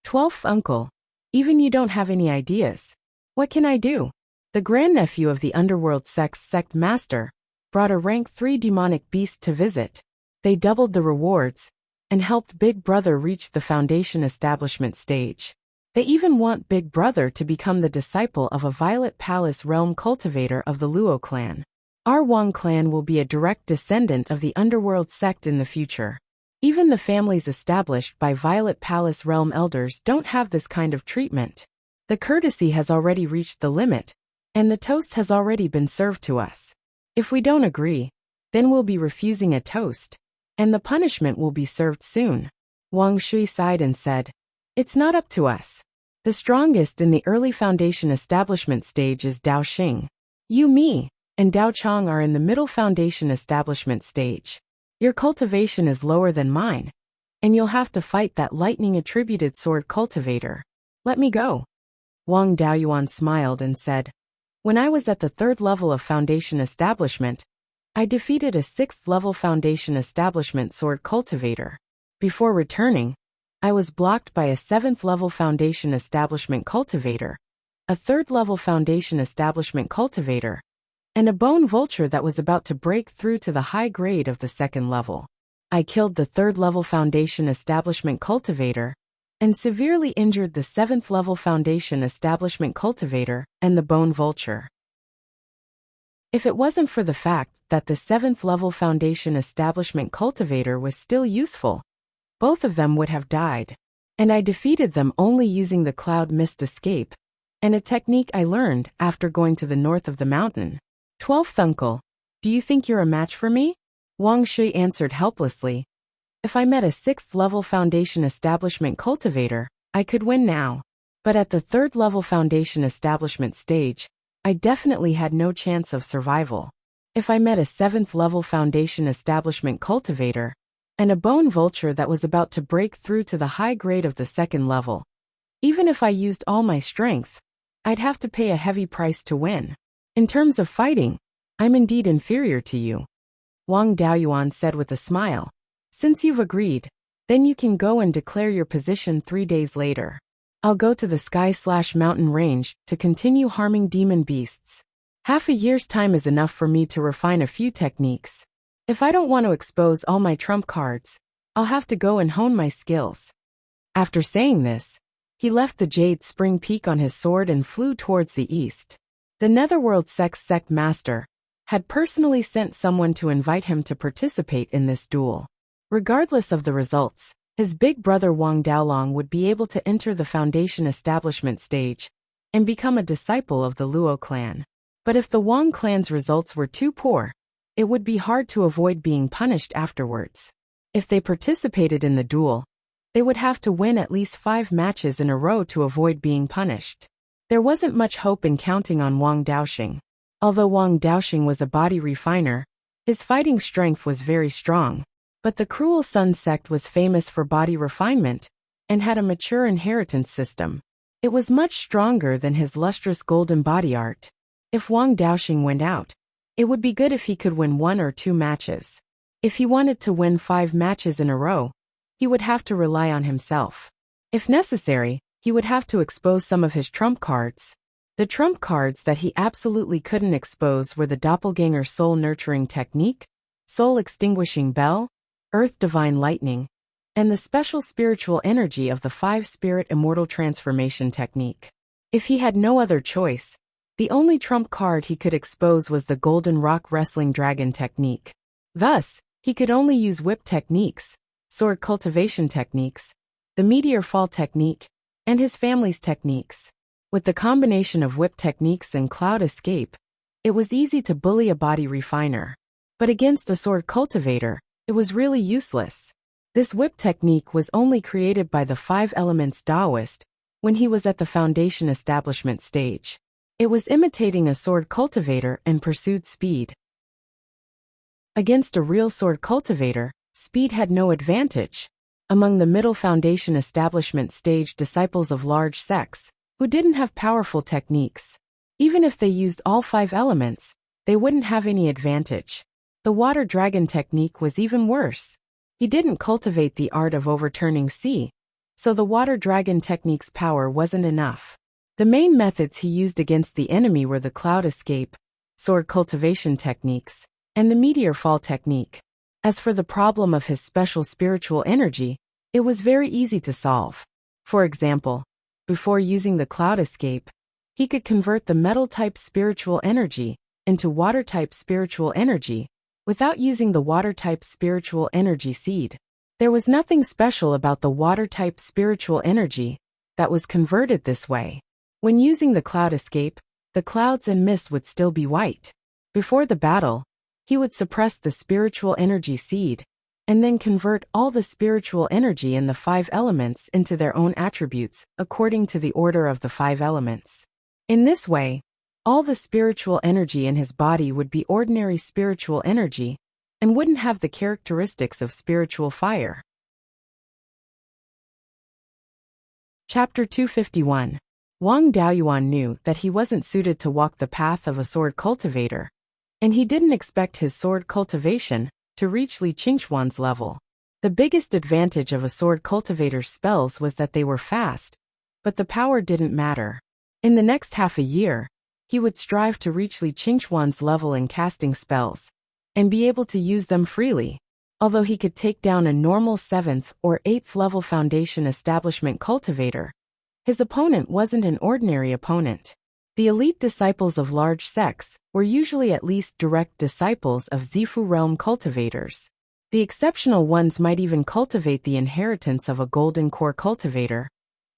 12th uncle, even you don't have any ideas. What can I do? The grandnephew of the underworld sect's sect master brought a rank 3 demonic beast to visit. They doubled the rewards and helped Big Brother reach the foundation establishment stage. They even want Big Brother to become the disciple of a Violet Palace realm cultivator of the Luo clan. Our Wang clan will be a direct descendant of the underworld sect in the future. Even the families established by Violet Palace realm elders don't have this kind of treatment. The courtesy has already reached the limit, and the toast has already been served to us. If we don't agree, then we'll be refusing a toast, and the punishment will be served soon. Wang Shui sighed and said, It's not up to us. The strongest in the early foundation establishment stage is Dao Xing. You, me, and Dao Chang are in the middle foundation establishment stage. Your cultivation is lower than mine, and you'll have to fight that lightning-attributed sword cultivator. Let me go. Wang Daoyuan smiled and said, When I was at the 3rd level of foundation establishment, I defeated a 6th level foundation establishment sword cultivator. Before returning, I was blocked by a 7th level foundation establishment cultivator, a 3rd level foundation establishment cultivator, and a bone vulture that was about to break through to the high grade of the 2nd level. I killed the 3rd level foundation establishment cultivator and severely injured the 7th level foundation establishment cultivator and the bone vulture. If it wasn't for the fact that the 7th level foundation establishment cultivator was still useful, both of them would have died. And I defeated them only using the cloud mist escape, and a technique I learned after going to the north of the mountain. 12th uncle, do you think you're a match for me? Wang Shui answered helplessly. If I met a 6th level foundation establishment cultivator, I could win now. But at the 3rd level foundation establishment stage, I definitely had no chance of survival. If I met a 7th level foundation establishment cultivator, and a bone vulture that was about to break through to the high grade of the 2nd level, even if I used all my strength, I'd have to pay a heavy price to win. In terms of fighting, I'm indeed inferior to you. Wang Daoyuan said with a smile. Since you've agreed, Then you can go and declare your position 3 days later. I'll go to the sky/mountain range to continue harming demon beasts. Half a year's time is enough for me to refine a few techniques. If I don't want to expose all my trump cards, I'll have to go and hone my skills." After saying this, he left the Jade Spring Peak on his sword and flew towards the east. The Netherworld sect master had personally sent someone to invite him to participate in this duel. Regardless of the results, his big brother Wang Daolong would be able to enter the Foundation establishment stage and become a disciple of the Luo clan. But if the Wang clan's results were too poor, it would be hard to avoid being punished afterwards. If they participated in the duel, they would have to win at least 5 matches in a row to avoid being punished. There wasn't much hope in counting on Wang Daoxing. Although Wang Daoxing was a body refiner, his fighting strength was very strong. But the Cruel Sun sect was famous for body refinement and had a mature inheritance system. It was much stronger than his lustrous golden body art. If Wang Daoxing went out, it would be good if he could win 1 or 2 matches. If he wanted to win 5 matches in a row, he would have to rely on himself. If necessary, he would have to expose some of his trump cards. The trump cards that he absolutely couldn't expose were the Doppelganger Soul Nurturing Technique, Soul Extinguishing Bell, Earth Divine Lightning, and the special spiritual energy of the 5-Spirit Immortal Transformation Technique. If he had no other choice, the only trump card he could expose was the Golden Rock Wrestling Dragon Technique. Thus, he could only use whip techniques, sword cultivation techniques, the Meteor Fall Technique, and his family's techniques. With the combination of whip techniques and cloud escape, it was easy to bully a body refiner. But against a sword cultivator, it was really useless. This whip technique was only created by the 5 Elements Taoist when he was at the Foundation establishment stage. It was imitating a sword cultivator and pursued speed. Against a real sword cultivator, speed had no advantage. Among the middle Foundation establishment stage disciples of large sects, who didn't have powerful techniques, even if they used all 5 elements, they wouldn't have any advantage. The Water Dragon technique was even worse. He didn't cultivate the art of overturning sea, so the Water Dragon technique's power wasn't enough. The main methods he used against the enemy were the Cloud Escape, Sword Cultivation techniques, and the Meteor Fall technique. As for the problem of his special spiritual energy, it was very easy to solve. For example, before using the Cloud Escape, he could convert the Metal-type spiritual energy into Water-type spiritual energy without using the Water-type spiritual energy seed. There was nothing special about the Water-type spiritual energy that was converted this way. When using the Cloud Escape, the clouds and mist would still be white. Before the battle, he would suppress the spiritual energy seed, and then convert all the spiritual energy in the 5 elements into their own attributes, according to the order of the 5 elements. In this way, all the spiritual energy in his body would be ordinary spiritual energy, and wouldn't have the characteristics of spiritual fire. Chapter 251. Wang Daoyuan knew that he wasn't suited to walk the path of a sword cultivator, and he didn't expect his sword cultivation to reach Li Qingquan's level. The biggest advantage of a sword cultivator's spells was that they were fast, but the power didn't matter. In the next half a year, he would strive to reach Li Qingquan's level in casting spells, and be able to use them freely. Although he could take down a normal 7th or 8th level Foundation establishment cultivator, his opponent wasn't an ordinary opponent. The elite disciples of large sects were usually at least direct disciples of Zifu realm cultivators. The exceptional ones might even cultivate the inheritance of a golden core cultivator,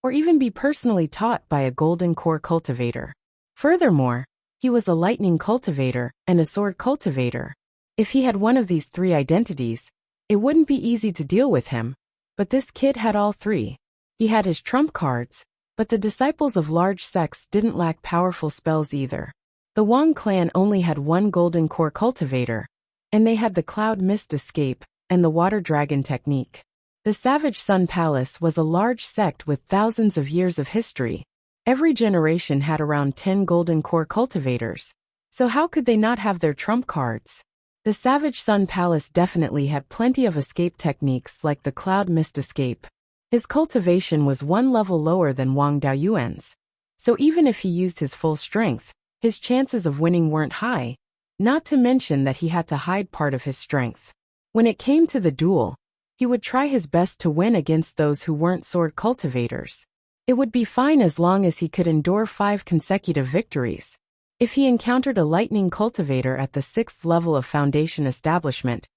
or even be personally taught by a golden core cultivator. Furthermore, he was a lightning cultivator and a sword cultivator. If he had one of these 3 identities, it wouldn't be easy to deal with him, but this kid had all 3. He had his trump cards, but the disciples of large sects didn't lack powerful spells either. The Wang clan only had 1 golden core cultivator, and they had the Cloud Mist Escape and the Water Dragon technique. The Savage Sun Palace was a large sect with thousands of years of history. Every generation had around 10 golden core cultivators, so how could they not have their trump cards? The Savage Sun Palace definitely had plenty of escape techniques like the cloud mist escape. His cultivation was one level lower than Wang Daoyuan's, so even if he used his full strength, his chances of winning weren't high, not to mention that he had to hide part of his strength. When it came to the duel, he would try his best to win against those who weren't sword cultivators. It would be fine as long as he could endure 5 consecutive victories. If he encountered a lightning cultivator at the 6th level of foundation establishment,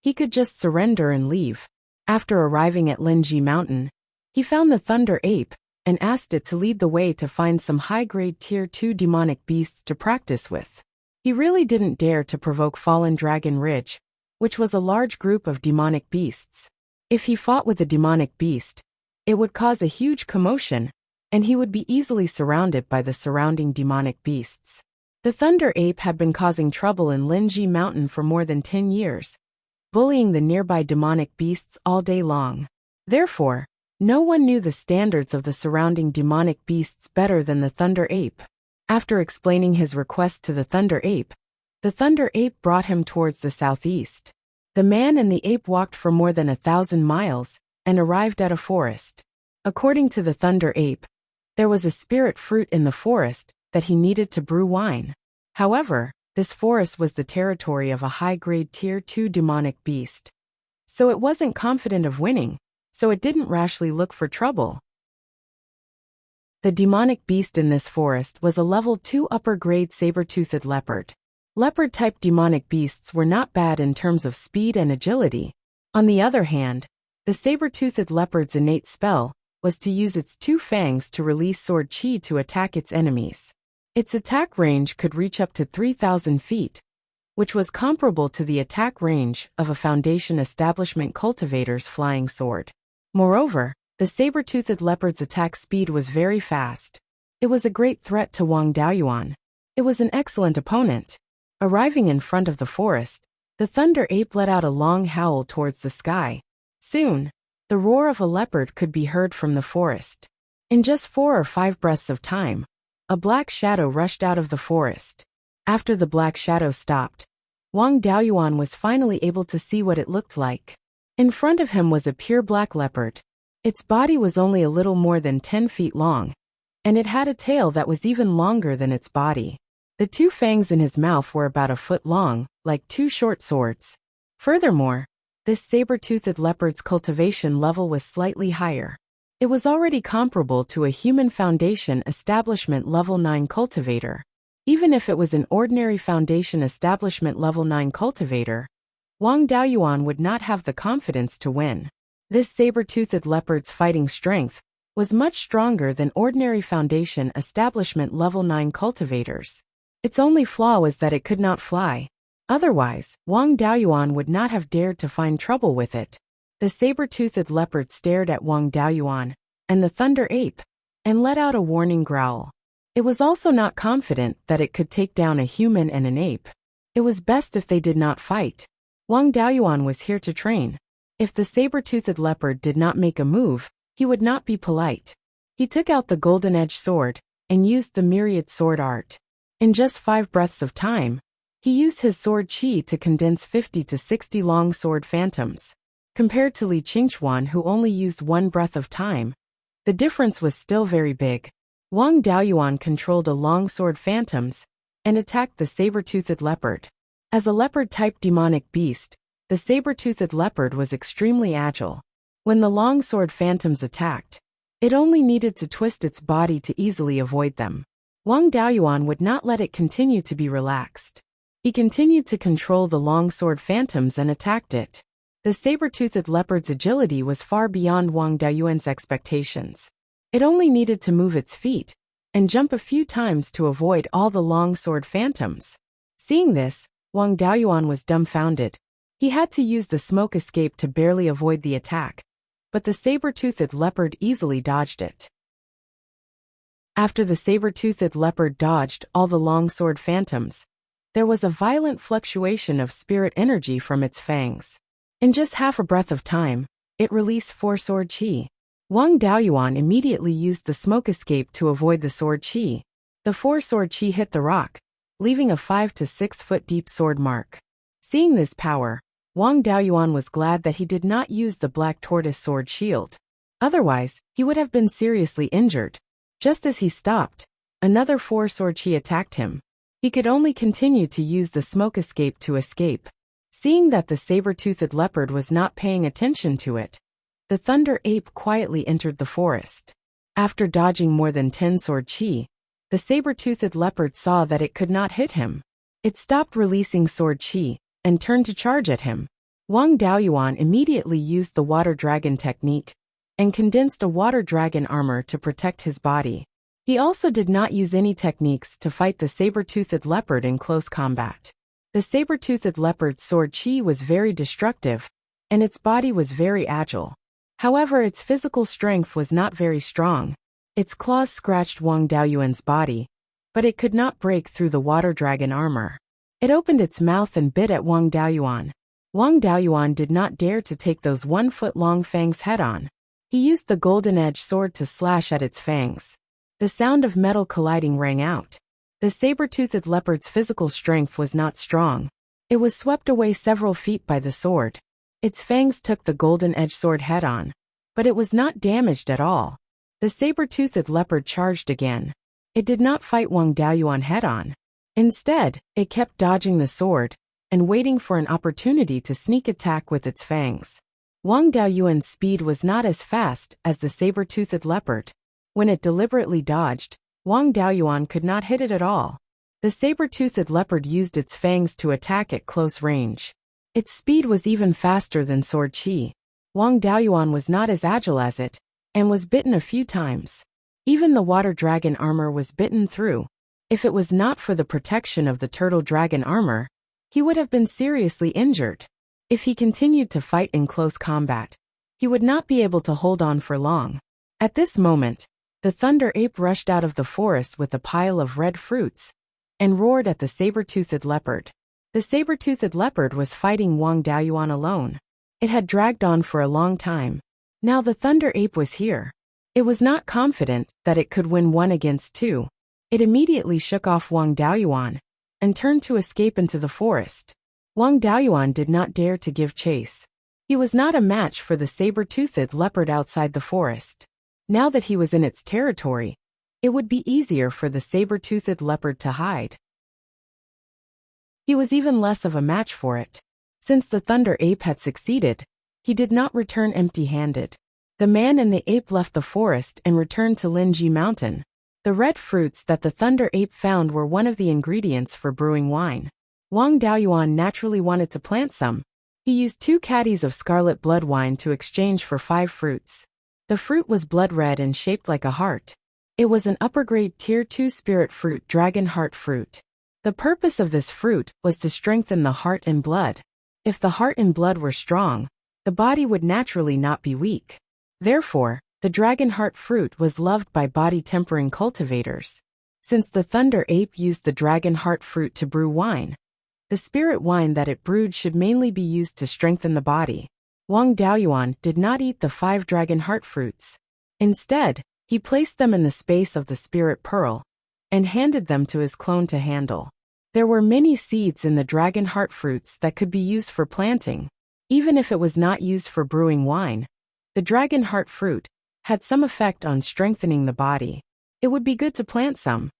he could just surrender and leave. After arriving at Linji Mountain, he found the Thunder Ape and asked it to lead the way to find some high-grade Tier 2 demonic beasts to practice with. He really didn't dare to provoke Fallen Dragon Ridge, which was a large group of demonic beasts. If he fought with a demonic beast, it would cause a huge commotion, and he would be easily surrounded by the surrounding demonic beasts. The Thunder Ape had been causing trouble in Linji Mountain for more than 10 years, bullying the nearby demonic beasts all day long. Therefore, no one knew the standards of the surrounding demonic beasts better than the Thunder Ape. After explaining his request to the Thunder Ape brought him towards the southeast. The man and the ape walked for more than 1,000 miles and arrived at a forest. According to the Thunder Ape, there was a spirit fruit in the forest that he needed to brew wine. However, this forest was the territory of a high-grade Tier 2 demonic beast. So it wasn't confident of winning, so it didn't rashly look for trouble. The demonic beast in this forest was a level 2 upper-grade saber-toothed leopard. Leopard-type demonic beasts were not bad in terms of speed and agility. On the other hand, the saber-toothed leopard's innate spell was to use its 2 fangs to release sword chi to attack its enemies. Its attack range could reach up to 3,000 feet, which was comparable to the attack range of a Foundation Establishment cultivator's flying sword. Moreover, the saber-toothed leopard's attack speed was very fast. It was a great threat to Wang Daoyuan. It was an excellent opponent. Arriving in front of the forest, the Thunder Ape let out a long howl towards the sky. Soon, the roar of a leopard could be heard from the forest. In just 4 or 5 breaths of time, a black shadow rushed out of the forest. After the black shadow stopped, Wang Daoyuan was finally able to see what it looked like. In front of him was a pure black leopard. Its body was only a little more than 10 feet long, and it had a tail that was even longer than its body. The 2 fangs in his mouth were about a foot long, like 2 short swords. Furthermore, this saber-toothed leopard's cultivation level was slightly higher. It was already comparable to a human Foundation Establishment Level 9 cultivator. Even if it was an ordinary Foundation Establishment Level 9 cultivator, Wang Daoyuan would not have the confidence to win. This saber-toothed leopard's fighting strength was much stronger than ordinary Foundation Establishment Level 9 cultivators. Its only flaw was that it could not fly. Otherwise, Wang Daoyuan would not have dared to find trouble with it. The saber-toothed leopard stared at Wang Daoyuan and the Thunder Ape and let out a warning growl. It was also not confident that it could take down a human and an ape. It was best if they did not fight. Wang Daoyuan was here to train. If the saber-toothed leopard did not make a move, he would not be polite. He took out the golden-edged sword and used the myriad sword art. In just 5 breaths of time, he used his sword chi to condense 50 to 60 long sword phantoms. Compared to Li Qingchuan, who only used 1 breath of time, the difference was still very big. Wang Daoyuan controlled a long sword phantoms and attacked the saber-toothed leopard. As a leopard-type demonic beast, the saber-toothed leopard was extremely agile. When the long sword phantoms attacked, it only needed to twist its body to easily avoid them. Wang Daoyuan would not let it continue to be relaxed. He continued to control the long sword phantoms and attacked it. The saber-toothed leopard's agility was far beyond Wang Daoyuan's expectations. It only needed to move its feet and jump a few times to avoid all the long sword phantoms. Seeing this, Wang Daoyuan was dumbfounded. He had to use the smoke escape to barely avoid the attack, but the saber-toothed leopard easily dodged it. After the saber-toothed leopard dodged all the long sword phantoms, there was a violent fluctuation of spirit energy from its fangs. In just half a breath of time, it released 4 sword chi. Wang Daoyuan immediately used the smoke escape to avoid the sword chi. The 4 sword chi hit the rock, leaving a 5 to 6 foot deep sword mark. Seeing this power, Wang Daoyuan was glad that he did not use the black tortoise sword shield. Otherwise, he would have been seriously injured. Just as he stopped, another four-sword chi attacked him. He could only continue to use the smoke escape to escape. Seeing that the saber-toothed leopard was not paying attention to it, the thunder ape quietly entered the forest. After dodging more than 10 sword chi, the saber-toothed leopard saw that it could not hit him. It stopped releasing sword chi and turned to charge at him. Wang Daoyuan immediately used the water dragon technique and condensed a water dragon armor to protect his body. He also did not use any techniques to fight the saber-toothed leopard in close combat. The saber-toothed leopard's sword chi was very destructive, and its body was very agile. However, its physical strength was not very strong. Its claws scratched Wang Daoyuan's body, but it could not break through the water dragon armor. It opened its mouth and bit at Wang Daoyuan. Wang Daoyuan did not dare to take those 1-foot-long fangs head-on. He used the golden-edged sword to slash at its fangs. The sound of metal colliding rang out. The saber-toothed leopard's physical strength was not strong. It was swept away several feet by the sword. Its fangs took the golden-edged sword head-on, but it was not damaged at all. The saber-toothed leopard charged again. It did not fight Wang Daoyuan head-on. Instead, it kept dodging the sword and waiting for an opportunity to sneak attack with its fangs. Wang Daoyuan's speed was not as fast as the saber-toothed leopard. When it deliberately dodged, Wang Daoyuan could not hit it at all. The saber-toothed leopard used its fangs to attack at close range. Its speed was even faster than sword chi. Wang Daoyuan was not as agile as it, and was bitten a few times. Even the water dragon armor was bitten through. If it was not for the protection of the turtle dragon armor, he would have been seriously injured. If he continued to fight in close combat, he would not be able to hold on for long. At this moment, the thunder ape rushed out of the forest with a pile of red fruits and roared at the saber-toothed leopard. The saber-toothed leopard was fighting Wang Daoyuan alone. It had dragged on for a long time. Now the thunder ape was here. It was not confident that it could win 1 against 2. It immediately shook off Wang Daoyuan and turned to escape into the forest. Wang Daoyuan did not dare to give chase. He was not a match for the saber-toothed leopard outside the forest. Now that he was in its territory, it would be easier for the saber-toothed leopard to hide. He was even less of a match for it. Since the thunder ape had succeeded, he did not return empty-handed. The man and the ape left the forest and returned to Linji Mountain. The red fruits that the thunder ape found were one of the ingredients for brewing wine. Wang Daoyuan naturally wanted to plant some. He used 2 caddies of scarlet blood wine to exchange for 5 fruits. The fruit was blood red and shaped like a heart. It was an upper-grade Tier 2 spirit fruit, dragon heart fruit. The purpose of this fruit was to strengthen the heart and blood. If the heart and blood were strong, the body would naturally not be weak. Therefore, the dragon heart fruit was loved by body-tempering cultivators. Since the thunder ape used the dragon heart fruit to brew wine, the spirit wine that it brewed should mainly be used to strengthen the body. Wang Daoyuan did not eat the 5 dragon heart fruits. Instead, he placed them in the space of the spirit pearl and handed them to his clone to handle. There were many seeds in the dragon heart fruits that could be used for planting. Even if it was not used for brewing wine, the dragon heart fruit had some effect on strengthening the body. It would be good to plant some.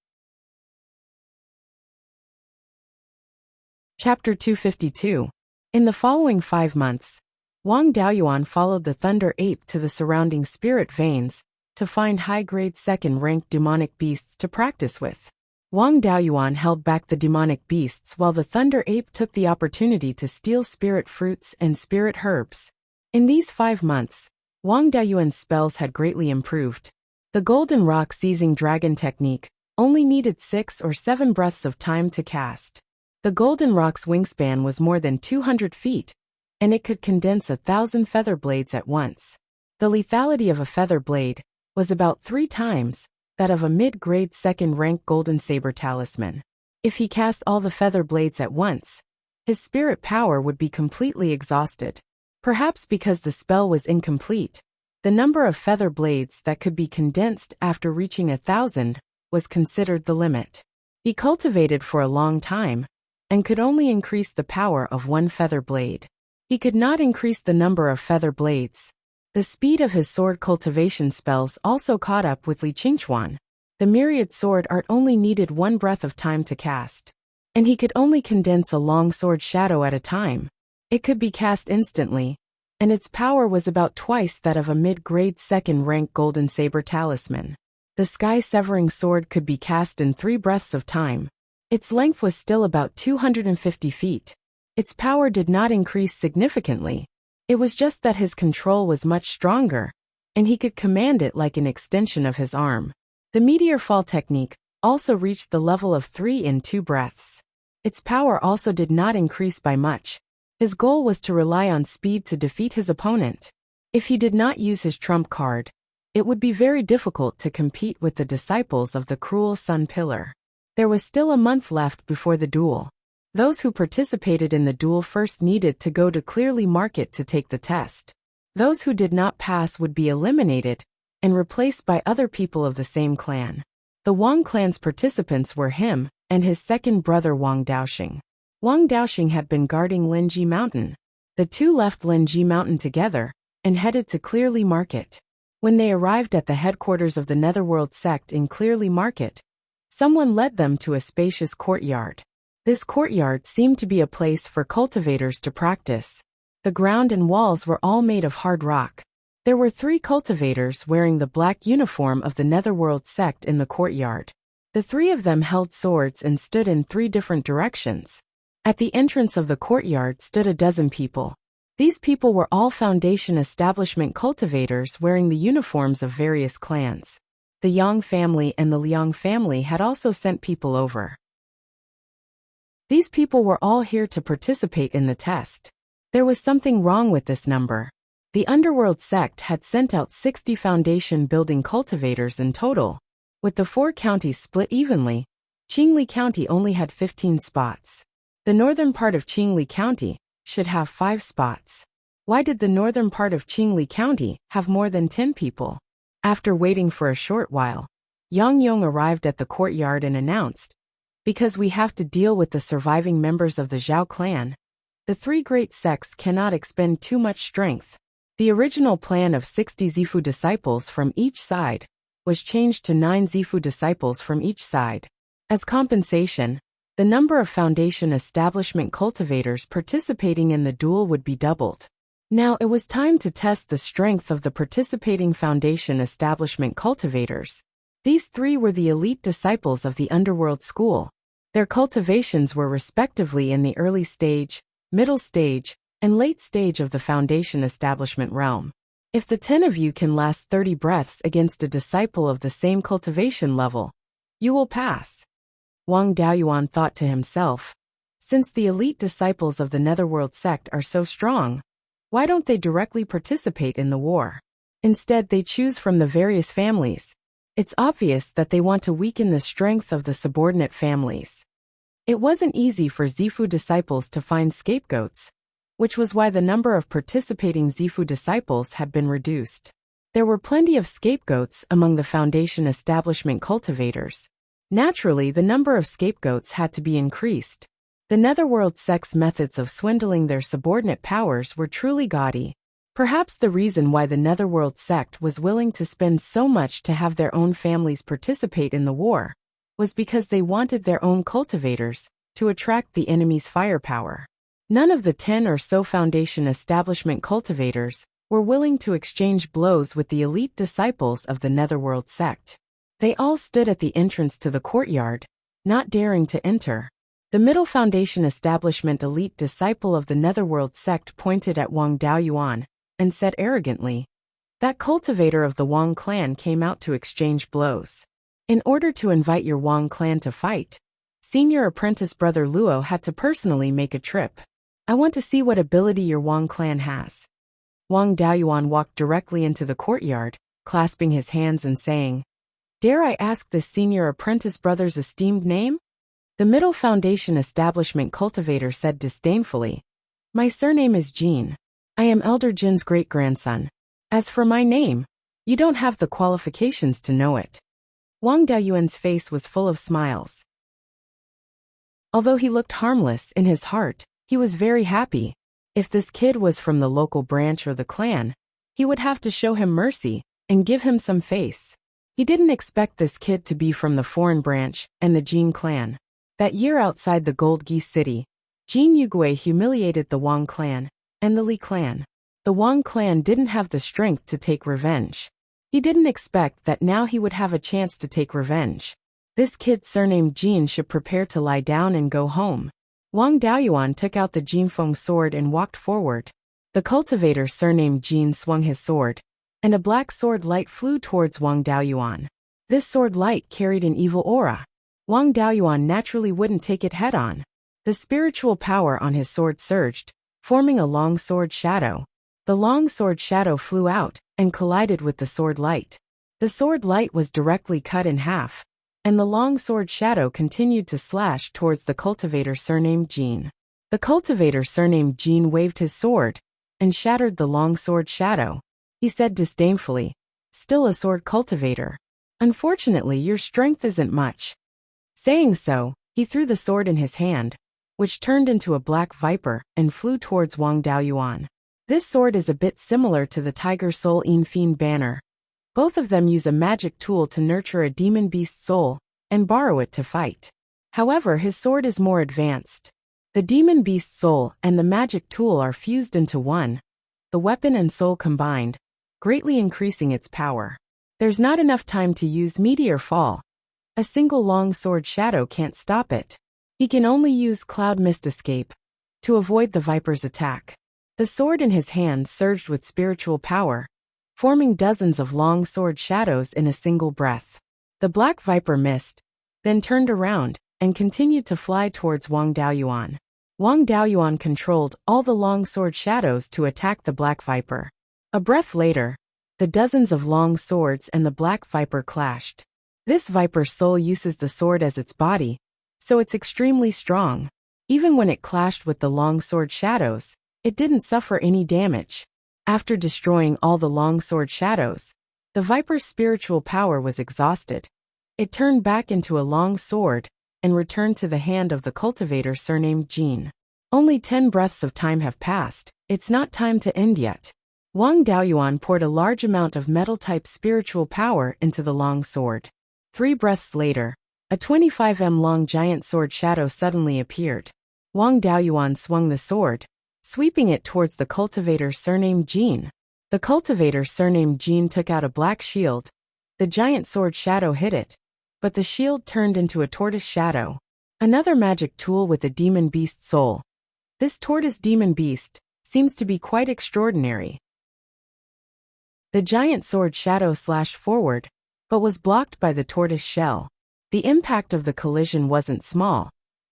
Chapter 252. In the following 5 months, Wang Daoyuan followed the thunder ape to the surrounding spirit veins to find high-grade second-ranked demonic beasts to practice with. Wang Daoyuan held back the demonic beasts while the thunder ape took the opportunity to steal spirit fruits and spirit herbs. In these 5 months, Wang Daoyuan's spells had greatly improved. The golden rock seizing dragon technique only needed 6 or 7 breaths of time to cast. The golden rock's wingspan was more than 200 feet, and it could condense 1,000 feather blades at once. The lethality of a feather blade was about 3 times that of a mid-grade second-rank golden saber talisman. If he cast all the feather blades at once, his spirit power would be completely exhausted. Perhaps because the spell was incomplete, the number of feather blades that could be condensed after reaching 1,000 was considered the limit. He cultivated for a long time, and could only increase the power of one feather blade. He could not increase the number of feather blades. The speed of his sword cultivation spells also caught up with Li Qingchuan. The myriad sword art only needed one breath of time to cast. And he could only condense a long sword shadow at a time. It could be cast instantly, and its power was about twice that of a mid-grade second-rank golden saber talisman. The sky-severing sword could be cast in 3 breaths of time. Its length was still about 250 feet. Its power did not increase significantly. It was just that his control was much stronger, and he could command it like an extension of his arm. The meteor fall technique also reached the level of 3 in 2 breaths. Its power also did not increase by much. His goal was to rely on speed to defeat his opponent. If he did not use his trump card, it would be very difficult to compete with the disciples of the cruel Sun Pillar. There was still a month left before the duel. Those who participated in the duel first needed to go to Clearly Market to take the test. Those who did not pass would be eliminated and replaced by other people of the same clan. The Wang clan's participants were him and his second brother Wang Daoxing. Wang Daoxing had been guarding Linji Mountain. The two left Linji Mountain together and headed to Clearly Market. When they arrived at the headquarters of the Netherworld sect in Clearly Market, someone led them to a spacious courtyard. This courtyard seemed to be a place for cultivators to practice. The ground and walls were all made of hard rock. There were 3 cultivators wearing the black uniform of the Netherworld sect in the courtyard. The 3 of them held swords and stood in 3 different directions. At the entrance of the courtyard stood a dozen people. These people were all Foundation establishment cultivators wearing the uniforms of various clans. The Yang family and the Liang family had also sent people over. These people were all here to participate in the test. There was something wrong with this number. The Underworld sect had sent out 60 Foundation building cultivators in total. With the 4 counties split evenly, Qingli County only had 15 spots. The northern part of Qingli County should have 5 spots. Why did the northern part of Qingli County have more than 10 people? After waiting for a short while, Yang Yong arrived at the courtyard and announced, "Because we have to deal with the surviving members of the Zhao clan, the 3 great sects cannot expend too much strength." The original plan of 60 Zifu disciples from each side was changed to 9 Zifu disciples from each side. As compensation, the number of Foundation establishment cultivators participating in the duel would be doubled. Now it was time to test the strength of the participating Foundation establishment cultivators. These 3 were the elite disciples of the Underworld School. Their cultivations were respectively in the early stage, middle stage, and late stage of the Foundation establishment realm. If the 10 of you can last 30 breaths against a disciple of the same cultivation level, you will pass. Wang Daoyuan thought to himself, since the elite disciples of the Netherworld sect are so strong, why don't they directly participate in the war? Instead, they choose from the various families. It's obvious that they want to weaken the strength of the subordinate families. It wasn't easy for Zifu disciples to find scapegoats, which was why the number of participating Zifu disciples had been reduced. There were plenty of scapegoats among the Foundation establishment cultivators. Naturally, the number of scapegoats had to be increased. The Netherworld sect's methods of swindling their subordinate powers were truly gaudy. Perhaps the reason why the Netherworld sect was willing to spend so much to have their own families participate in the war was because they wanted their own cultivators to attract the enemy's firepower. None of the 10 or so Foundation establishment cultivators were willing to exchange blows with the elite disciples of the Netherworld sect. They all stood at the entrance to the courtyard, not daring to enter. The middle Foundation establishment elite disciple of the Netherworld sect pointed at Wang Daoyuan and said arrogantly, "That cultivator of the Wang clan came out to exchange blows. In order to invite your Wang clan to fight, senior apprentice brother Luo had to personally make a trip. I want to see what ability your Wang clan has." Wang Daoyuan walked directly into the courtyard, clasping his hands and saying, "Dare I ask this senior apprentice brother's esteemed name?" The middle Foundation establishment cultivator said disdainfully, "My surname is Jin. I am Elder Jin's great-grandson. As for my name, you don't have the qualifications to know it." Wang Daoyuan's face was full of smiles. Although he looked harmless in his heart, he was very happy. If this kid was from the local branch or the clan, he would have to show him mercy and give him some face. He didn't expect this kid to be from the foreign branch and the Jin clan. That year outside the Gold Geese City, Jin Yugui humiliated the Wang clan and the Li clan. The Wang clan didn't have the strength to take revenge. He didn't expect that now he would have a chance to take revenge. This kid surnamed Jin should prepare to lie down and go home. Wang Daoyuan took out the Jinfeng sword and walked forward. The cultivator surnamed Jin swung his sword, and a black sword light flew towards Wang Daoyuan. This sword light carried an evil aura. Wang Daoyuan naturally wouldn't take it head-on. The spiritual power on his sword surged, forming a long sword shadow. The long sword shadow flew out and collided with the sword light. The sword light was directly cut in half, and the long sword shadow continued to slash towards the cultivator surnamed Jin. The cultivator surnamed Jin waved his sword and shattered the long sword shadow. He said disdainfully, "Still a sword cultivator. Unfortunately, your strength isn't much." Saying so, he threw the sword in his hand, which turned into a black viper and flew towards Wang Daoyuan. This sword is a bit similar to the Tiger Soul In Fiend banner. Both of them use a magic tool to nurture a demon beast soul and borrow it to fight. However, his sword is more advanced. The demon beast soul and the magic tool are fused into one, the weapon and soul combined, greatly increasing its power. There's not enough time to use meteor fall. A single long sword shadow can't stop it. He can only use cloud mist escape to avoid the viper's attack. The sword in his hand surged with spiritual power, forming dozens of long sword shadows in a single breath. The black viper missed, then turned around and continued to fly towards Wang Daoyuan. Wang Daoyuan controlled all the long sword shadows to attack the black viper. A breath later, the dozens of long swords and the black viper clashed. This viper's soul uses the sword as its body, so it's extremely strong. Even when it clashed with the long sword shadows, it didn't suffer any damage. After destroying all the long sword shadows, the viper's spiritual power was exhausted. It turned back into a long sword and returned to the hand of the cultivator surnamed Jin. Only 10 breaths of time have passed. It's not time to end yet. Wang Daoyuan poured a large amount of metal-type spiritual power into the long sword. 3 breaths later, a 25 long giant sword shadow suddenly appeared. Wang Daoyuan swung the sword, sweeping it towards the cultivator surnamed Jin. The cultivator surnamed Jin took out a black shield. The giant sword shadow hit it, but the shield turned into a tortoise shadow. Another magic tool with a demon beast soul. This tortoise demon beast seems to be quite extraordinary. The giant sword shadow slashed forward, but was blocked by the tortoise shell. The impact of the collision wasn't small.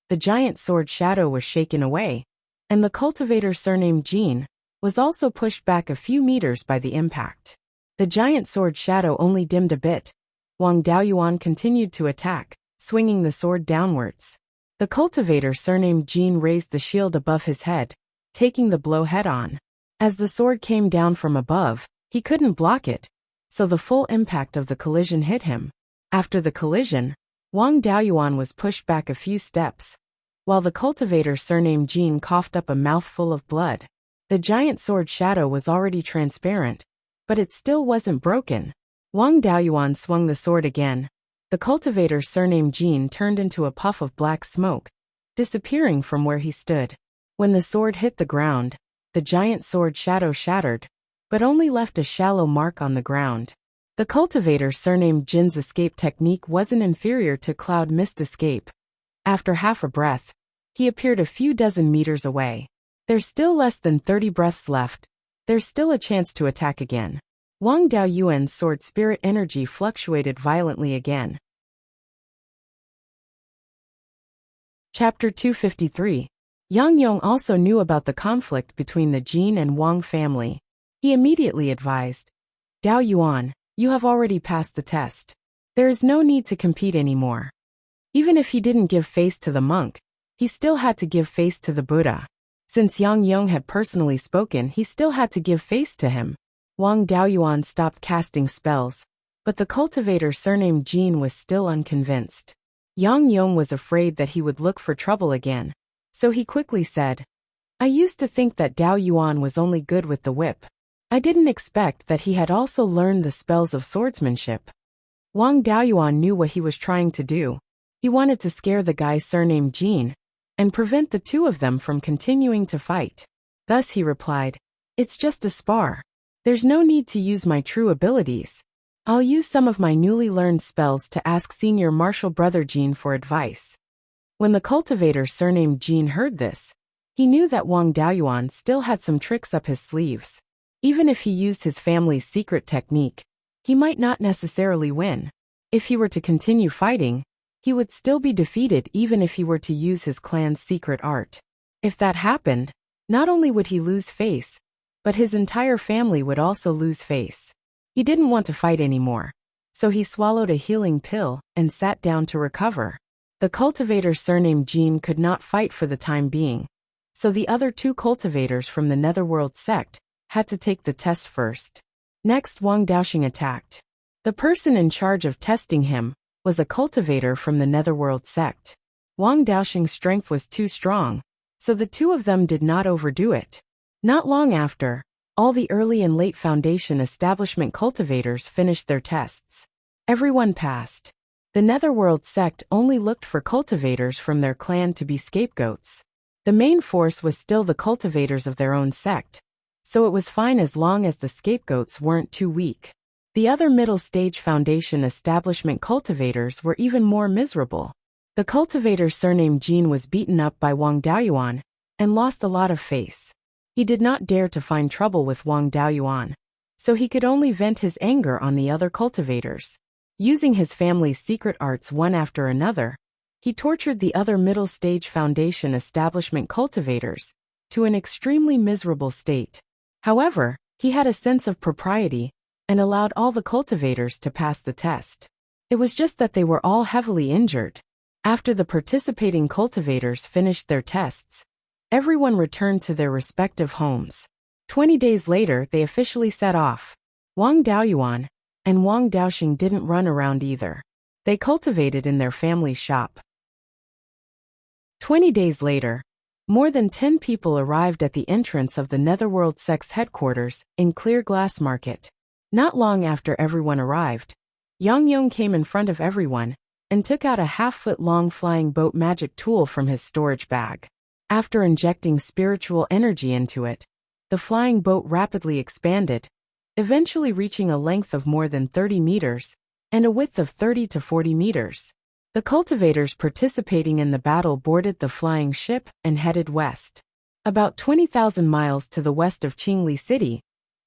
The giant sword shadow was shaken away, and the cultivator surnamed Jin was also pushed back a few meters by the impact. The giant sword shadow only dimmed a bit. Wang Daoyuan continued to attack, swinging the sword downwards. The cultivator surnamed Jin raised the shield above his head, taking the blow head-on. As the sword came down from above, he couldn't block it, so the full impact of the collision hit him. After the collision, Wang Daoyuan was pushed back a few steps, while the cultivator surnamed Jin coughed up a mouthful of blood. The giant sword shadow was already transparent, but it still wasn't broken. Wang Daoyuan swung the sword again. The cultivator surnamed Jin turned into a puff of black smoke, disappearing from where he stood. When the sword hit the ground, the giant sword shadow shattered, but only left a shallow mark on the ground. The cultivator surnamed Jin's escape technique wasn't inferior to cloud mist escape. After half a breath, he appeared a few dozen meters away. There's still less than 30 breaths left. There's still a chance to attack again. Wang Daoyuan's sword spirit energy fluctuated violently again. Chapter 253. Yang Yong also knew about the conflict between the Jin and Wang family. He immediately advised, "Daoyuan, you have already passed the test. There is no need to compete anymore." Even if he didn't give face to the monk, he still had to give face to the Buddha. Since Yang Yong had personally spoken, he still had to give face to him. Wang Daoyuan stopped casting spells, but the cultivator surnamed Jin was still unconvinced. Yang Yong was afraid that he would look for trouble again, so he quickly said, I used to think that Dao Yuan was only good with the whip. I didn't expect that he had also learned the spells of swordsmanship. Wang Daoyuan knew what he was trying to do. He wanted to scare the guy surnamed Jean and prevent the two of them from continuing to fight. Thus he replied, It's just a spar. There's no need to use my true abilities. I'll use some of my newly learned spells to ask senior martial brother Jean for advice. When the cultivator surnamed Jean heard this, he knew that Wang Daoyuan still had some tricks up his sleeves. Even if he used his family's secret technique, he might not necessarily win. If he were to continue fighting, he would still be defeated even if he were to use his clan's secret art. If that happened, not only would he lose face, but his entire family would also lose face. He didn't want to fight anymore, so he swallowed a healing pill and sat down to recover. The cultivator surnamed Jean could not fight for the time being, so the other two cultivators from the Netherworld sect had to take the test first. Next, Wang Daoxing attacked. The person in charge of testing him was a cultivator from the Netherworld sect. Wang Daoxing's strength was too strong, so the two of them did not overdo it. Not long after, all the early and late Foundation establishment cultivators finished their tests. Everyone passed. The Netherworld sect only looked for cultivators from their clan to be scapegoats. The main force was still the cultivators of their own sect, so it was fine as long as the scapegoats weren't too weak. The other middle-stage Foundation establishment cultivators were even more miserable. The cultivator surnamed Jean was beaten up by Wang Daoyuan and lost a lot of face. He did not dare to find trouble with Wang Daoyuan, so he could only vent his anger on the other cultivators. Using his family's secret arts one after another, he tortured the other middle-stage Foundation establishment cultivators to an extremely miserable state. However, he had a sense of propriety and allowed all the cultivators to pass the test. It was just that they were all heavily injured. After the participating cultivators finished their tests, everyone returned to their respective homes. 20 days later, they officially set off. Wang Daoyuan and Wang Daoxing didn't run around either. They cultivated in their family's shop. 20 days later, more than 10 people arrived at the entrance of the Netherworld sect's headquarters in Clear Glass Market. Not long after everyone arrived, Yang Yong came in front of everyone and took out a half-foot-long flying boat magic tool from his storage bag. After injecting spiritual energy into it, the flying boat rapidly expanded, eventually reaching a length of more than 30 meters and a width of 30 to 40 meters. The cultivators participating in the battle boarded the flying ship and headed west. About 20,000 miles to the west of Qingli City,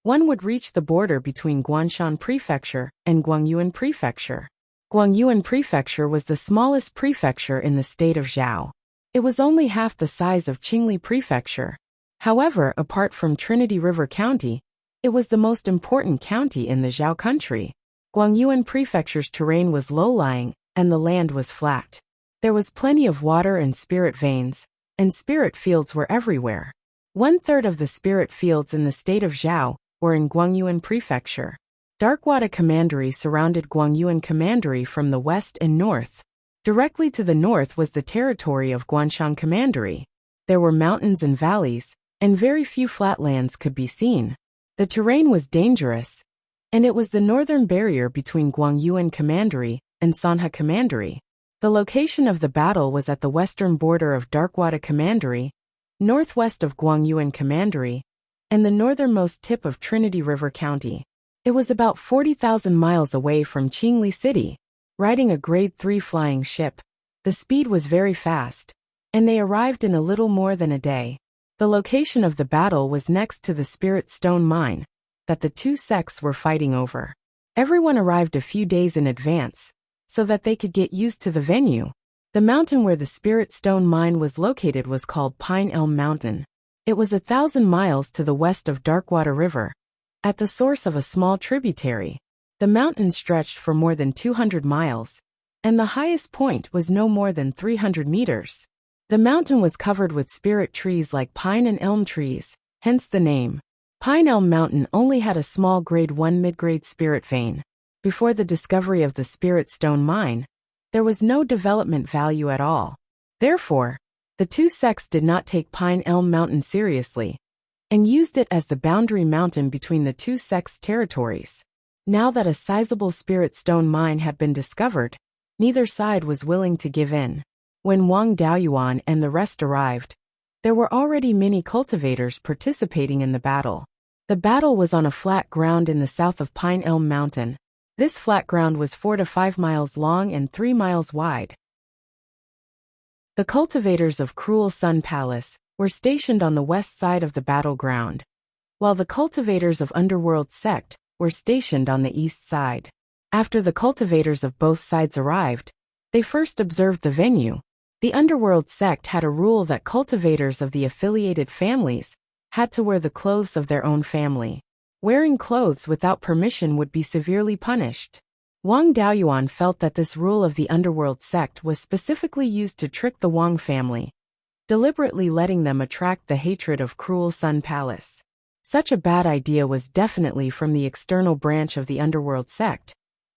one would reach the border between Guanshan Prefecture and Guangyuan Prefecture. Guangyuan Prefecture was the smallest prefecture in the state of Zhao. It was only half the size of Qingli Prefecture. However, apart from Trinity River County, it was the most important county in the Zhao country. Guangyuan Prefecture's terrain was low-lying, and the land was flat. There was plenty of water and spirit veins, and spirit fields were everywhere. 1/3 of the spirit fields in the state of Zhao were in Guangyuan Prefecture. Darkwada Commandery surrounded Guangyuan Commandery from the west and north. Directly to the north was the territory of Guanshan Commandery. There were mountains and valleys, and very few flatlands could be seen. The terrain was dangerous, and it was the northern barrier between Guangyuan Commandery and Sanha Commandery. The location of the battle was at the western border of Darkwada Commandery, northwest of Guangyuan Commandery, and the northernmost tip of Trinity River County. It was about 40,000 miles away from Qingli City. Riding a Grade 3 flying ship, the speed was very fast, and they arrived in a little more than a day. The location of the battle was next to the Spirit Stone Mine that the two sects were fighting over. Everyone arrived a few days in advance, so that they could get used to the venue. The mountain where the Spirit Stone Mine was located was called Pine Elm Mountain. It was 1,000 miles to the west of Darkwater River, at the source of a small tributary. The mountain stretched for more than 200 miles, and the highest point was no more than 300 meters. The mountain was covered with spirit trees like pine and elm trees, hence the name. Pine Elm Mountain only had a small Grade 1 mid-grade spirit vein. Before the discovery of the Spirit Stone Mine, There was no development value at all. Therefore, the two sects did not take Pine Elm Mountain seriously and used it as the boundary mountain between the two sects' territories. Now that a sizable spirit stone mine had been discovered, neither side was willing to give in. When Wang Daoyuan and the rest arrived, there were already many cultivators participating in the battle. The battle was on a flat ground in the south of Pine Elm Mountain. This flat ground was 4 to 5 miles long and 3 miles wide. The cultivators of Cruel Sun Palace were stationed on the west side of the battleground, while the cultivators of Underworld Sect were stationed on the east side. After the cultivators of both sides arrived, they first observed the venue. The Underworld Sect had a rule that cultivators of the affiliated families had to wear the clothes of their own family. Wearing clothes without permission would be severely punished. Wang Daoyuan felt that this rule of the Underworld Sect was specifically used to trick the Wang family, deliberately letting them attract the hatred of Cruel Sun Palace. Such a bad idea was definitely from the external branch of the Underworld Sect,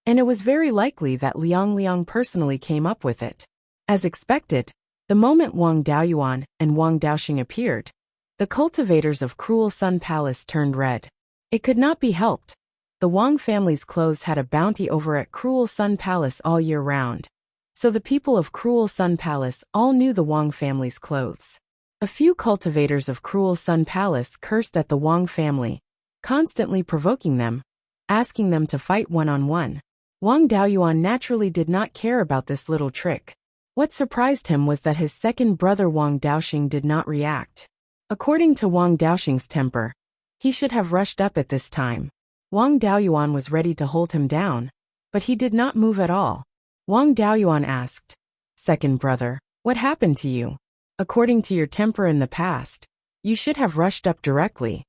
and it was very likely that Liang personally came up with it. As expected, the moment Wang Daoyuan and Wang Daoxing appeared, the cultivators of Cruel Sun Palace turned red. It could not be helped. The Wang family's clothes had a bounty over at Cruel Sun Palace all year round, so the people of Cruel Sun Palace all knew the Wang family's clothes. A few cultivators of Cruel Sun Palace cursed at the Wang family, constantly provoking them, asking them to fight one-on-one. Wang Daoyuan naturally did not care about this little trick. What surprised him was that his second brother Wang Daoxing did not react. According to Wang Daoxing's temper, he should have rushed up at this time. Wang Daoyuan was ready to hold him down, but he did not move at all. Wang Daoyuan asked, "Second brother, what happened to you? According to your temper in the past, you should have rushed up directly."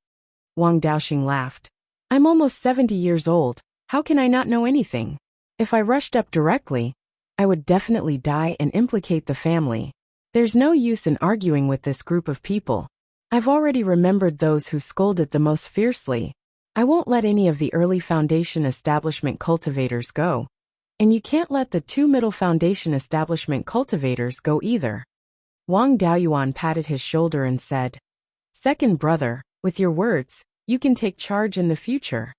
Wang Daoxing laughed. "I'm almost 70 years old, how can I not know anything? If I rushed up directly, I would definitely die and implicate the family. There's no use in arguing with this group of people. I've already remembered those who scolded the most fiercely. I won't let any of the early Foundation Establishment cultivators go. And you can't let the 2 middle Foundation Establishment cultivators go either." Wang Daoyuan patted his shoulder and said, "Second brother, with your words, you can take charge in the future."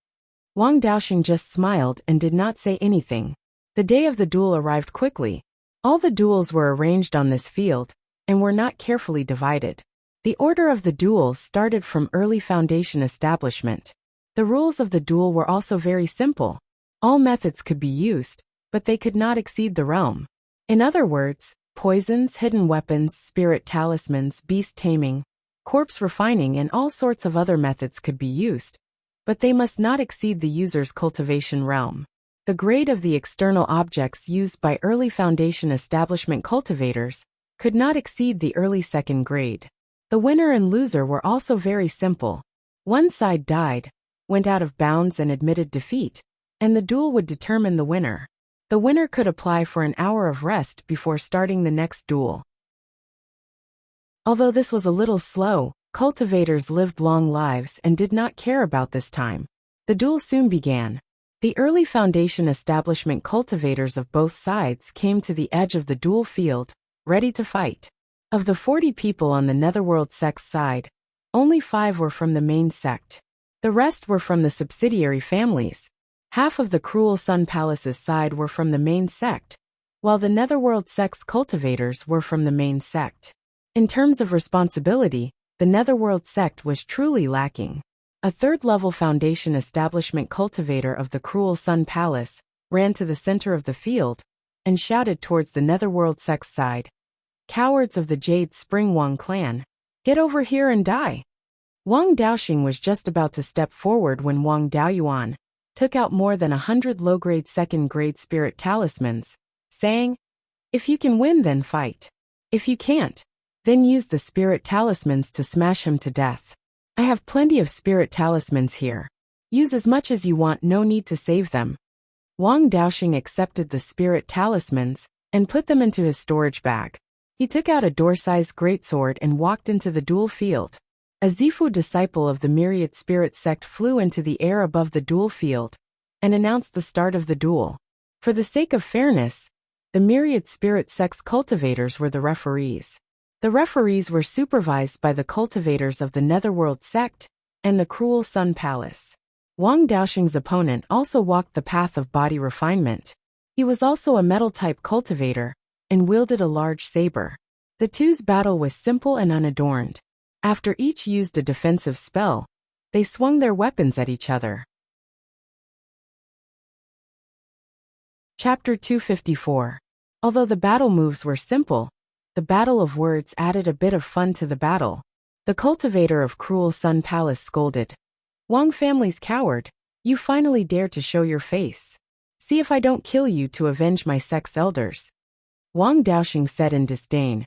Wang Daoxing just smiled and did not say anything. The day of the duel arrived quickly. All the duels were arranged on this field, and were not carefully divided. The order of the duels started from early Foundation establishment. The rules of the duel were also very simple. All methods could be used, but they could not exceed the realm. In other words, poisons, hidden weapons, spirit talismans, beast taming, corpse refining and all sorts of other methods could be used, but they must not exceed the user's cultivation realm. The grade of the external objects used by early Foundation Establishment cultivators could not exceed the early second grade. The winner and loser were also very simple. One side died, went out of bounds and admitted defeat, and the duel would determine the winner. The winner could apply for an hour of rest before starting the next duel. Although this was a little slow, cultivators lived long lives and did not care about this time. The duel soon began. The early Foundation Establishment cultivators of both sides came to the edge of the duel field, ready to fight. Of the 40 people on the Netherworld Sect's side, only 5 were from the main sect. The rest were from the subsidiary families. Half of the Cruel Sun Palace's side were from the main sect, while the Netherworld Sect's cultivators were from the main sect. In terms of responsibility, the Netherworld Sect was truly lacking. A third-level Foundation Establishment cultivator of the Cruel Sun Palace ran to the center of the field and shouted towards the Netherworld Sect's side, "Cowards of the Jade Spring Wang clan, get over here and die." Wang Daoxing was just about to step forward when Wang Daoyuan took out more than 100 low-grade second-grade spirit talismans, saying, "If you can win, then fight. If you can't, then use the spirit talismans to smash him to death. I have plenty of spirit talismans here. Use as much as you want, no need to save them." Wang Daoxing accepted the spirit talismans and put them into his storage bag. He took out a door-sized greatsword and walked into the duel field. A Zifu disciple of the Myriad Spirit Sect flew into the air above the duel field and announced the start of the duel. For the sake of fairness, The myriad spirit sex cultivators were the referees. The referees were supervised by the cultivators of the Netherworld sect and the Cruel Sun Palace. Wang Daoxing's opponent also walked the path of body refinement. He was also a metal-type cultivator and wielded a large saber. The two's battle was simple and unadorned. After each used a defensive spell, they swung their weapons at each other. Chapter 254. Although the battle moves were simple, the battle of words added a bit of fun to the battle. The cultivator of Cruel Sun Palace scolded, "Wang family's coward, you finally dare to show your face. See if I don't kill you to avenge my sex elders." Wang Daoxing said in disdain,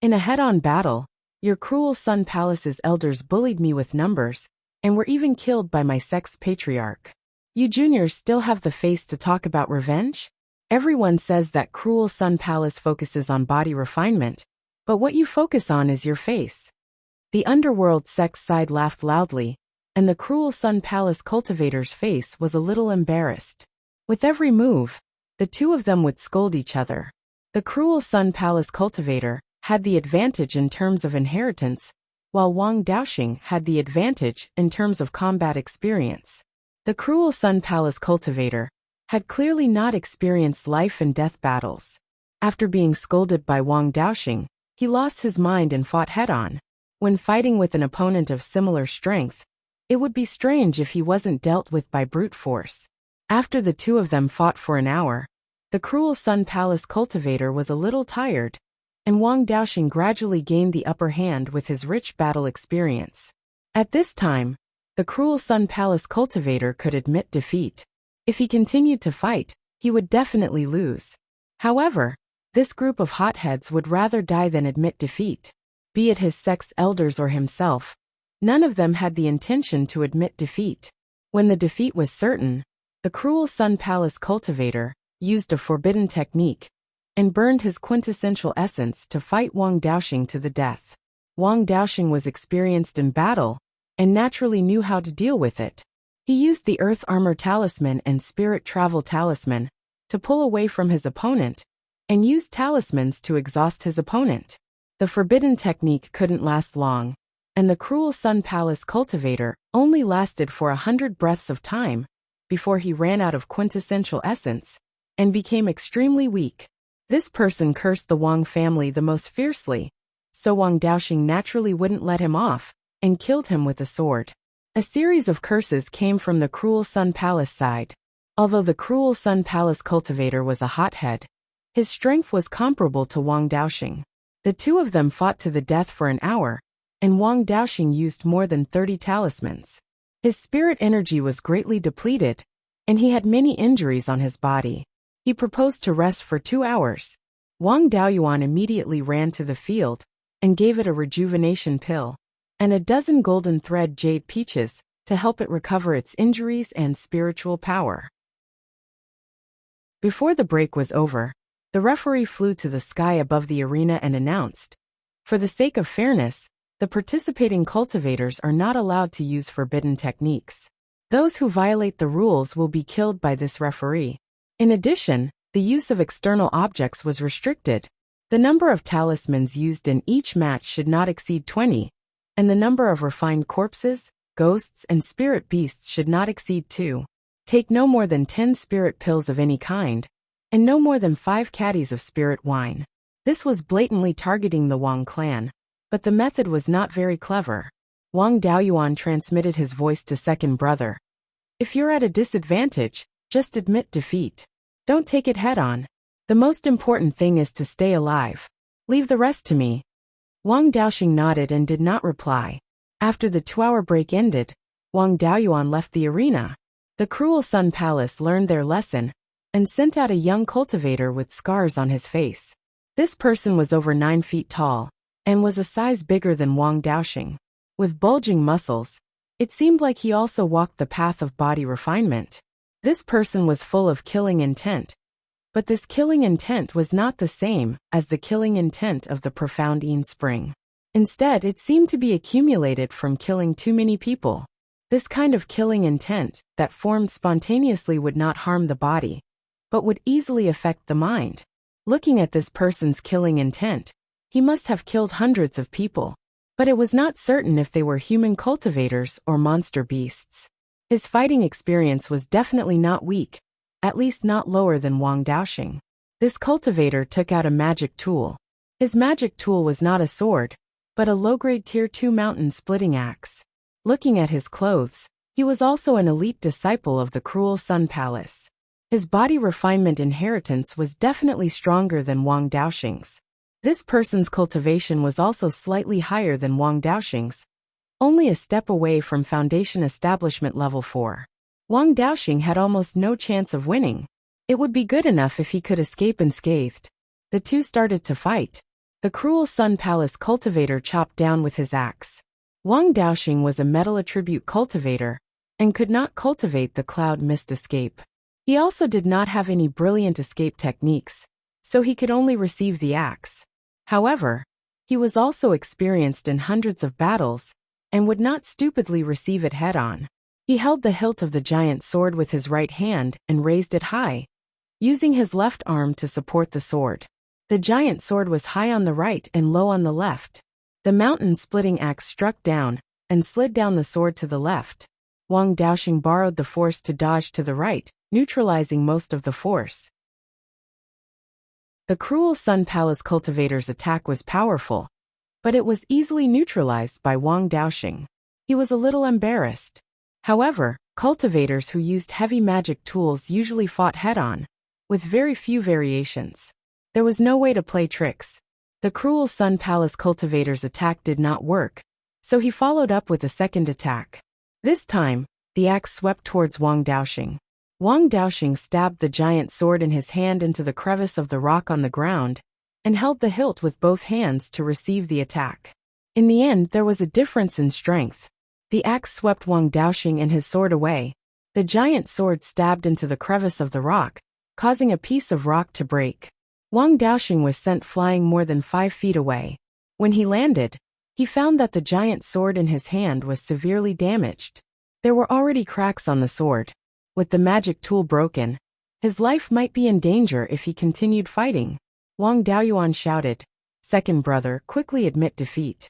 "In a head-on battle, your Cruel Sun Palace's elders bullied me with numbers, and were even killed by my sex patriarch. You juniors still have the face to talk about revenge? Everyone says that Cruel Sun Palace focuses on body refinement, but what you focus on is your face." The underworld sex side laughed loudly, and the Cruel Sun Palace cultivator's face was a little embarrassed. With every move, the two of them would scold each other. The Cruel Sun Palace cultivator had the advantage in terms of inheritance, while Wang Daoxing had the advantage in terms of combat experience. The Cruel Sun Palace cultivator had clearly not experienced life and death battles. After being scolded by Wang Daoxing, he lost his mind and fought head-on. When fighting with an opponent of similar strength, it would be strange if he wasn't dealt with by brute force. After the two of them fought for an hour, the Cruel Sun Palace cultivator was a little tired, and Wang Daoxing gradually gained the upper hand with his rich battle experience. At this time, the Cruel Sun Palace cultivator could admit defeat. If he continued to fight, he would definitely lose. However, this group of hotheads would rather die than admit defeat. Be it his sex elders or himself, none of them had the intention to admit defeat. When the defeat was certain, the Cruel Sun Palace cultivator used a forbidden technique and burned his quintessential essence to fight Wang Daoxing to the death. Wang Daoxing was experienced in battle and naturally knew how to deal with it. He used the Earth Armor Talisman and Spirit Travel Talisman to pull away from his opponent and used talismans to exhaust his opponent. The forbidden technique couldn't last long, and the Cruel Sun Palace cultivator only lasted for 100 breaths of time before he ran out of quintessential essence and became extremely weak. This person cursed the Wang family the most fiercely, so Wang Daoxing naturally wouldn't let him off and killed him with a sword. A series of curses came from the Cruel Sun Palace side. Although the Cruel Sun Palace cultivator was a hothead, his strength was comparable to Wang Daoxing. The two of them fought to the death for an hour, and Wang Daoxing used more than 30 talismans. His spirit energy was greatly depleted, and he had many injuries on his body. He proposed to rest for 2 hours. Wang Daoyuan immediately ran to the field and gave it a rejuvenation pill and a dozen golden thread jade peaches to help it recover its injuries and spiritual power. Before the break was over, the referee flew to the sky above the arena and announced, "For the sake of fairness, the participating cultivators are not allowed to use forbidden techniques. Those who violate the rules will be killed by this referee." In addition, the use of external objects was restricted. The number of talismans used in each match should not exceed 20, and the number of refined corpses, ghosts, and spirit beasts should not exceed 2. Take no more than 10 spirit pills of any kind, and no more than 5 caddies of spirit wine. This was blatantly targeting the Wang clan, but the method was not very clever. Wang Daoyuan transmitted his voice to second brother. "If you're at a disadvantage, just admit defeat. Don't take it head-on. The most important thing is to stay alive. Leave the rest to me." Wang Daoxing nodded and did not reply. After the 2-hour break ended, Wang Daoyuan left the arena. The Cruel Sun Palace learned their lesson and sent out a young cultivator with scars on his face. This person was over 9 feet tall and was a size bigger than Wang Daoxing. With bulging muscles, it seemed like he also walked the path of body refinement. This person was full of killing intent, but this killing intent was not the same as the killing intent of the profound Yin Spring. Instead, it seemed to be accumulated from killing too many people. This kind of killing intent that formed spontaneously would not harm the body, but would easily affect the mind. Looking at this person's killing intent, he must have killed hundreds of people. But it was not certain if they were human cultivators or monster beasts. His fighting experience was definitely not weak, at least not lower than Wang Daoxing. This cultivator took out a magic tool. His magic tool was not a sword, but a low-grade Tier 2 mountain splitting axe. Looking at his clothes, he was also an elite disciple of the Cruel Sun Palace. His body refinement inheritance was definitely stronger than Wang Daoxing's. This person's cultivation was also slightly higher than Wang Daoxing's, only a step away from Foundation Establishment Level 4. Wang Daoxing had almost no chance of winning. It would be good enough if he could escape unscathed. The two started to fight. The Cruel Sun Palace cultivator chopped down with his axe. Wang Daoxing was a metal attribute cultivator, and could not cultivate the cloud mist escape. He also did not have any brilliant escape techniques, so he could only receive the axe. However, he was also experienced in hundreds of battles, and would not stupidly receive it head-on. He held the hilt of the giant sword with his right hand and raised it high, using his left arm to support the sword. The giant sword was high on the right and low on the left. The mountain-splitting axe struck down, and slid down the sword to the left. Wang Daoxing borrowed the force to dodge to the right, neutralizing most of the force. The Cruel Sun Palace cultivator's attack was powerful, but it was easily neutralized by Wang Daoxing. He was a little embarrassed. However, cultivators who used heavy magic tools usually fought head-on, with very few variations. There was no way to play tricks. The Cruel Sun Palace cultivator's attack did not work, so he followed up with a second attack. This time, the axe swept towards Wang Daoxing. Wang Daoxing stabbed the giant sword in his hand into the crevice of the rock on the ground, and held the hilt with both hands to receive the attack. In the end, there was a difference in strength. The axe swept Wang Daoxing and his sword away. The giant sword stabbed into the crevice of the rock, causing a piece of rock to break. Wang Daoxing was sent flying more than 5 feet away. When he landed, he found that the giant sword in his hand was severely damaged. There were already cracks on the sword. With the magic tool broken, his life might be in danger if he continued fighting. Wang Daoyuan shouted, "Second brother, quickly admit defeat."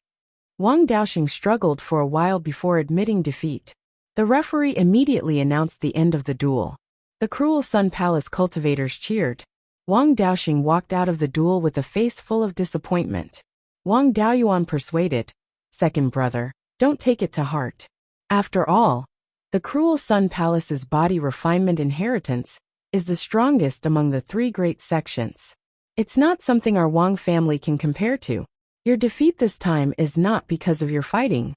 Wang Daoxing struggled for a while before admitting defeat. The referee immediately announced the end of the duel. The Cruel Sun Palace cultivators cheered. Wang Daoxing walked out of the duel with a face full of disappointment. Wang Daoyuan persuaded, "Second brother, don't take it to heart. After all, the Cruel Sun Palace's body refinement inheritance is the strongest among the 3 great sections. It's not something our Wang family can compare to. Your defeat this time is not because of your fighting."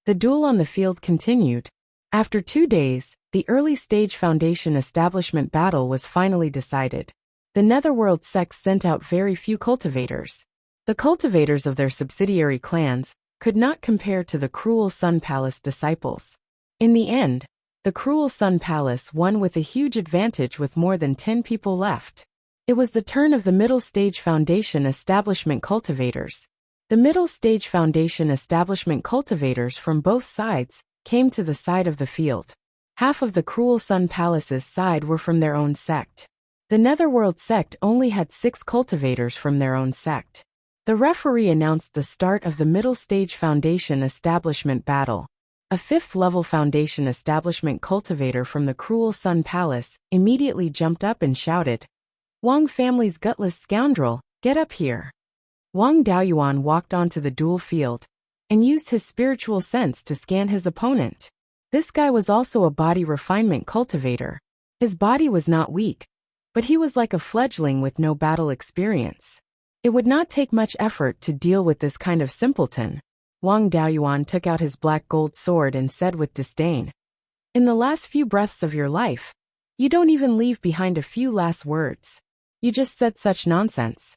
The duel on the field continued. After 2 days, the early stage Foundation Establishment battle was finally decided. The Netherworld sects sent out very few cultivators. The cultivators of their subsidiary clans could not compare to the Cruel Sun Palace disciples. In the end, the Cruel Sun Palace won with a huge advantage with more than 10 people left. It was the turn of the Middle Stage Foundation Establishment cultivators. The Middle Stage Foundation Establishment cultivators from both sides came to the side of the field. Half of the Cruel Sun Palace's side were from their own sect. The Netherworld sect only had 6 cultivators from their own sect. The referee announced the start of the Middle Stage Foundation Establishment battle. A 5th-level Foundation Establishment cultivator from the Cruel Sun Palace immediately jumped up and shouted, "Wang family's gutless scoundrel, get up here." Wang Daoyuan walked onto the duel field and used his spiritual sense to scan his opponent. This guy was also a body refinement cultivator. His body was not weak, but he was like a fledgling with no battle experience. It would not take much effort to deal with this kind of simpleton. Wang Daoyuan took out his black gold sword and said with disdain, "In the last few breaths of your life, you don't even leave behind a few last words. You just said such nonsense."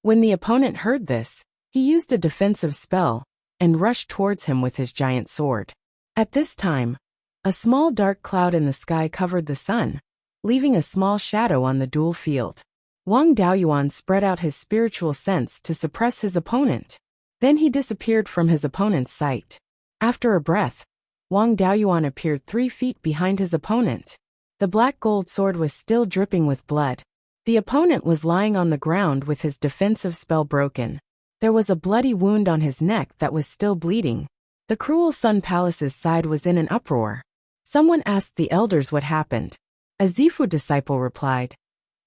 When the opponent heard this, he used a defensive spell and rushed towards him with his giant sword. At this time, a small dark cloud in the sky covered the sun, leaving a small shadow on the duel field. Wang Daoyuan spread out his spiritual sense to suppress his opponent. Then he disappeared from his opponent's sight. After a breath, Wang Daoyuan appeared 3 feet behind his opponent. The black gold sword was still dripping with blood. The opponent was lying on the ground with his defensive spell broken. There was a bloody wound on his neck that was still bleeding. The cruel Sun Palace's side was in an uproar. Someone asked the elders what happened. A Zifu disciple replied.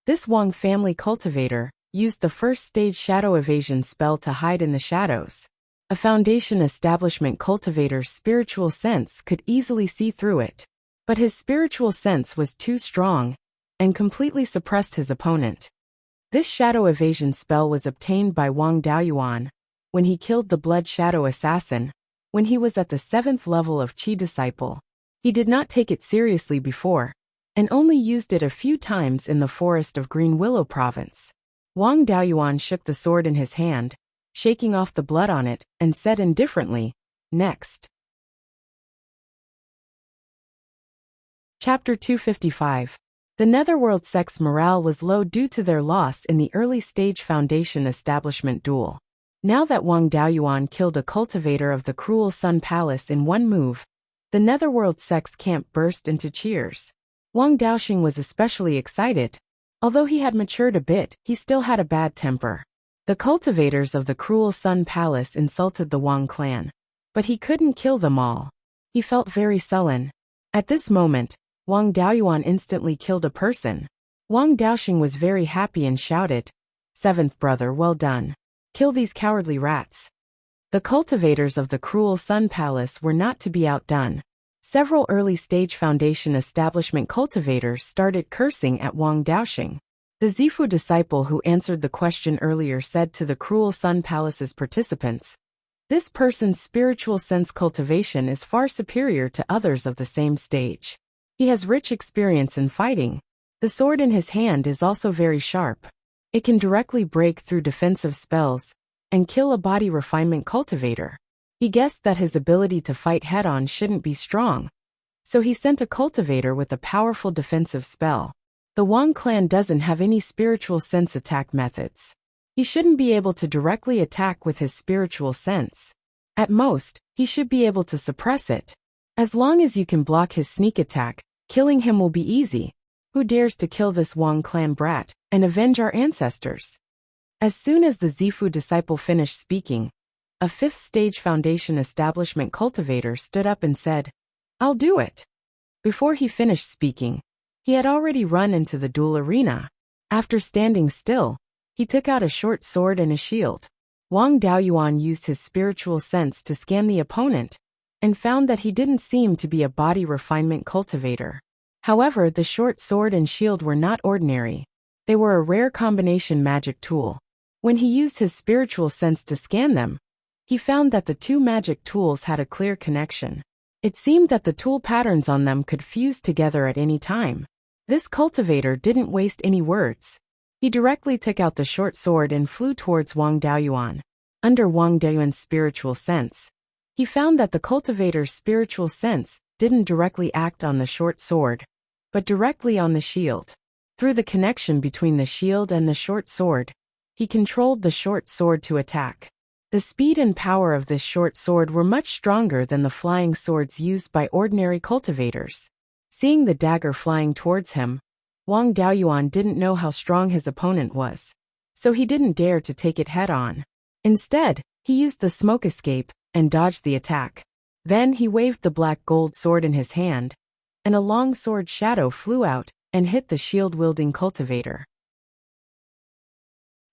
This Wang family cultivator used the first stage shadow evasion spell to hide in the shadows. A Foundation establishment cultivator's spiritual sense could easily see through it. But his spiritual sense was too strong and completely suppressed his opponent. This shadow evasion spell was obtained by Wang Daoyuan when he killed the Blood Shadow Assassin, when he was at the 7th level of Qi disciple. He did not take it seriously before, and only used it a few times in the forest of Green Willow province. Wang Daoyuan shook the sword in his hand, shaking off the blood on it, and said indifferently, "Next." Chapter 255. The Netherworld sect's morale was low due to their loss in the early-stage Foundation establishment duel. Now that Wang Daoyuan killed a cultivator of the cruel Sun Palace in one move, the Netherworld sect's camp burst into cheers. Wang Daoxing was especially excited. Although he had matured a bit, he still had a bad temper. The cultivators of the cruel Sun Palace insulted the Wang clan, but he couldn't kill them all. He felt very sullen. At this moment, Wang Daoyuan instantly killed a person. Wang Daoxing was very happy and shouted, "Seventh brother, well done. Kill these cowardly rats." The cultivators of the cruel Sun Palace were not to be outdone. Several early-stage Foundation establishment cultivators started cursing at Wang Daoxing. The Zifu disciple who answered the question earlier said to the cruel Sun Palace's participants, "This person's spiritual sense cultivation is far superior to others of the same stage. He has rich experience in fighting. The sword in his hand is also very sharp. It can directly break through defensive spells and kill a body refinement cultivator." He guessed that his ability to fight head-on shouldn't be strong, so he sent a cultivator with a powerful defensive spell. The Wang clan doesn't have any spiritual sense attack methods. He shouldn't be able to directly attack with his spiritual sense. At most, he should be able to suppress it. As long as you can block his sneak attack, killing him will be easy. Who dares to kill this Wang clan brat and avenge our ancestors? As soon as the Zifu disciple finished speaking, a 5th stage Foundation establishment cultivator stood up and said, "I'll do it." Before he finished speaking, he had already run into the duel arena. After standing still, he took out a short sword and a shield. Wang Daoyuan used his spiritual sense to scan the opponent, and found that he didn't seem to be a body refinement cultivator. However, the short sword and shield were not ordinary. They were a rare combination magic tool. When he used his spiritual sense to scan them, he found that the two magic tools had a clear connection. It seemed that the tool patterns on them could fuse together at any time. This cultivator didn't waste any words. He directly took out the short sword and flew towards Wang Daoyuan. Under Wang Daoyuan's spiritual sense, he found that the cultivator's spiritual sense didn't directly act on the short sword, but directly on the shield. Through the connection between the shield and the short sword, he controlled the short sword to attack. The speed and power of this short sword were much stronger than the flying swords used by ordinary cultivators. Seeing the dagger flying towards him, Wang Daoyuan didn't know how strong his opponent was, so he didn't dare to take it head-on. Instead, he used the smoke escape and dodged the attack. Then he waved the black gold sword in his hand, and a long sword shadow flew out and hit the shield-wielding cultivator.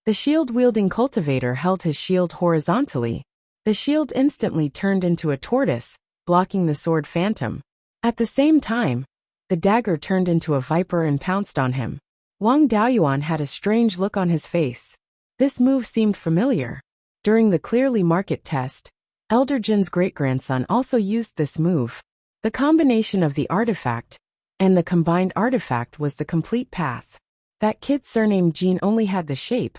The shield-wielding cultivator held his shield horizontally. The shield instantly turned into a tortoise, blocking the sword phantom. At the same time, the dagger turned into a viper and pounced on him. Wang Daoyuan had a strange look on his face. This move seemed familiar. During the Clearly Market test, Elder Jin's great-grandson also used this move. The combination of the artifact and the combined artifact was the complete path. That kid surnamed Jin only had the shape,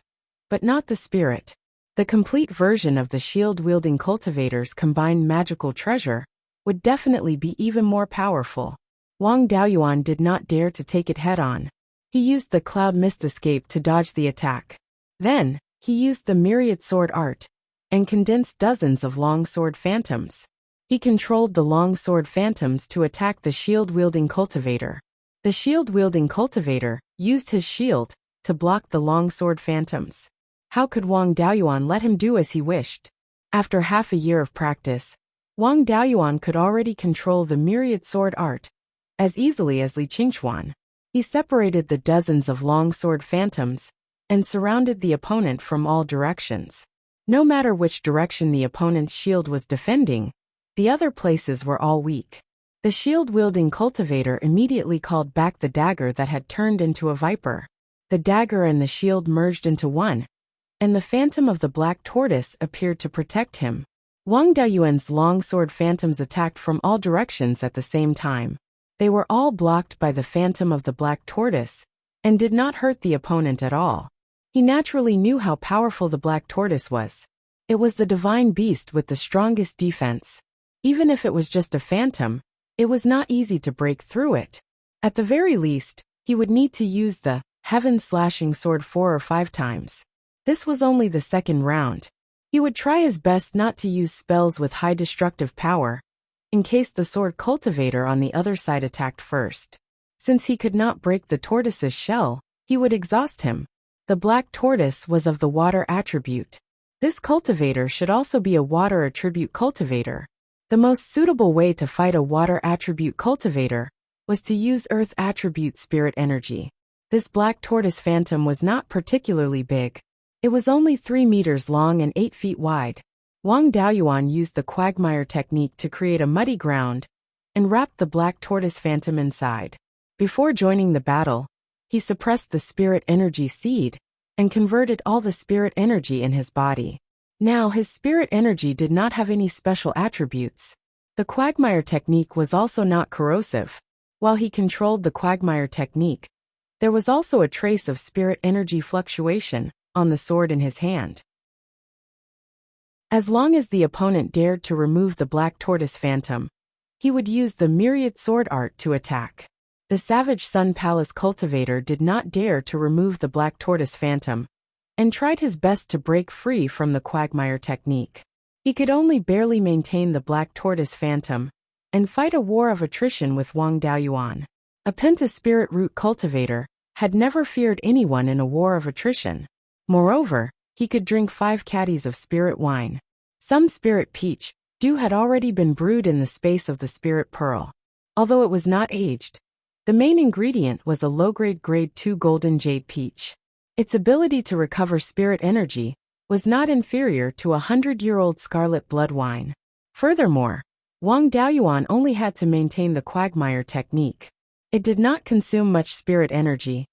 but not the spirit. The complete version of the shield-wielding cultivator's combined magical treasure would definitely be even more powerful. Wang Daoyuan did not dare to take it head-on. He used the cloud mist escape to dodge the attack. Then, he used the myriad sword art and condensed dozens of long sword phantoms. He controlled the long sword phantoms to attack the shield-wielding cultivator. The shield-wielding cultivator used his shield to block the long sword phantoms. How could Wang Daoyuan let him do as he wished? After half a year of practice, Wang Daoyuan could already control the myriad sword art as easily as Li Qingchuan. He separated the dozens of long sword phantoms and surrounded the opponent from all directions. No matter which direction the opponent's shield was defending, the other places were all weak. The shield-wielding cultivator immediately called back the dagger that had turned into a viper. The dagger and the shield merged into one, and the phantom of the black tortoise appeared to protect him. Wang Daoyuan's long sword phantoms attacked from all directions at the same time. They were all blocked by the phantom of the black tortoise, and did not hurt the opponent at all. He naturally knew how powerful the black tortoise was. It was the divine beast with the strongest defense. Even if it was just a phantom, it was not easy to break through it. At the very least, he would need to use the heaven-slashing sword 4 or 5 times. This was only the second round. He would try his best not to use spells with high destructive power, in case the sword cultivator on the other side attacked first. Since he could not break the tortoise's shell, he would exhaust him. The black tortoise was of the water attribute. This cultivator should also be a water attribute cultivator. The most suitable way to fight a water attribute cultivator was to use earth attribute spirit energy. This black tortoise phantom was not particularly big. It was only 3 meters long and 8 feet wide. Wang Daoyuan used the quagmire technique to create a muddy ground and wrapped the black tortoise phantom inside. Before joining the battle, he suppressed the spirit energy seed and converted all the spirit energy in his body. Now his spirit energy did not have any special attributes. The quagmire technique was also not corrosive. While he controlled the quagmire technique, there was also a trace of spirit energy fluctuation on the sword in his hand. As long as the opponent dared to remove the black tortoise phantom, he would use the myriad sword art to attack. The Savage Sun Palace cultivator did not dare to remove the black tortoise phantom, and tried his best to break free from the quagmire technique. He could only barely maintain the black tortoise phantom, and fight a war of attrition with Wang Daoyuan. A Penta spirit root cultivator had never feared anyone in a war of attrition. Moreover, he could drink 5 caddies of spirit wine. Some spirit peach dew had already been brewed in the space of the spirit pearl. Although it was not aged, the main ingredient was a low-grade grade 2 golden jade peach. Its ability to recover spirit energy was not inferior to a 100-year-old scarlet blood wine. Furthermore, Wang Daoyuan only had to maintain the quagmire technique. It did not consume much spirit energy,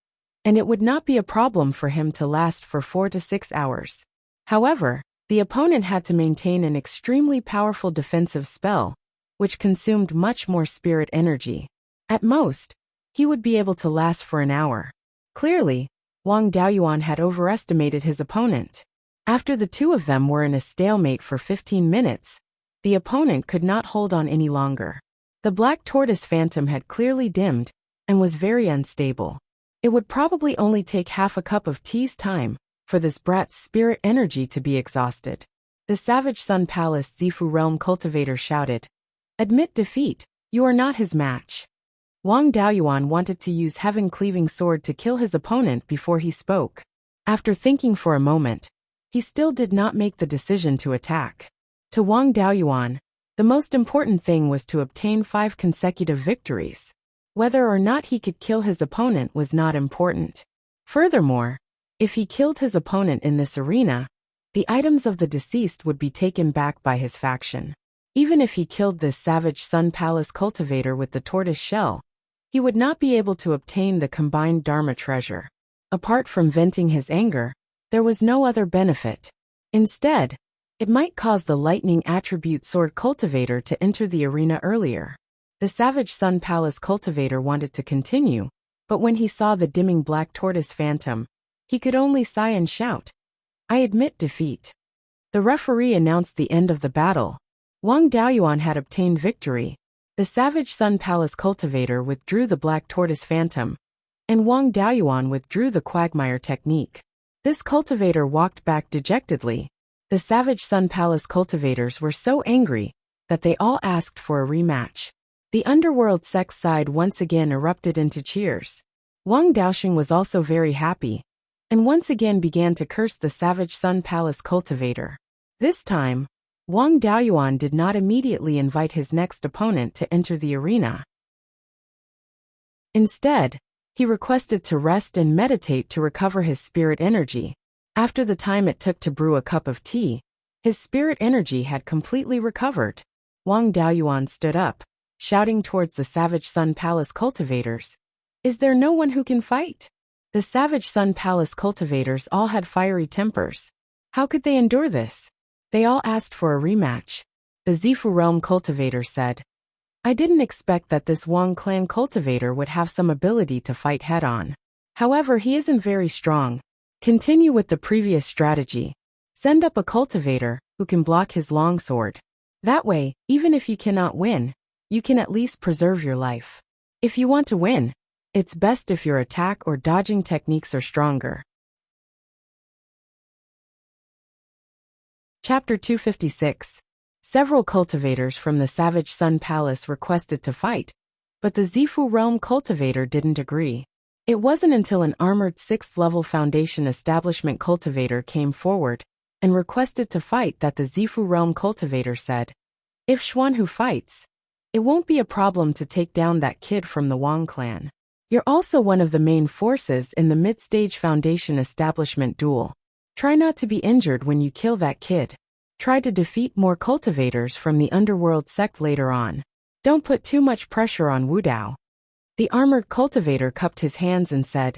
and it would not be a problem for him to last for 4 to 6 hours. However, the opponent had to maintain an extremely powerful defensive spell, which consumed much more spirit energy. At most, he would be able to last for an hour. Clearly, Wang Daoyuan had overestimated his opponent. After the two of them were in a stalemate for 15 minutes, the opponent could not hold on any longer. The black tortoise phantom had clearly dimmed and was very unstable. It would probably only take half a cup of tea's time for this brat's spirit energy to be exhausted. The Savage Sun Palace Zifu Realm cultivator shouted, "Admit defeat, you are not his match." Wang Daoyuan wanted to use heaven-cleaving sword to kill his opponent before he spoke. After thinking for a moment, he still did not make the decision to attack. To Wang Daoyuan, the most important thing was to obtain 5 consecutive victories. Whether or not he could kill his opponent was not important. Furthermore, if he killed his opponent in this arena, the items of the deceased would be taken back by his faction. Even if he killed this Savage Sun Palace cultivator with the tortoise shell, he would not be able to obtain the combined Dharma treasure. Apart from venting his anger, there was no other benefit. Instead, it might cause the lightning attribute sword cultivator to enter the arena earlier. The Savage Sun Palace cultivator wanted to continue, but when he saw the dimming black tortoise phantom, he could only sigh and shout, "I admit defeat." The referee announced the end of the battle. Wang Daoyuan had obtained victory. The Savage Sun Palace cultivator withdrew the black tortoise phantom, and Wang Daoyuan withdrew the quagmire technique. This cultivator walked back dejectedly. The Savage Sun Palace cultivators were so angry that they all asked for a rematch. The underworld sex side once again erupted into cheers. Wang Daoxing was also very happy. and once again began to curse the Savage Sun Palace cultivator. This time, Wang Daoyuan did not immediately invite his next opponent to enter the arena. Instead, he requested to rest and meditate to recover his spirit energy. After the time it took to brew a cup of tea, his spirit energy had completely recovered. Wang Daoyuan stood up, shouting towards the Savage Sun Palace cultivators, "Is there no one who can fight?" The Savage Sun Palace cultivators all had fiery tempers. How could they endure this? They all asked for a rematch. The Zifu Realm cultivator said, "I didn't expect that this Wang clan cultivator would have some ability to fight head-on. However, he isn't very strong. Continue with the previous strategy. Send up a cultivator who can block his longsword. That way, even if you cannot win, you can at least preserve your life. If you want to win, it's best if your attack or dodging techniques are stronger." Chapter 256. Several cultivators from the Savage Sun Palace requested to fight, but the Zifu Realm cultivator didn't agree. It wasn't until an armored 6th level Foundation Establishment cultivator came forward and requested to fight that the Zifu Realm cultivator said, "If Xuanhu fights, it won't be a problem to take down that kid from the Wang clan. You're also one of the main forces in the mid-stage Foundation Establishment duel. Try not to be injured when you kill that kid. Try to defeat more cultivators from the Underworld sect later on. Don't put too much pressure on Wu Dao." The armored cultivator cupped his hands and said,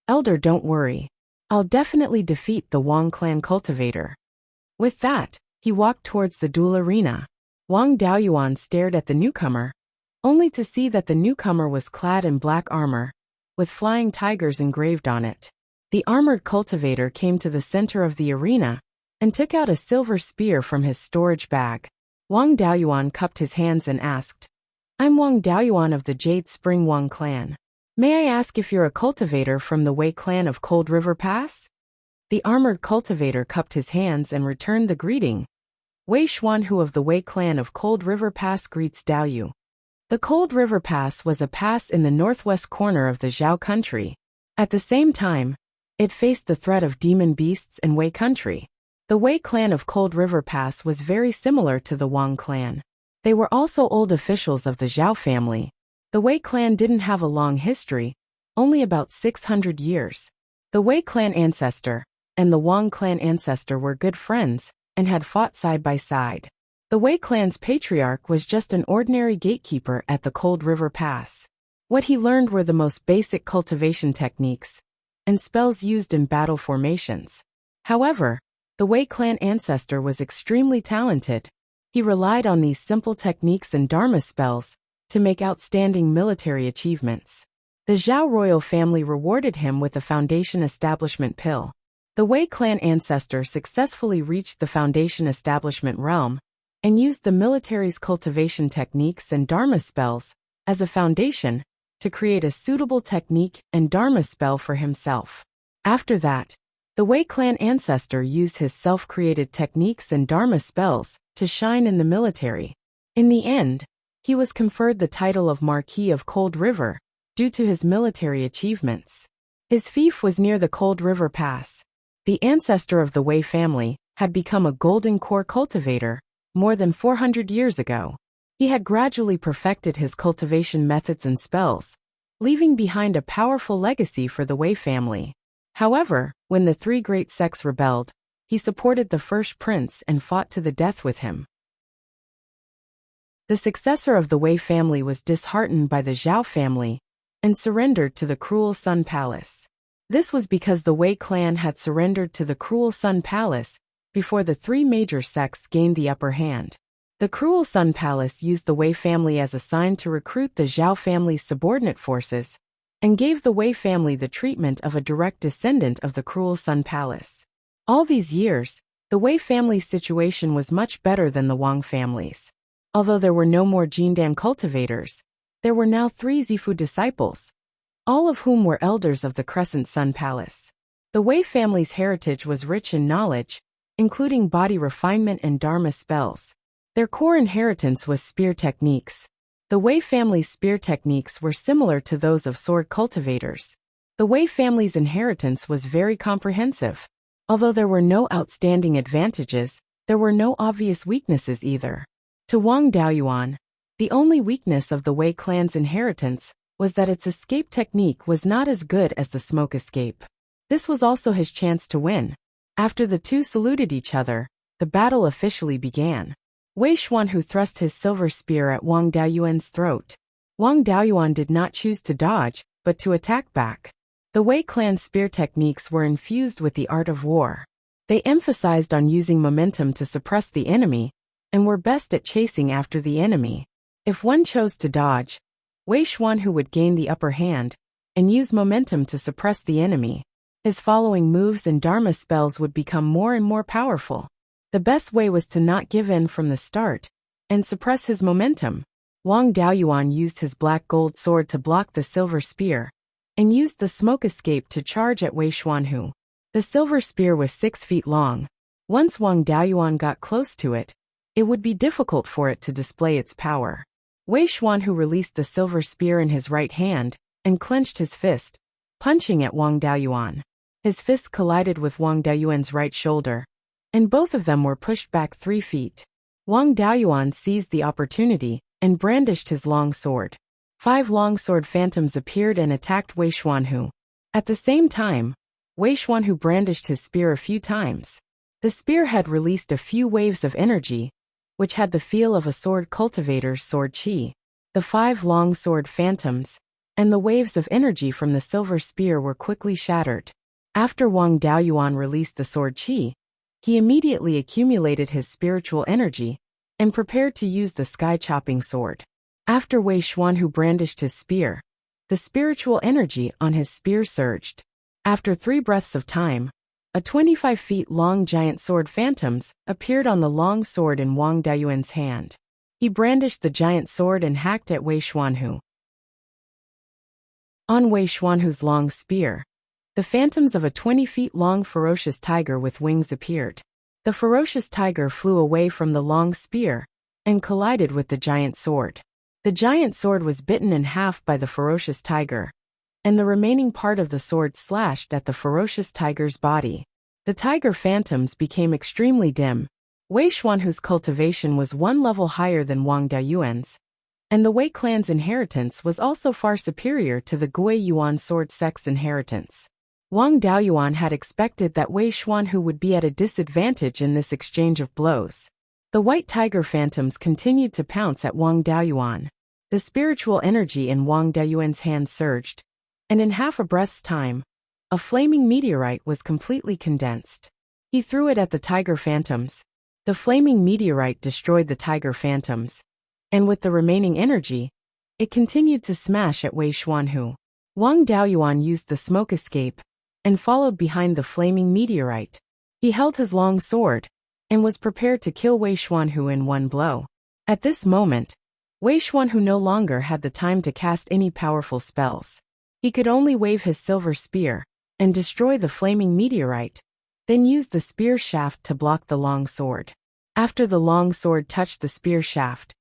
"Elder, don't worry. I'll definitely defeat the Wang clan cultivator." With that, he walked towards the duel arena. Wang Daoyuan stared at the newcomer, only to see that the newcomer was clad in black armor, with flying tigers engraved on it. The armored cultivator came to the center of the arena and took out a silver spear from his storage bag. Wang Daoyuan cupped his hands and asked, "I'm Wang Daoyuan of the Jade Spring Wang clan. May I ask if you're a cultivator from the Wei clan of Cold River Pass?" The armored cultivator cupped his hands and returned the greeting. "Wei Xuanhu of the Wei clan of Cold River Pass greets Daoyu." The Cold River Pass was a pass in the northwest corner of the Zhao country. At the same time, it faced the threat of demon beasts in Wei country. The Wei clan of Cold River Pass was very similar to the Wang clan. They were also old officials of the Zhao family. The Wei clan didn't have a long history, only about 600 years. The Wei clan ancestor and the Wang clan ancestor were good friends and had fought side by side. The Wei clan's patriarch was just an ordinary gatekeeper at the Cold River Pass. What he learned were the most basic cultivation techniques and spells used in battle formations. However, the Wei clan ancestor was extremely talented. He relied on these simple techniques and Dharma spells to make outstanding military achievements. The Zhao royal family rewarded him with a Foundation Establishment pill. The Wei clan ancestor successfully reached the Foundation Establishment realm and used the military's cultivation techniques and Dharma spells as a foundation to create a suitable technique and Dharma spell for himself. After that, the Wei clan ancestor used his self-created techniques and Dharma spells to shine in the military. In the end, he was conferred the title of Marquis of Cold River due to his military achievements. His fief was near the Cold River Pass. The ancestor of the Wei family had become a golden core cultivator more than 400 years ago. He had gradually perfected his cultivation methods and spells, leaving behind a powerful legacy for the Wei family. However, when the three great sects rebelled, he supported the first prince and fought to the death with him. The successor of the Wei family was disheartened by the Zhao family and surrendered to the Cruel Sun Palace. This was because the Wei clan had surrendered to the Cruel Sun Palace before the three major sects gained the upper hand. The Cruel Sun Palace used the Wei family as a sign to recruit the Zhao family's subordinate forces and gave the Wei family the treatment of a direct descendant of the Cruel Sun Palace. All these years, the Wei family's situation was much better than the Wang family's. Although there were no more Jindan cultivators, there were now 3 Zifu disciples, all of whom were elders of the Crescent Sun Palace. The Wei family's heritage was rich in knowledge, including body refinement and Dharma spells. Their core inheritance was spear techniques. The Wei family's spear techniques were similar to those of sword cultivators. The Wei family's inheritance was very comprehensive. Although there were no outstanding advantages, there were no obvious weaknesses either. To Wang Daoyuan, the only weakness of the Wei clan's inheritance was that its escape technique was not as good as the smoke escape. This was also his chance to win. After the two saluted each other, the battle officially began. Wei Xuanhu thrust his silver spear at Wang Daoyuan's throat. Wang Daoyuan did not choose to dodge, but to attack back. The Wei clan's spear techniques were infused with the art of war. They emphasized on using momentum to suppress the enemy, and were best at chasing after the enemy. If one chose to dodge, Wei Xuanhu would gain the upper hand, and use momentum to suppress the enemy. His following moves and Dharma spells would become more and more powerful. The best way was to not give in from the start, and suppress his momentum. Wang Daoyuan used his black gold sword to block the silver spear, and used the smoke escape to charge at Wei Xuanhu. The silver spear was 6 feet long. Once Wang Daoyuan got close to it, it would be difficult for it to display its power. Wei Xuanhu released the silver spear in his right hand, and clenched his fist, punching at Wang Daoyuan. His fist collided with Wang Daoyuan's right shoulder, and both of them were pushed back 3 feet. Wang Daoyuan seized the opportunity, and brandished his long sword. 5 longsword phantoms appeared and attacked Wei Xuanhu. At the same time, Wei Xuanhu brandished his spear a few times. The spear had released a few waves of energy, which had the feel of a sword cultivator's sword qi. The 5 longsword phantoms, and the waves of energy from the silver spear were quickly shattered. After Wang Daoyuan released the sword qi, he immediately accumulated his spiritual energy, and prepared to use the sky-chopping sword. After Wei Xuanhu brandished his spear, the spiritual energy on his spear surged. After 3 breaths of time, a 25 feet long giant sword phantoms appeared on the long sword in Wang Daoyuan's hand. He brandished the giant sword and hacked at Wei Xuanhu. On Wei Xuanhu's long spear, the phantoms of a 20 feet long ferocious tiger with wings appeared. The ferocious tiger flew away from the long spear, and collided with the giant sword. The giant sword was bitten in half by the ferocious tiger, and the remaining part of the sword slashed at the ferocious tiger's body. The tiger phantoms became extremely dim. Wei Xuanhu's cultivation was 1 level higher than Wang Daoyuan's, and the Wei clan's inheritance was also far superior to the Gui Yuan sword sect's inheritance. Wang Daoyuan had expected that Wei Xuanhu would be at a disadvantage in this exchange of blows. The white tiger phantoms continued to pounce at Wang Daoyuan. The spiritual energy in Wang Daoyuan's hand surged, and in half a breath's time, a flaming meteorite was completely condensed. He threw it at the tiger phantoms. The flaming meteorite destroyed the tiger phantoms, and with the remaining energy, it continued to smash at Wei Xuanhu. Wang Daoyuan used the smoke escape, and followed behind the flaming meteorite. He held his long sword, and was prepared to kill Wei Xuanhu in 1 blow. At this moment, Wei Xuanhu no longer had the time to cast any powerful spells. He could only wave his silver spear, and destroy the flaming meteorite, then use the spear shaft to block the long sword. After the long sword touched the spear shaft,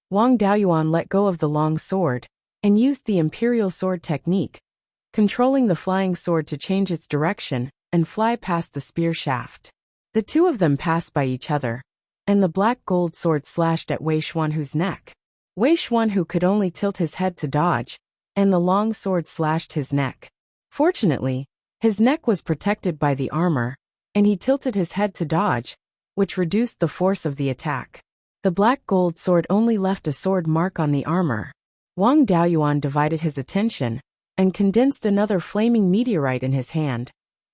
Wang Daoyuan let go of the long sword, and used the imperial sword technique, controlling the flying sword to change its direction, and fly past the spear shaft. The two of them passed by each other, and the black gold sword slashed at Wei Xuanhu's neck. Wei Xuanhu could only tilt his head to dodge, and the long sword slashed his neck. Fortunately, his neck was protected by the armor, and he tilted his head to dodge, which reduced the force of the attack. The black gold sword only left a sword mark on the armor. Wang Daoyuan divided his attention, and condensed another flaming meteorite in his hand,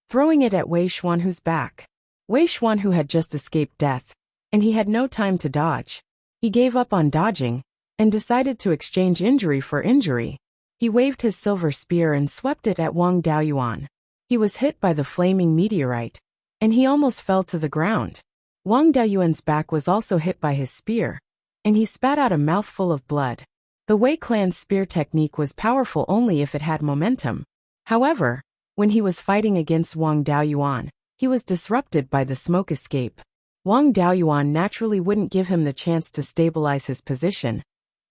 throwing it at Wei Xuanhu's back. Wei Xuanhu had just escaped death, and he had no time to dodge. He gave up on dodging, and decided to exchange injury for injury. He waved his silver spear and swept it at Wang Daoyuan. He was hit by the flaming meteorite, and he almost fell to the ground. Wang Daoyuan's back was also hit by his spear, and he spat out a mouthful of blood. The Wei clan's spear technique was powerful only if it had momentum. However, when he was fighting against Wang Daoyuan, he was disrupted by the smoke escape. Wang Daoyuan naturally wouldn't give him the chance to stabilize his position,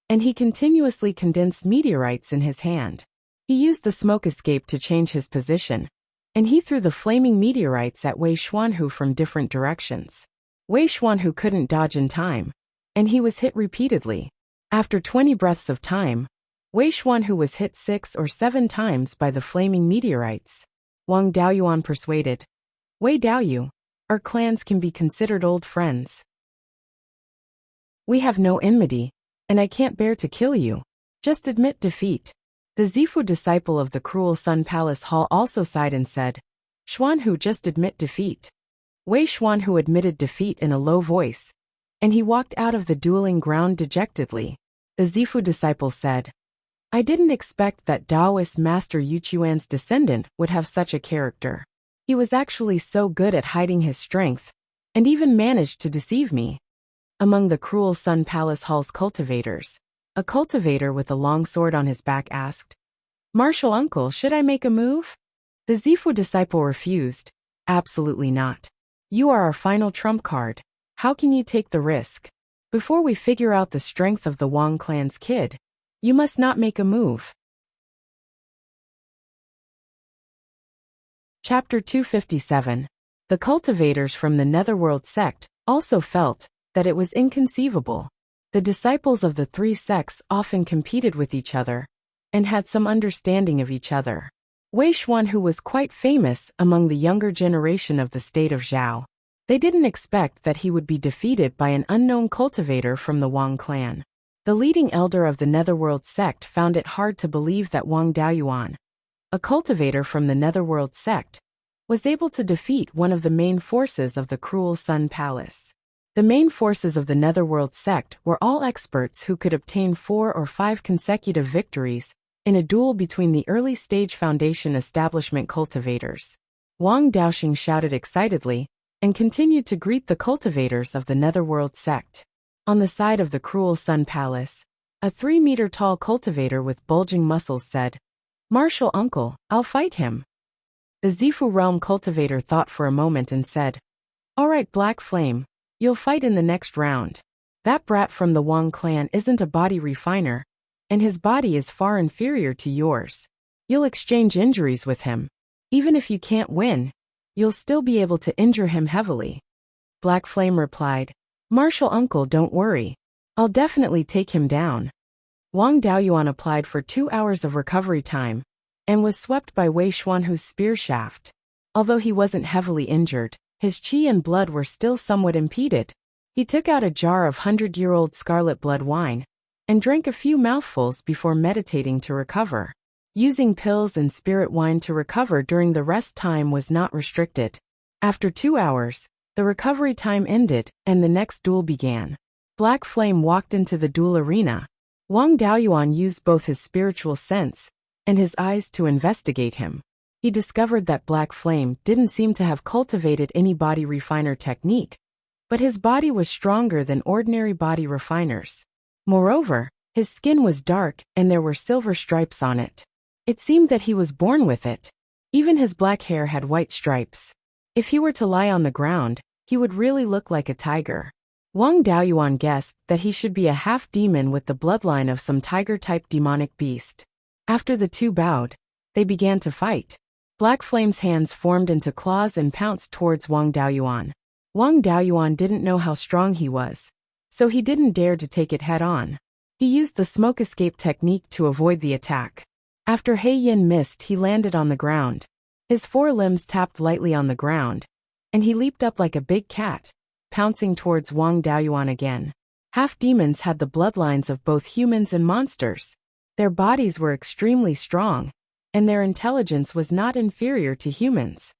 and he continuously condensed meteorites in his hand. He used the smoke escape to change his position, and he threw the flaming meteorites at Wei Xuanhu from different directions. Wei Xuanhu couldn't dodge in time, and he was hit repeatedly. After 20 breaths of time, Wei Xuanhu was hit 6 or 7 times by the flaming meteorites. Wang Daoyuan persuaded, Wei Daoyu, our clans can be considered old friends. We have no enmity, and I can't bear to kill you. Just admit defeat. The Zifu disciple of the Cruel Sun Palace Hall also sighed and said, Xuanhu, just admit defeat. Wei Xuanhu admitted defeat in a low voice, and he walked out of the dueling ground dejectedly. The Zifu disciple said, I didn't expect that Taoist Master Yuchuan's descendant would have such a character. He was actually so good at hiding his strength, and even managed to deceive me. Among the Cruel Sun Palace Hall's cultivators, a cultivator with a long sword on his back asked, Martial uncle, should I make a move? The Zifu disciple refused, absolutely not. You are our final trump card. How can you take the risk? Before we figure out the strength of the Wang clan's kid, you must not make a move. Chapter 257. The cultivators from the Netherworld sect also felt that it was inconceivable. The disciples of the three sects often competed with each other and had some understanding of each other. Wei Xuanhu was quite famous among the younger generation of the state of Zhao. They didn't expect that he would be defeated by an unknown cultivator from the Wang clan. The leading elder of the Netherworld sect found it hard to believe that Wang Daoyuan, a cultivator from the Netherworld sect, was able to defeat one of the main forces of the Cruel Sun Palace. The main forces of the Netherworld sect were all experts who could obtain 4 or 5 consecutive victories in a duel between the early-stage Foundation establishment cultivators. Wang Daoxing shouted excitedly and continued to greet the cultivators of the Netherworld sect. On the side of the Cruel Sun Palace, a 3-meter-tall cultivator with bulging muscles said, Martial uncle, I'll fight him. The Zifu realm cultivator thought for a moment and said, All right, Black Flame, you'll fight in the next round. That brat from the Wang clan isn't a body refiner, and his body is far inferior to yours. You'll exchange injuries with him. Even if you can't win, you'll still be able to injure him heavily. Black Flame replied, Martial uncle, don't worry. I'll definitely take him down. Wang Daoyuan applied for 2 hours of recovery time and was swept by Wei Xuanhu's spear shaft. Although he wasn't heavily injured, his qi and blood were still somewhat impeded. He took out a jar of 100-year-old scarlet blood wine and drank a few mouthfuls before meditating to recover. Using pills and spirit wine to recover during the rest time was not restricted. After 2 hours, the recovery time ended and the next duel began. Black Flame walked into the duel arena. Wang Daoyuan used both his spiritual sense and his eyes to investigate him. He discovered that Black Flame didn't seem to have cultivated any body refiner technique, but his body was stronger than ordinary body refiners. Moreover, his skin was dark and there were silver stripes on it. It seemed that he was born with it. Even his black hair had white stripes. If he were to lie on the ground, he would really look like a tiger. Wang Daoyuan guessed that he should be a half-demon with the bloodline of some tiger-type demonic beast. After the two bowed, they began to fight. Black Flame's hands formed into claws and pounced towards Wang Daoyuan. Wang Daoyuan didn't know how strong he was, so he didn't dare to take it head-on. He used the smoke escape technique to avoid the attack. After He Yin missed, he landed on the ground. His 4 limbs tapped lightly on the ground, and he leaped up like a big cat, pouncing towards Wang Daoyuan again. Half-demons had the bloodlines of both humans and monsters. Their bodies were extremely strong, and their intelligence was not inferior to humans.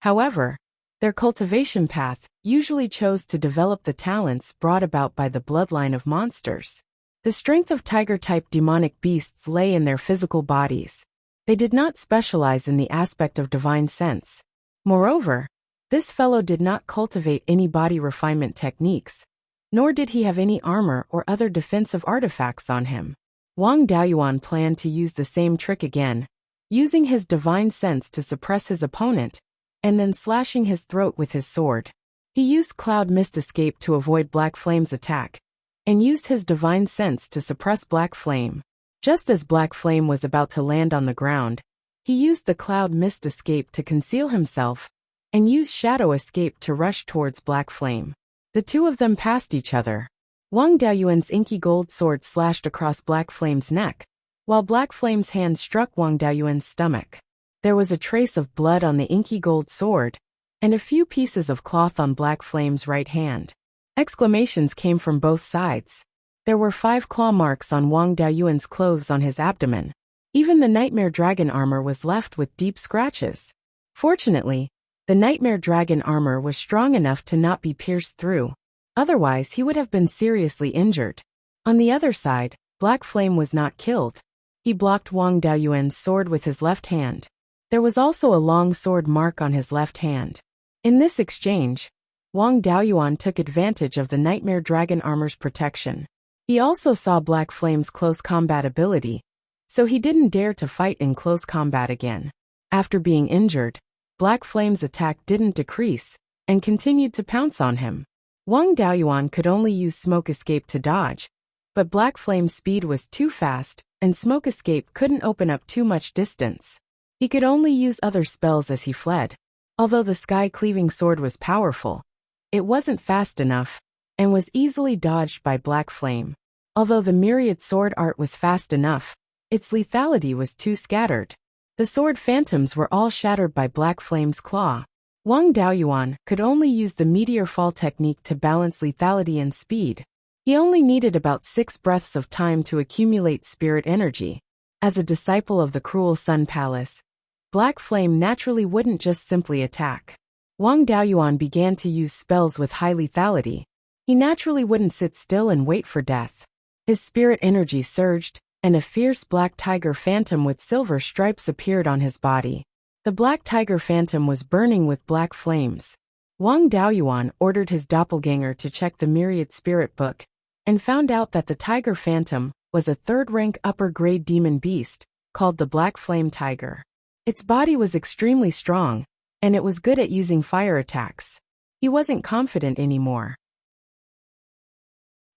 However, their cultivation path usually chose to develop the talents brought about by the bloodline of monsters. The strength of tiger-type demonic beasts lay in their physical bodies. They did not specialize in the aspect of divine sense. Moreover, this fellow did not cultivate any body refinement techniques, nor did he have any armor or other defensive artifacts on him. Wang Daoyuan planned to use the same trick again, using his divine sense to suppress his opponent, and then slashing his throat with his sword. He used Cloud Mist Escape to avoid Black Flame's attack, and used his divine sense to suppress Black Flame. Just as Black Flame was about to land on the ground, he used the cloud mist escape to conceal himself, and used shadow escape to rush towards Black Flame. The two of them passed each other. Wang Daoyuan's inky gold sword slashed across Black Flame's neck, while Black Flame's hand struck Wang Daoyuan's stomach. There was a trace of blood on the inky gold sword, and a few pieces of cloth on Black Flame's right hand. Exclamations came from both sides. There were 5 claw marks on Wang Daoyuan's clothes on his abdomen. Even the Nightmare Dragon armor was left with deep scratches. Fortunately, the Nightmare Dragon armor was strong enough to not be pierced through. Otherwise, he would have been seriously injured. On the other side, Black Flame was not killed. He blocked Wang Daoyuan's sword with his left hand. There was also a long sword mark on his left hand. In this exchange, Wang Daoyuan took advantage of the Nightmare Dragon armor's protection. He also saw Black Flame's close combat ability, so he didn't dare to fight in close combat again. After being injured, Black Flame's attack didn't decrease, and continued to pounce on him. Wang Daoyuan could only use Smoke Escape to dodge, but Black Flame's speed was too fast, and Smoke Escape couldn't open up too much distance. He could only use other spells as he fled. Although the sky-cleaving sword was powerful, it wasn't fast enough, and was easily dodged by Black Flame. Although the myriad sword art was fast enough, its lethality was too scattered. The sword phantoms were all shattered by Black Flame's claw. Wang Daoyuan could only use the meteor fall technique to balance lethality and speed. He only needed about 6 breaths of time to accumulate spirit energy. As a disciple of the Cruel Sun Palace, Black Flame naturally wouldn't just simply attack. Wang Daoyuan began to use spells with high lethality. He naturally wouldn't sit still and wait for death. His spirit energy surged, and a fierce black tiger phantom with silver stripes appeared on his body. The black tiger phantom was burning with black flames. Wang Daoyuan ordered his doppelganger to check the myriad spirit book, and found out that the tiger phantom was a 3rd-rank upper-grade demon beast, called the Black Flame Tiger. Its body was extremely strong, and it was good at using fire attacks. He wasn't confident anymore.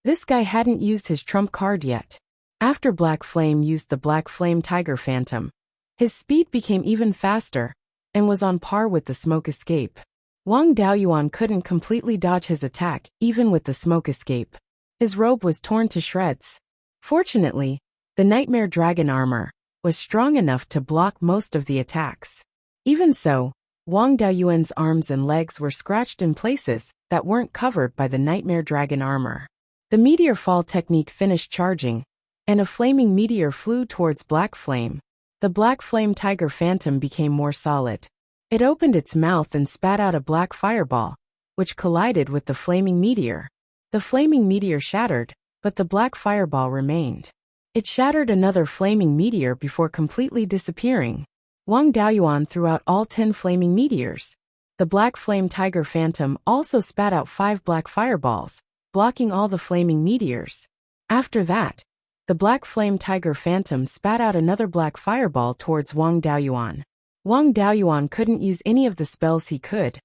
This guy hadn't used his trump card yet. After Black Flame used the Black Flame Tiger Phantom, his speed became even faster, and was on par with the Smoke Escape. Wang Daoyuan couldn't completely dodge his attack, even with the Smoke Escape. His robe was torn to shreds. Fortunately, the Nightmare Dragon armor was strong enough to block most of the attacks. Even so, Wang Daoyuan's arms and legs were scratched in places that weren't covered by the Nightmare Dragon armor. The meteor fall technique finished charging, and a flaming meteor flew towards Black Flame. The Black Flame Tiger Phantom became more solid. It opened its mouth and spat out a black fireball, which collided with the flaming meteor. The flaming meteor shattered, but the black fireball remained. It shattered another flaming meteor before completely disappearing. Wang Daoyuan threw out all 10 flaming meteors. The Black Flame Tiger Phantom also spat out 5 black fireballs, blocking all the flaming meteors. After that, the Black Flame Tiger Phantom spat out another black fireball towards Wang Daoyuan. Wang Daoyuan couldn't use any of the spells he could,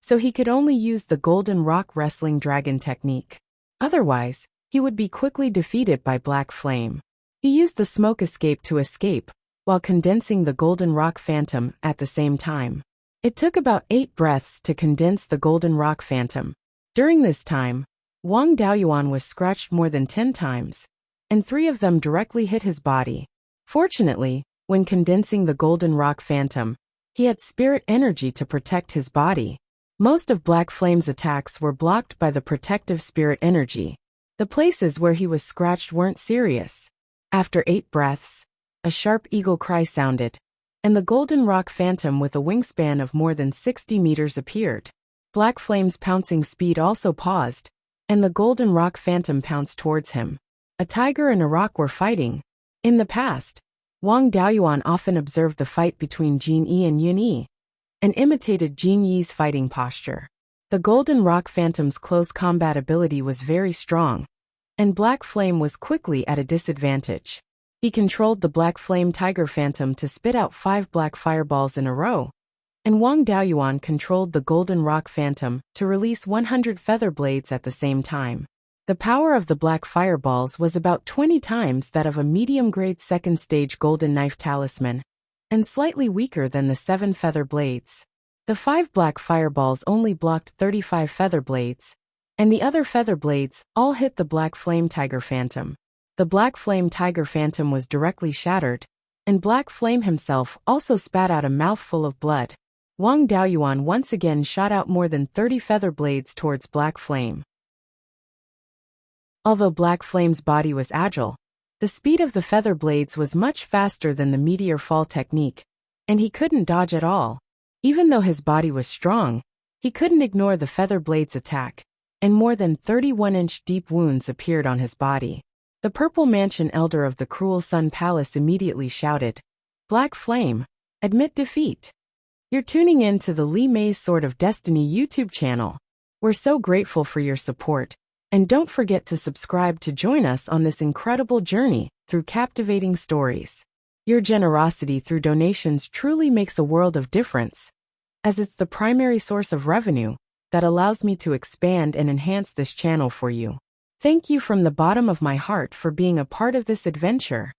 so he could only use the Golden Rock Wrestling Dragon technique. Otherwise, he would be quickly defeated by Black Flame. He used the Smoke Escape to escape, while condensing the Golden Rock Phantom at the same time. It took about 8 breaths to condense the Golden Rock Phantom. During this time, Wang Daoyuan was scratched more than 10 times, and 3 of them directly hit his body. Fortunately, when condensing the Golden Rock Phantom, he had spirit energy to protect his body. Most of Black Flame's attacks were blocked by the protective spirit energy. The places where he was scratched weren't serious. After 8 breaths, a sharp eagle cry sounded, and the Golden Rock Phantom with a wingspan of more than 60 meters appeared. Black Flame's pouncing speed also paused, and the Golden Rock Phantom pounced towards him. A tiger and a rock were fighting. In the past, Wang Daoyuan often observed the fight between Jin Yi and Yun Yi, and imitated Jin Yi's fighting posture. The Golden Rock Phantom's close combat ability was very strong, and Black Flame was quickly at a disadvantage. He controlled the Black Flame Tiger Phantom to spit out 5 black fireballs in a row, and Wang Daoyuan controlled the Golden Rock Phantom to release 100 feather blades at the same time. The power of the black fireballs was about 20 times that of a medium-grade second-stage golden knife talisman, and slightly weaker than the 7 feather blades. The 5 black fireballs only blocked 35 feather blades, and the other feather blades all hit the black flame tiger phantom. The black flame tiger phantom was directly shattered, and Black Flame himself also spat out a mouthful of blood. Wang Daoyuan once again shot out more than 30 feather blades towards Black Flame. Although Black Flame's body was agile, the speed of the feather blades was much faster than the meteor fall technique, and he couldn't dodge at all. Even though his body was strong, he couldn't ignore the feather blades' attack, and more than 31-inch deep wounds appeared on his body. The Purple Mansion Elder of the Cruel Sun Palace immediately shouted, "Black Flame, admit defeat." You're tuning in to the Li Mei's Sword of Destiny YouTube channel. We're so grateful for your support, and don't forget to subscribe to join us on this incredible journey through captivating stories. Your generosity through donations truly makes a world of difference, as it's the primary source of revenue that allows me to expand and enhance this channel for you. Thank you from the bottom of my heart for being a part of this adventure.